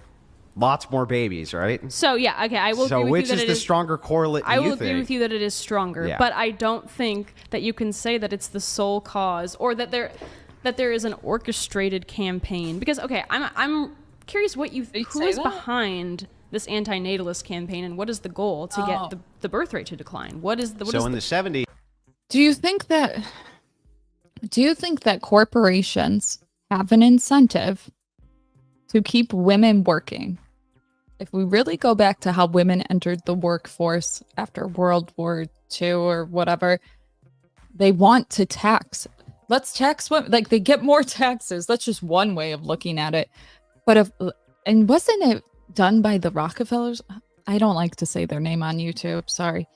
lots more babies, right? So yeah, okay, I will. So agree with which you that is it the stronger correlate? I will agree with you that it is stronger, Yeah. but I don't think that you can say that it's the sole cause, or that there is an orchestrated campaign. Because okay, I'm curious what who is behind this anti-natalist campaign, and what is the goal to get the birth rate to decline? What is the in the 70s? Do you think that corporations have an incentive to keep women working? If we really go back to how women entered the workforce after World War II or whatever, they want to tax. Let's tax women. Like, they get more taxes. That's just one way of looking at it. But wasn't it done by the Rockefellers? I don't like to say their name on YouTube. Sorry.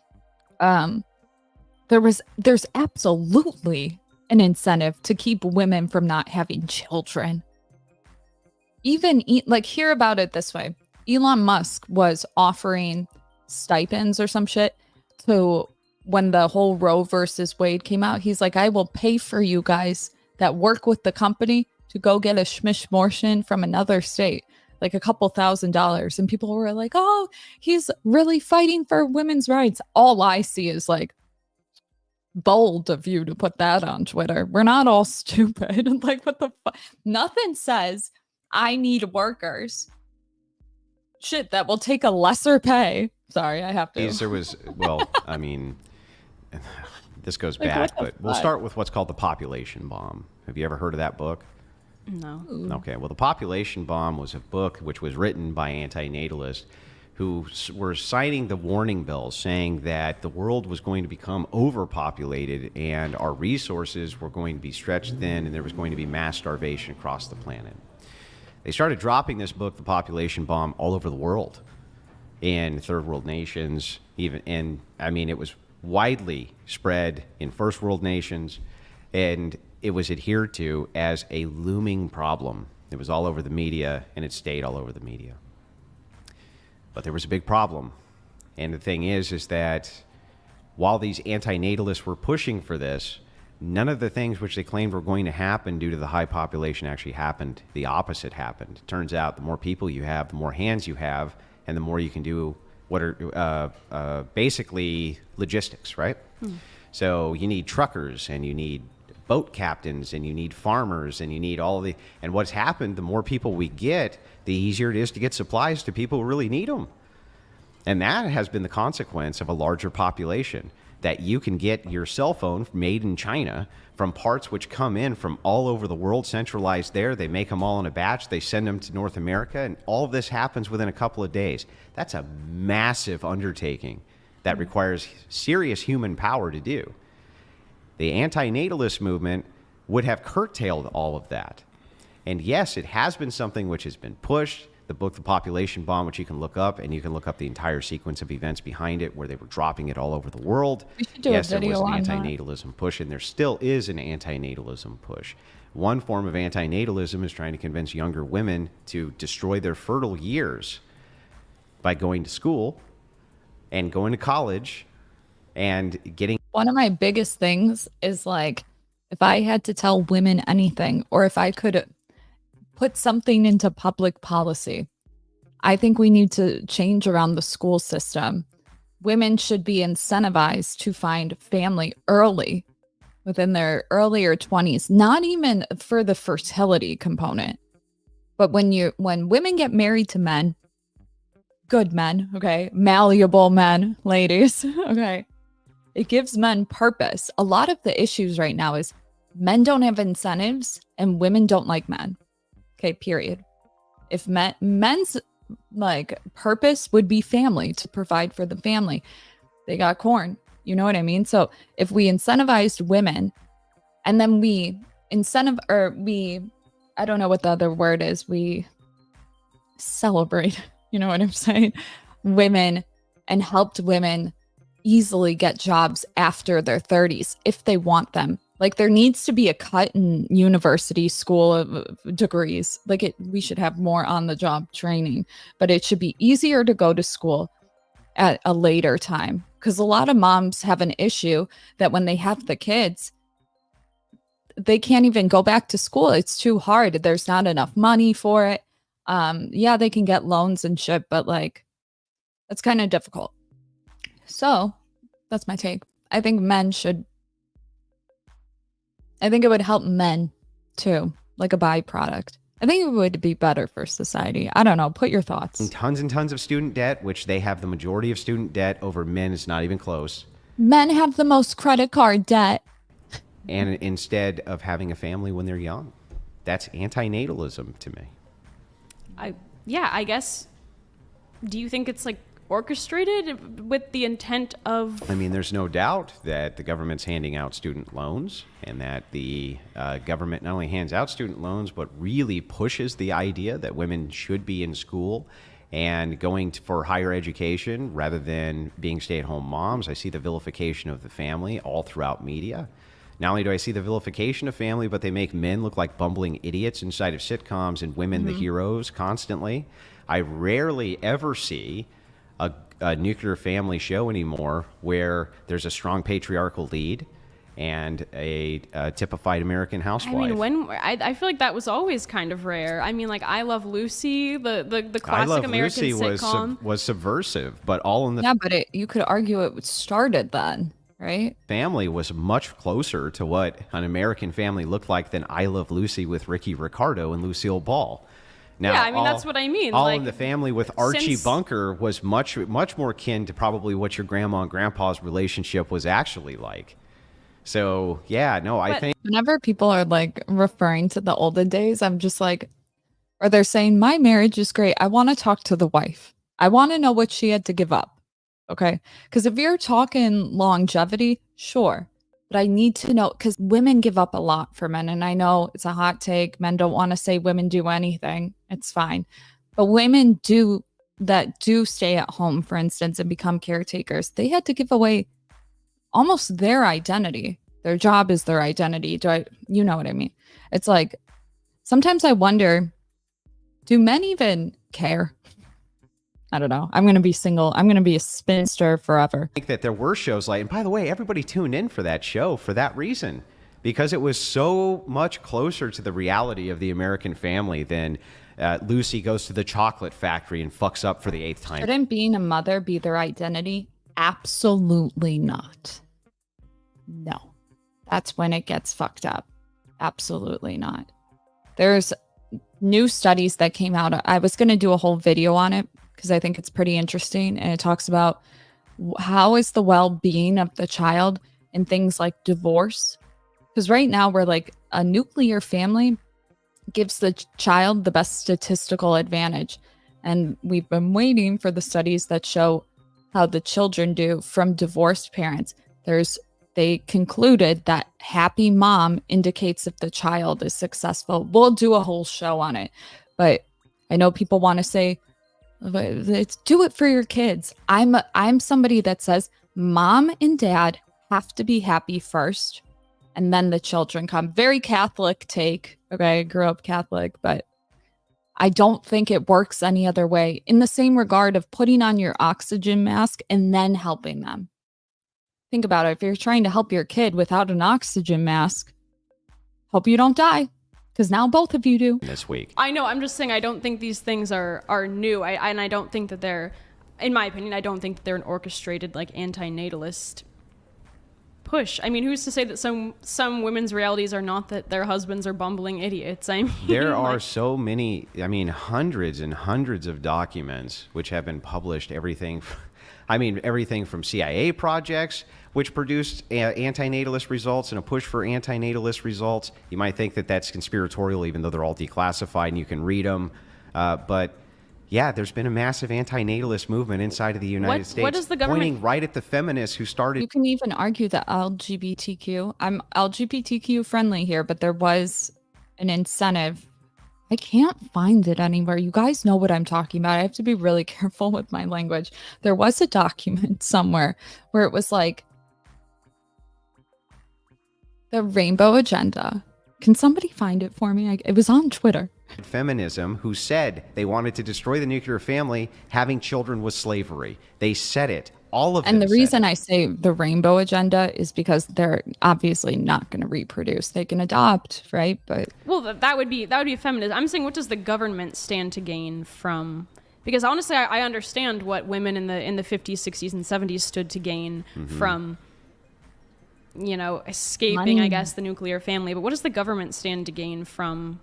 There's absolutely an incentive to keep women from not having children. Even hear about it this way. Elon Musk was offering stipends or some shit to when the whole Roe versus Wade came out. He's like, I will pay for you guys that work with the company to go get a schmishmortion from another state, like a couple $1,000s. And people were like, oh, he's really fighting for women's rights. All I see is like, bold of you to put that on Twitter. We're not all stupid. Like, what the fuck? Nothing says I need workers. Shit, that will take a lesser pay. Sorry, I have to. There was, well, I mean, this goes Like, back, what the but we'll fuck? start with what's called the population bomb. Have you ever heard of that book? No. Okay, well, the population bomb was a book which was written by anti-natalists who were citing the warning bells, saying that the world was going to become overpopulated and our resources were going to be stretched thin and there was going to be mass starvation across the planet. They started dropping this book, The Population Bomb, all over the world, in third world nations, even, and I mean, it was widely spread in first world nations, and it was adhered to as a looming problem. It was all over the media, and it stayed all over the media. But there was a big problem. And the thing is that while these anti-natalists were pushing for this, none of the things which they claimed were going to happen due to the high population actually happened. The opposite happened. It turns out the more people you have, the more hands you have, and the more you can do what are basically logistics, right? So you need truckers, and you need boat captains, and you need farmers, and you need all of the, and what's happened, the more people we get, the easier it is to get supplies to people who really need them. And that has been the consequence of a larger population, that you can get your cell phone made in China from parts which come in from all over the world, centralized there. They make them all in a batch. They send them to North America, and all of this happens within a couple of days. That's a massive undertaking that requires serious human power to do. The anti-natalist movement would have curtailed all of that. And yes, it has been something which has been pushed. The book, The Population Bomb, which you can look up, and you can look up the entire sequence of events behind it where they were dropping it all over the world. We should do Yes, a there was video an on that. anti-natalism push, and there still is an anti-natalism push. One form of anti-natalism is trying to convince younger women to destroy their fertile years by going to school and going to college and getting... One of my biggest things is like, if I had to tell women anything, or if I could put something into public policy, I think we need to change around the school system. Women should be incentivized to find family early, within their earlier 20s, not even for the fertility component. But when women get married to men, good men, okay, malleable men, ladies, okay, it gives men purpose. A lot of the issues right now is men don't have incentives and women don't like men. Okay, period. If men's like purpose would be family, to provide for the family, they got corn. You know what I mean? So if we incentivized women, and then we I don't know what the other word is, we celebrate, you know what I'm saying, women, and helped women easily get jobs after their 30s if they want them. Like, there needs to be a cut in university school degrees. Like, we should have more on-the-job training, but it should be easier to go to school at a later time. Because a lot of moms have an issue that when they have the kids, they can't even go back to school. It's too hard. There's not enough money for it. Yeah, they can get loans and shit, but like, it's kind of difficult. So that's my take. I think it would help men too, like a byproduct. I think it would be better for society. I don't know. Put your thoughts. and tons of student debt, which they have the majority of student debt over men. It's not even close. Men have the most credit card debt. And instead of having a family when they're young, that's anti-natalism to me. I guess, do you think it's like orchestrated with the intent of... I mean, there's no doubt that the government's handing out student loans, and that the government not only hands out student loans, but really pushes the idea that women should be in school and going for higher education rather than being stay-at-home moms. I see the vilification of the family all throughout media. Not only do I see the vilification of family, but they make men look like bumbling idiots inside of sitcoms and women the heroes constantly. I rarely ever see a nuclear family show anymore where there's a strong patriarchal lead and a typified American housewife. I mean, I feel like that was always kind of rare. I mean, like I Love Lucy, the classic American sitcom was subversive, but all in the Yeah, but you could argue it started then, right? family was much closer to what an American family looked like than I Love Lucy with Ricky Ricardo and Lucille Ball. Now, yeah, I mean, that's what I mean. All like, in the Family with Archie Bunker was much more akin to probably what your grandma and grandpa's relationship was actually like. So, yeah, no, I think Whenever people are like referring to the olden days, I'm just like, or they're saying, my marriage is great. I want to talk to the wife. I want to know what she had to give up. Okay. Because if you're talking longevity, sure. But I need to know, because women give up a lot for men. And I know it's a hot take. Men don't want to say women do anything. It's fine. But women do stay at home, for instance, and become caretakers. They had to give away almost their identity. Their job is their identity. You know what I mean? It's like, sometimes I wonder, do men even care? I don't know. I'm going to be single. I'm going to be a spinster forever. think that there were shows like, and by the way, everybody tuned in for that show for that reason, because it was so much closer to the reality of the American family than Lucy goes to the chocolate factory and fucks up for the 8th time. Shouldn't being a mother be their identity? Absolutely not. No. That's when it gets fucked up. Absolutely not. There's new studies that came out. I was going to do a whole video on it because I think it's pretty interesting. And it talks about how is the well-being of the child in things like divorce. Because right now we're like, a nuclear family gives the child the best statistical advantage. And we've been waiting for the studies that show how the children do from divorced parents. They concluded that happy mom indicates if the child is successful. We'll do a whole show on it. But I know people want to say, do it for your kids. I'm somebody that says mom and dad have to be happy first, and then the children come. Very Catholic take. Okay, I grew up Catholic, but I don't think it works any other way. In the same regard of putting on your oxygen mask and then helping them. Think about it. If you're trying to help your kid without an oxygen mask, hope you don't die, because now both of you do. This week. I know. I'm just saying I don't think these things are new. I don't think that they're, in my opinion, I don't think that they're an orchestrated like anti-natalist push. I mean, who's to say that some women's realities are not that their husbands are bumbling idiots? I mean, there are so many, I mean, hundreds and hundreds of documents which have been published, everything from CIA projects, which produced anti-natalist results and a push for anti-natalist results. You might think that that's conspiratorial, even though they're all declassified and you can read them. But yeah, there's been a massive anti-natalist movement inside of the United States. What does the government... pointing right at the feminists who started... You can even argue that LGBTQ... I'm LGBTQ friendly here, but there was an incentive. I can't find it anywhere. You guys know what I'm talking about. I have to be really careful with my language. There was a document somewhere where it was like the rainbow agenda. Can somebody find it for me? It was on Twitter. Feminism, who said they wanted to destroy the nuclear family, having children was slavery. They said it. All of them. And the reason I say the rainbow agenda is because they're obviously not going to reproduce. They can adopt, right? But well, that would be feminism. I'm saying, what does the government stand to gain from? Because honestly, I understand what women in the 50s, 60s, and 70s stood to gain from, escaping, Money. I guess, the nuclear family. But what does the government stand to gain from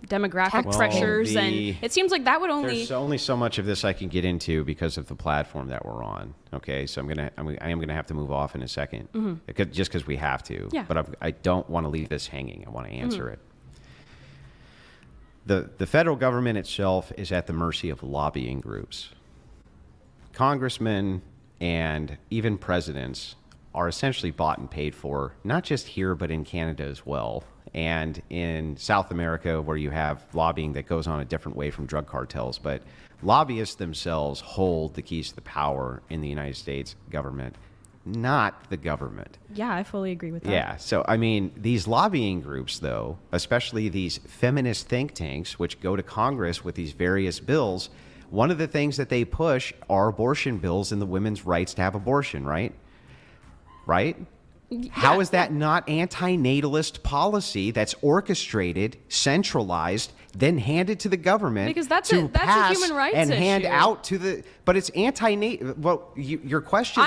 demographic pressures? And it seems like that would only... There's only so much of this I can get into because of the platform that we're on. Okay, so I am gonna have to move off in a second, just because we have to. Yeah. But I don't want to leave this hanging. I want to answer it. The federal government itself is at the mercy of lobbying groups. Congressmen and even presidents are essentially bought and paid for, not just here, but in Canada as well. And in South America, where you have lobbying that goes on a different way from drug cartels. But lobbyists themselves hold the keys to the power in the United States government, not the government. Yeah, I fully agree with that. Yeah. So, I mean, these lobbying groups, though, especially these feminist think tanks, which go to Congress with these various bills, one of the things that they push are abortion bills and the women's rights to have abortion, right? Right? How is that not anti-natalist policy that's orchestrated, centralized, then handed to the government? Because that's to a pass human rights and issue. hand out to the. But it's anti-natal. Well, your question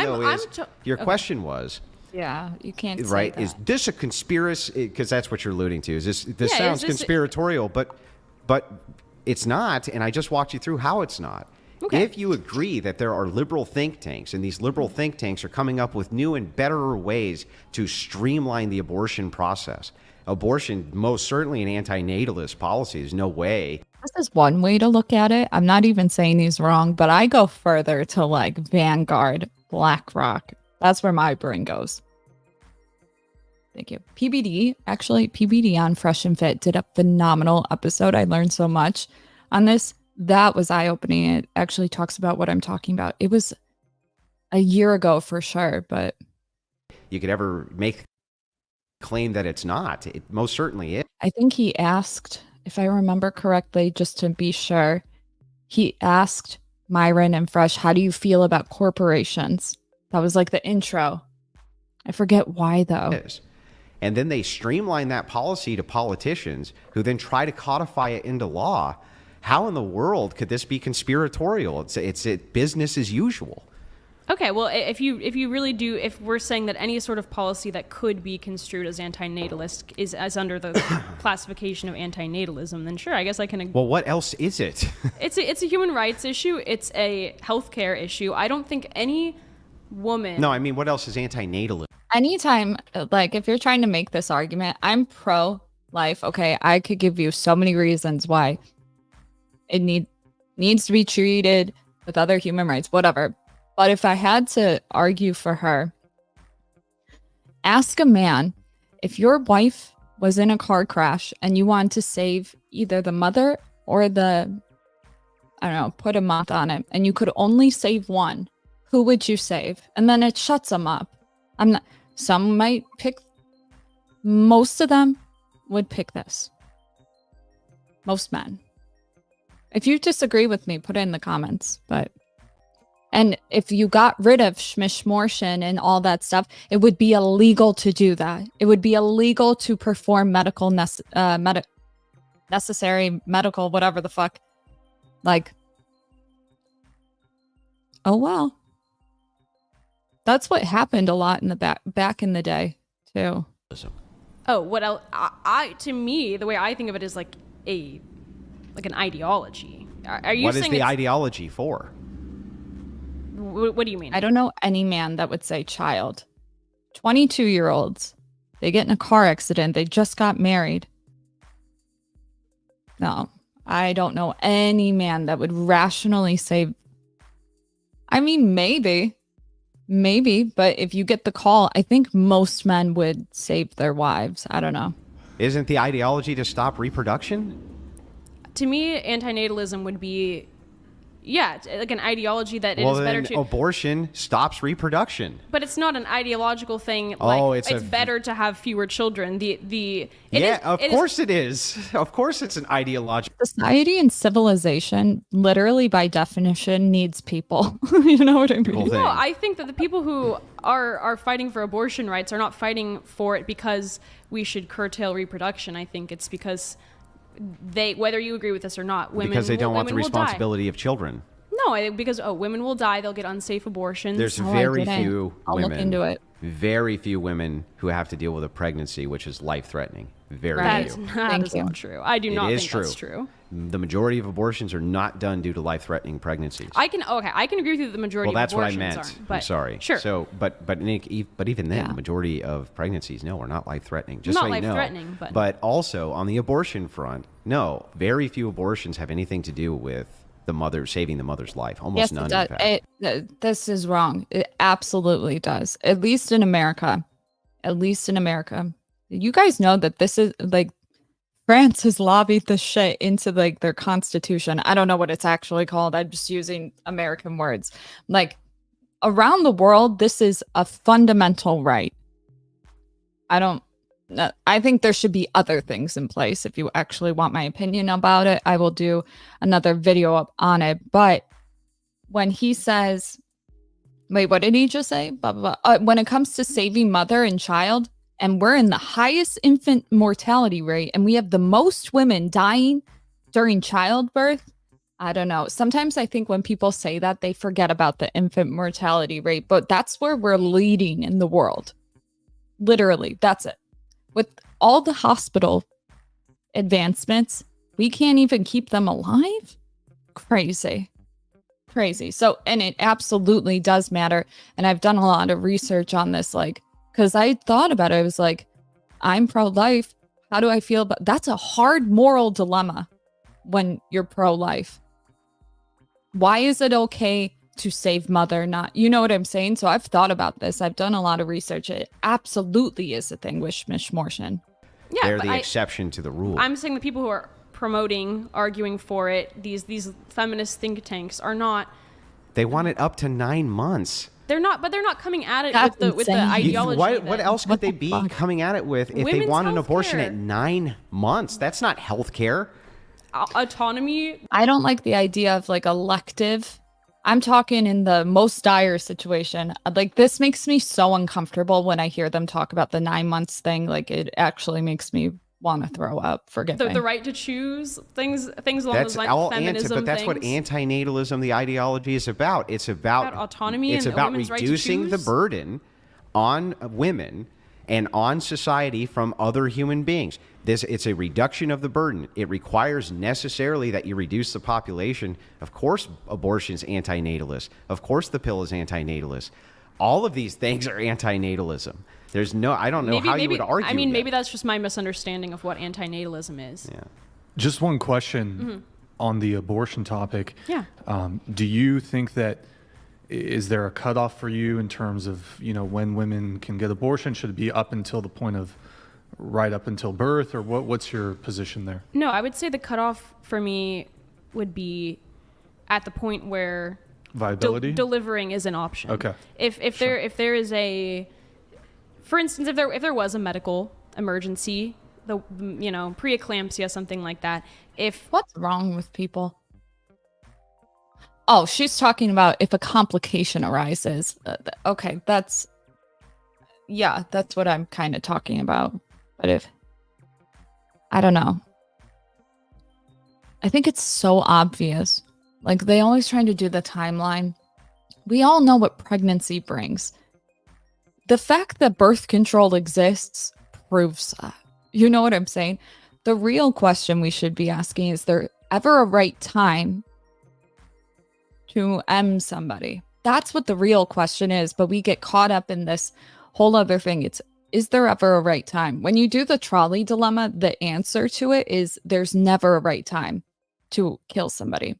question was. Yeah, you can't say right? that. Is this a conspiracy? Because that's what you're alluding to. Is this Yeah, sounds is this- conspiratorial? But it's not. And I just walked you through how it's not. Okay. If you agree that there are liberal think tanks, and these liberal think tanks are coming up with new and better ways to streamline the abortion process, abortion most certainly an anti-natalist policy. There's no way. This is one way to look at it. I'm not even saying he's wrong, but I go further to like Vanguard, BlackRock. That's where my brain goes. Thank you. PBD on Fresh and Fit did a phenomenal episode. I learned so much on this. That was eye-opening. It actually talks about what I'm talking about. It was a year ago for sure, but You could ever make claim that it's not. It most certainly is. I think he asked, if I remember correctly, just to be sure, he asked Myron and Fresh, how do you feel about corporations? That was like the intro. I forget why though. Is. And then they streamline that policy to politicians who then try to codify it into law. How in the world could this be conspiratorial? It's business as usual. Okay, well, if you really do, if we're saying that any sort of policy that could be construed as anti-natalist is as under the classification of anti-natalism, then sure, I guess I can. Well, what else is it? It's a human rights issue. It's a healthcare issue. I don't think any woman. No, I mean, what else is anti-natalist? Anytime, like if you're trying to make this argument, I'm pro-life. Okay, I could give you so many reasons why it needs to be treated with other human rights, whatever. But if I had to argue for her, ask a man, if your wife was in a car crash and you want to save either the mother or the, I don't know, put a month on it, and you could only save one, who would you save? And then it shuts them up. Some might pick, most of them would pick this. Most men. If you disagree with me, put it in the comments. And if you got rid of schmishmortion and all that stuff, it would be illegal to do that. It would be illegal to perform necessary medical, whatever the fuck. Like, oh well. That's what happened a lot in the back in the day too. Oh, what else? To me, the way I think of it is like an ideology. Are you what saying is the ideology for? What do you mean? I don't know any man that would say child. 22-year-olds, they get in a car accident. They just got married. No, I don't know any man that would rationally say, I mean, maybe, but if you get the call, I think most men would save their wives. I don't know. Isn't the ideology to stop reproduction? To me, anti-natalism would be, like an ideology that it well, is better then to. Abortion stops reproduction. But it's not an ideological thing. Oh, like, it's better to have fewer children. Of course it is. Of course it's an ideological. Society and civilization, literally by definition, needs people. You know what I mean? No, I think that the people who are fighting for abortion rights are not fighting for it because we should curtail reproduction. I think it's because whether you agree with this or not, because they don't want the responsibility of children. No, because women will die. They'll get unsafe abortions. There's very few I'll women. look into it. Very few women who have to deal with a pregnancy which is life-threatening. Very few. That is not true. I do not think that's true. The majority of abortions are not done due to life-threatening pregnancies. I can agree with you that the majority of abortions Well, that's what I meant. aren't, but I'm sorry. Sure. So, but even then, the majority of pregnancies, no, are not life-threatening. Just not so you know. life-threatening, But also on the abortion front, no, very few abortions have anything to do with the mother saving the mother's life. Almost none. Yes, it does. This is wrong. It absolutely does. At least in America. You guys know that this is like France has lobbied this shit into like their constitution. I don't know what it's actually called. I'm just using American words. Like around the world, this is a fundamental right. I think there should be other things in place. If you actually want my opinion about it, I will do another video up on it. But when he says Wait, what did he just say? Blah, blah, blah. When it comes to saving mother and child, and we're in the highest infant mortality rate, and we have the most women dying during childbirth, I don't know. Sometimes I think when people say that, they forget about the infant mortality rate, but that's where we're leading in the world. Literally, that's it. With all the hospital advancements, we can't even keep them alive? Crazy. So, and it absolutely does matter. And I've done a lot of research on this, like, because I thought about it. I was like, I'm pro-life. How do I feel about that's a hard moral dilemma when you're pro-life. Why is it okay to save mother, not, you know what I'm saying? So I've thought about this. I've done a lot of research. It absolutely is a thing with schmishmortion. Yeah, they're the exception to the rule. I'm saying the people who are promoting, arguing for it, these feminist think tanks are not. They want it up to 9 months. They're not, but they're not coming at it That's with the insane. ideology. What else could they be coming at it with if they Women's want an abortion healthcare. at 9 months? That's not health care. Autonomy. I don't like the idea of like elective. I'm talking in the most dire situation. Like, this makes me so uncomfortable when I hear them talk about the 9 months thing. Like, it actually makes me want to throw up. Forget The right to choose things along That's those lines. all Feminism but that's what things. anti-natalism, the ideology, is about. It's about autonomy It's and about women's right to reducing the choose. burden on women and on society from other human beings. It's a reduction of the burden. It requires necessarily that you reduce the population. Of course, abortion's anti-natalist. Of course, the pill is anti-natalist. All of these things are anti-natalism. There's no, I don't know how you would argue. I mean, that. maybe that's just my misunderstanding of what anti-natalism is. Yeah. Just one question on the abortion topic. Yeah. Do you think that, is there a cutoff for you in terms of, when women can get abortion? Should it be up until the point of right up until birth, or what's your position there? No, I would say the cutoff for me would be at the point where Viability? delivering is an option. Okay. If there is a, for instance, if there was a medical emergency, preeclampsia, something like that. What's wrong with people? Oh, she's talking about if a complication arises. Okay, that's what I'm kind of talking about. But I don't know. I think it's so obvious. Like, they always trying to do the timeline. We all know what pregnancy brings. The fact that birth control exists proves that. You know what I'm saying? The real question we should be asking is there ever a right time to end somebody? That's what the real question is, but we get caught up in this whole other thing. Is there ever a right time? When you do the trolley dilemma, the answer to it is there's never a right time to kill somebody.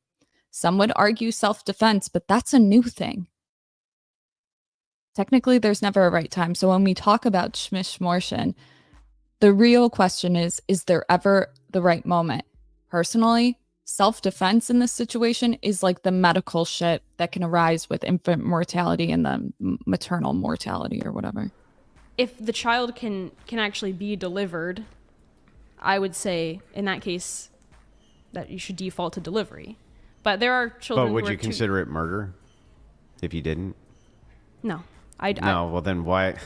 Some would argue self-defense, but that's a new thing. Technically, there's never a right time. So when we talk about schmishmortion, the real question is there ever the right moment? Personally, self-defense in this situation is like the medical shit that can arise with infant mortality and the maternal mortality or whatever. If the child can actually be delivered, I would say in that case that you should default to delivery. But there are children. But would you consider it murder if you didn't? No. No, well then why?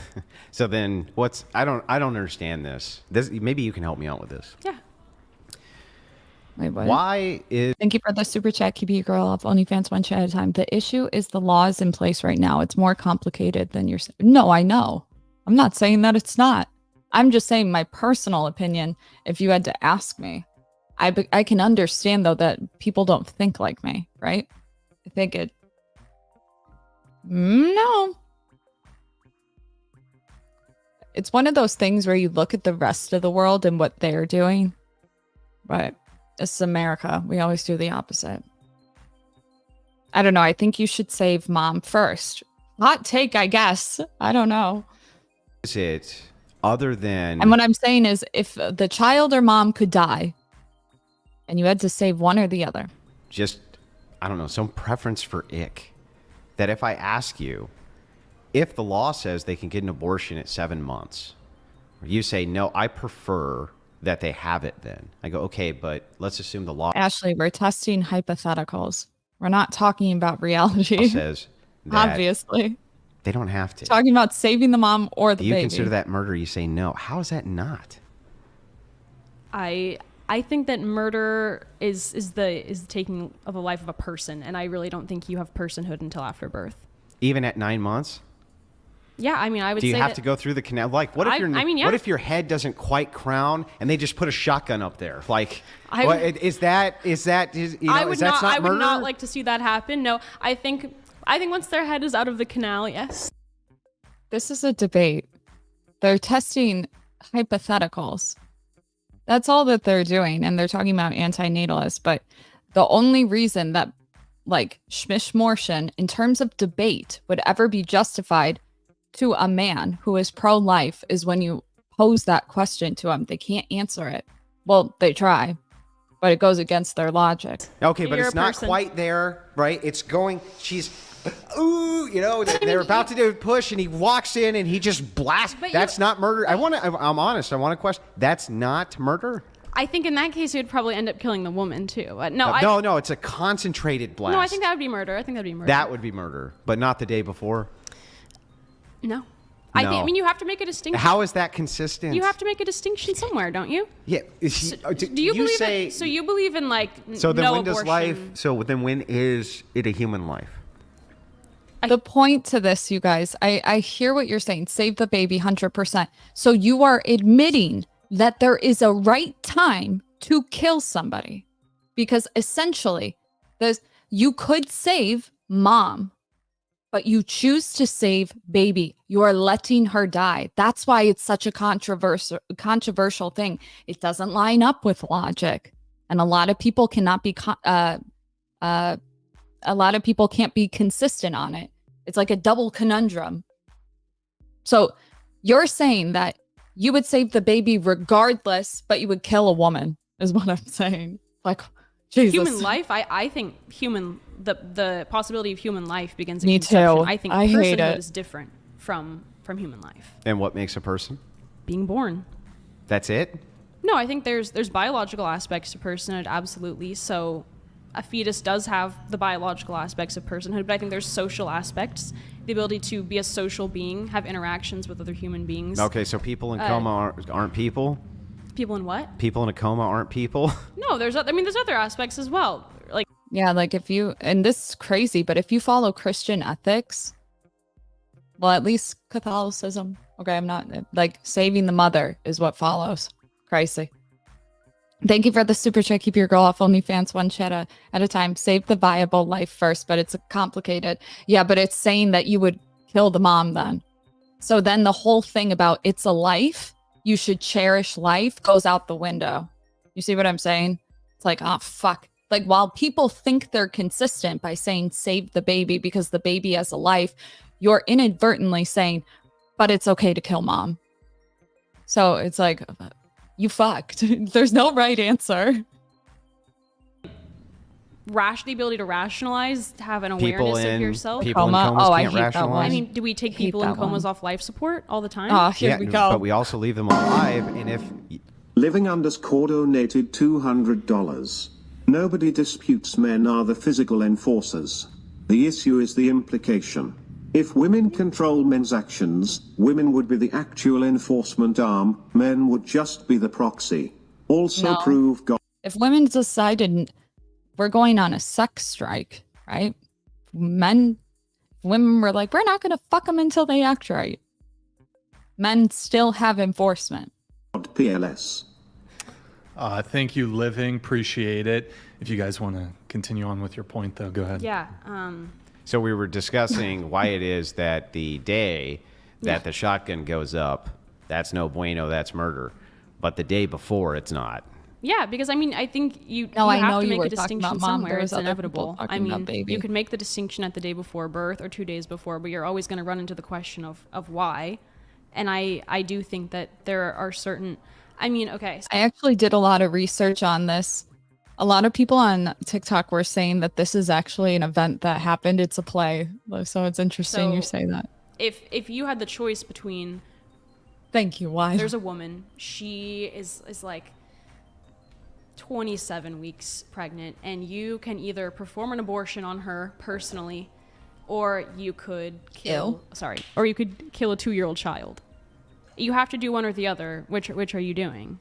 So then I don't understand this. Maybe you can help me out with this. Yeah. Wait, what? Why is... Thank you for the super chat. Keep it girl off OnlyFans one chat at a time. The issue is the law is in place right now. It's more complicated than you're saying. No, I know. I'm not saying that it's not. I'm just saying my personal opinion. If you had to ask me, I can understand though that people don't think like me, right? I think it. No. It's one of those things where you look at the rest of the world and what they're doing. But it's America. We always do the opposite. I don't know. I think you should save mom first. Hot take, I guess. I don't know. Is it other than... And what I'm saying is if the child or mom could die and you had to save one or the other. Just, I don't know, some preference for ick. That if I ask you, if the law says they can get an abortion at 7 months, you say, no, I prefer that they have it then. I go, okay, but let's assume the law Ashley, we're testing hypotheticals. We're not talking about reality. says that Obviously. they don't have to. Talking about saving the mom or the You baby. consider that murder, you say no. How is that not? I think that murder is the taking of the life of a person, and I really don't think you have personhood until after birth. Even at 9 months? Yeah, I mean, I would say Do you have that to go through the canal? Like, what if yeah. what if your head doesn't quite crown and they just put a shotgun up there? Like, I is that you know, I would is that not. I would murder? not like to see that happen. No, I think once their head is out of the canal, yes. This is a debate. They're testing hypotheticals. That's all that they're doing. And they're talking about anti-natalist. But the only reason that like Schmishmortion in terms of debate would ever be justified to a man who is pro-life is when you pose that question to them. They can't answer it. Well, they try, but it goes against their logic. Okay, but You're it's a not person. quite there, right? It's going, ooh, you know, they're about to do a push and he walks in and he just blasts. But That's not murder. I'm honest. I want to question. That's not murder? I think in that case, you'd probably end up killing the woman too. But no, No, it's a concentrated blast. No, I think that would be murder. That would be murder, but not the day before. No. I mean, you have to make a distinction. How is that consistent? You have to make a distinction somewhere, don't you? Yeah. Do you believe it? So you believe in like So then no when abortion? does life? So then when is it a human life? The point to this, you guys, I hear what you're saying. Save the baby 100%. So you are admitting that there is a right time to kill somebody because essentially you could save mom, but you choose to save baby. You are letting her die. That's why it's such a controversial thing. It doesn't line up with logic. And a lot of people cannot be can't be consistent on it. It's like a double conundrum. So you're saying that you would save the baby regardless, but you would kill a woman, is what I'm saying. Like, Jesus. Human life, I think the possibility of human life begins in Me conception. too. I think I hate personhood it. is different from human life. And what makes a person? Being born. That's it? No, I think there's biological aspects to personhood, absolutely. So a fetus does have the biological aspects of personhood, but I think there's social aspects, the ability to be a social being, have interactions with other human beings. Okay, so people in coma aren't people? People in what? People in a coma aren't people? No, there's other aspects as well. Like Yeah, like if you, and this is crazy, but if you follow Christian ethics, well, at least Catholicism, okay, I'm not, like saving the mother is what follows. Crazy. Thank you for the super chat. Keep your girl off OnlyFans one chat at a time. Save the viable life first, but it's complicated. Yeah, but it's saying that you would kill the mom then. So then the whole thing about it's a life, you should cherish life goes out the window. You see what I'm saying? It's like, oh, fuck. Like while people think they're consistent by saying save the baby because the baby has a life, you're inadvertently saying, but it's okay to kill mom. So it's like, you fucked. There's no right answer. the ability to rationalize, to have an awareness of yourself. People in Coma? comas Oh, I can't hate that rationalize. one. I mean, do we take hate people in that comas one. off life support all the time? Oh, here we go. But we also leave them alive, and if Living_, donated $200. Nobody disputes men are the physical enforcers. The issue is the implication. If women control men's actions, women would be the actual enforcement arm, men would just be the proxy. Also No. prove God. If women decided we're going on a sex strike, right? Women were like, we're not going to fuck them until they act right. Men still have enforcement. PLS. Thank you, Living. Appreciate it. If you guys want to continue on with your point, though, go ahead. Yeah. so we were discussing why it is that the day that the shotgun goes up, that's no bueno, that's murder. But the day before, it's not. Yeah, because I mean, I think you I know have to you make were a talking distinction about mom. somewhere. There It's was other people inevitable. I talking about mean, baby. you could make the distinction at the day before birth or 2 days before, but you're always going to run into the question of why. And I do think that there are certain, I mean, okay. I actually did a lot of research on this. A lot of people on TikTok were saying that this is actually an event that happened. It's a play. So it's interesting you say that. If you had the choice between, Thank you. Why? there's a woman, she is like 27 weeks pregnant, and you can either perform an abortion on her personally or you could kill a 2-year-old child. You have to do one or the other. Which are you doing?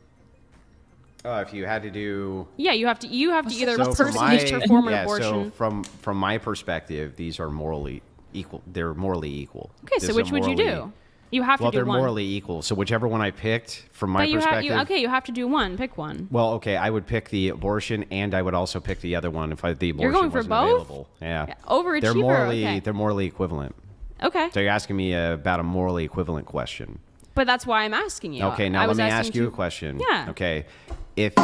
If you had to do, you have to either so personally perform an abortion. So from my perspective, these are morally equal. They're morally equal. Okay, so which would you do? You have to do one. Well, they're morally equal. So whichever one I picked, from my perspective. You have to do one. Pick one. Well, okay, I would pick the abortion, and I would also pick the other one if the abortion You're going for wasn't both? available. Yeah. Overachiever. They're morally equivalent. Okay. So you're asking me about a morally equivalent question. But that's why I'm asking you. Okay, now let me ask you a question. Yeah. Okay. If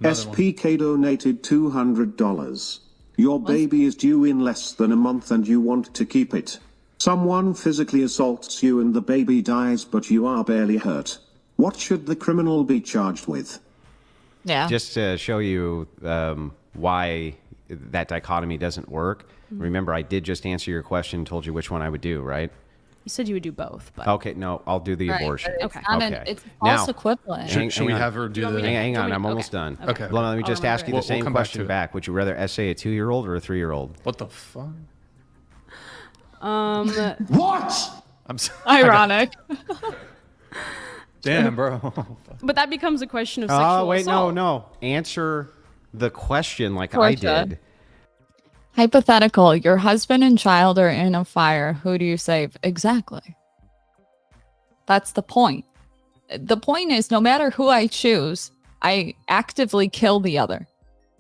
SPK donated $200. Your baby is due in less than a month and you want to keep it. Someone physically assaults you and the baby dies, but you are barely hurt. What should the criminal be charged with? Yeah. Just to show you why that dichotomy doesn't work, remember I did just answer your question, told you which one I would do, right? You said you would do both, but okay, no, I'll do the abortion. Okay. It's false equivalent. Should we have her do the... Hang on, I'm almost done. Okay. Well, let me just ask you the same question back back. Would you rather essay a 2-year-old or a 3-year-old? What the fuck? What? I'm sorry. Ironic. Damn, bro. But that becomes a question of sexual assault. No. Answer the question like Torshaa. I did. Hypothetical, your husband and child are in a fire. Who do you save? Exactly. That's the point. The point is, no matter who I choose, I actively kill the other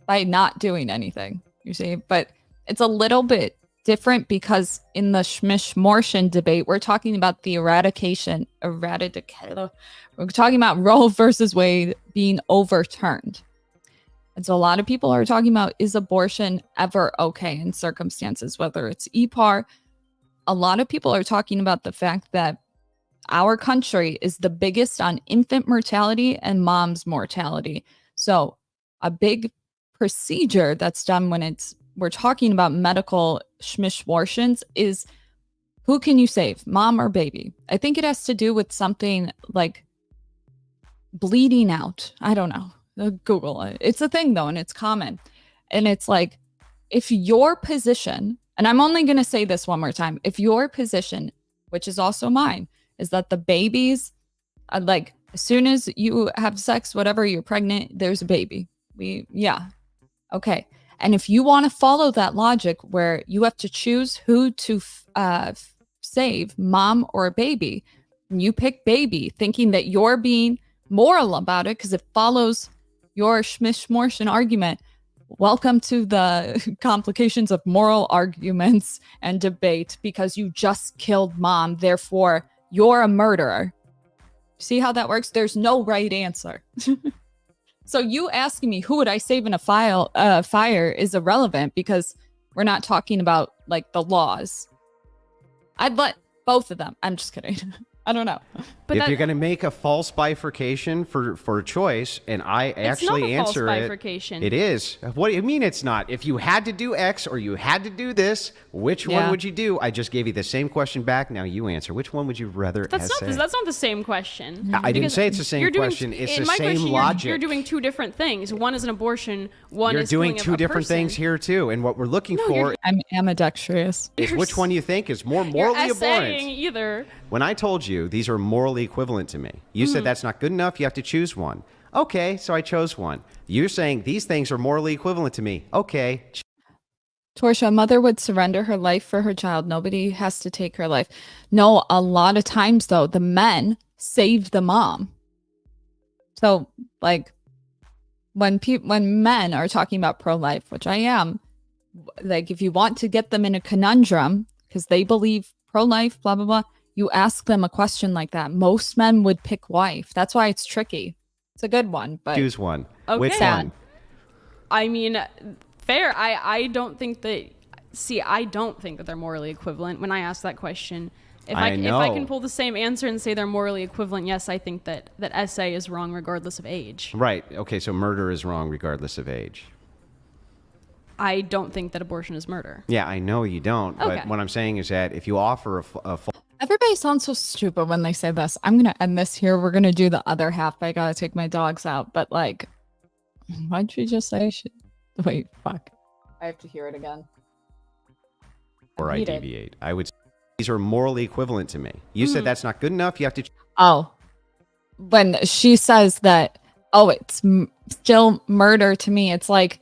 by not doing anything, you see? But it's a little bit different because in the Schmish-Mortion debate, we're talking about the we're talking about Roe versus Wade being overturned. And so a lot of people are talking about, is abortion ever okay in circumstances, whether it's EPAR? A lot of people are talking about the fact that our country is the biggest on infant mortality and mom's mortality. So a big procedure that's done when we're talking about medical schmishwortions is, who can you save, mom or baby? I think it has to do with something like bleeding out. I don't know. Google it. It's a thing though, and it's common. And it's like, if your position, and I'm only going to say this one more time, if your position, which is also mine, is that the babies, like as soon as you have sex, whatever, you're pregnant, there's a baby. Okay. And if you want to follow that logic where you have to choose who to save, mom or baby, and you pick baby thinking that you're being moral about it because it follows your Schmish-Mortion argument, welcome to the complications of moral arguments and debate because you just killed mom, therefore you're a murderer. See how that works? There's no right answer. So you asking me who would I save in a fire is irrelevant because we're not talking about like the laws. I'd let both of them. I'm just kidding. I don't know. But if you're going to make a false bifurcation for a choice, and I actually answer false bifurcation. It is. What do you mean it's not? If you had to do X or you had to do this, which one would you do? I just gave you the same question back. Now you answer. Which one would you rather essay? That's not the same question. I didn't say it's the same question. It's the same logic. You're doing two different things. One is an abortion. One is doing two different things here too. And what we're looking for, I'm ambidextrous. Is which one you think is more morally abhorrent. Either. When I told you these are morally equivalent to me, you said that's not good enough. You have to choose one. Okay, so I chose one. You're saying these things are morally equivalent to me. Okay. Torshaa, a mother would surrender her life for her child. Nobody has to take her life. No, a lot of times though, the men save the mom. So like when men are talking about pro-life, which I am, like if you want to get them in a conundrum because they believe pro-life, blah, blah, blah, you ask them a question like that. Most men would pick wife. That's why it's tricky. It's a good one, but choose one. Okay. Which one? I mean, fair. I don't think that. See, I don't think that they're morally equivalent. When I ask that question, if I can pull the same answer and say they're morally equivalent, yes, I think that SA is wrong regardless of age. Right. Okay. So murder is wrong regardless of age. I don't think that abortion is murder. Yeah, I know you don't. But what I'm saying is that if you offer a everybody sounds so stupid when they say this. I'm going to end this here. We're going to do the other half. I got to take my dogs out. But like, why'd you just say shit? Wait, fuck. I have to hear it again. or I deviate. I would say these are morally equivalent to me. You said that's not good enough. You have to. Oh, when she says that, oh, it's still murder to me, it's like,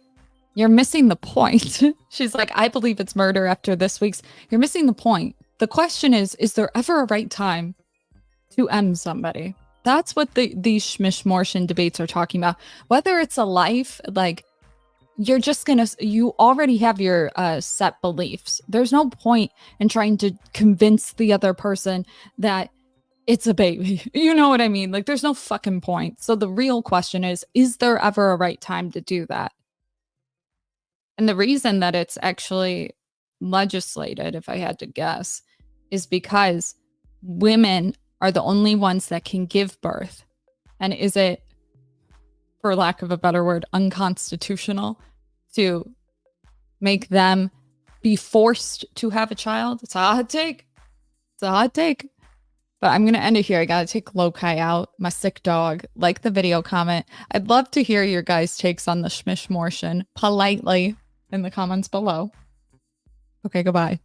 you're missing the point. She's like, I believe it's murder after this week's. You're missing the point. The question is there ever a right time to end somebody? That's what these Schmishmortian debates are talking about. Whether it's a life, like, you're just gonna, you already have your set beliefs. There's no point in trying to convince the other person that it's a baby. You know what I mean? Like, there's no fucking point. So the real question is there ever a right time to do that? And the reason that it's actually legislated, if I had to guess, is because women are the only ones that can give birth. And is it, for lack of a better word, unconstitutional to make them be forced to have a child? It's a hot take. It's a hot take. But I'm going to end it here. I got to take Lokai out, my sick dog. Like the video, comment. I'd love to hear your guys' takes on the Schmishmortian politely in the comments below. Okay, goodbye.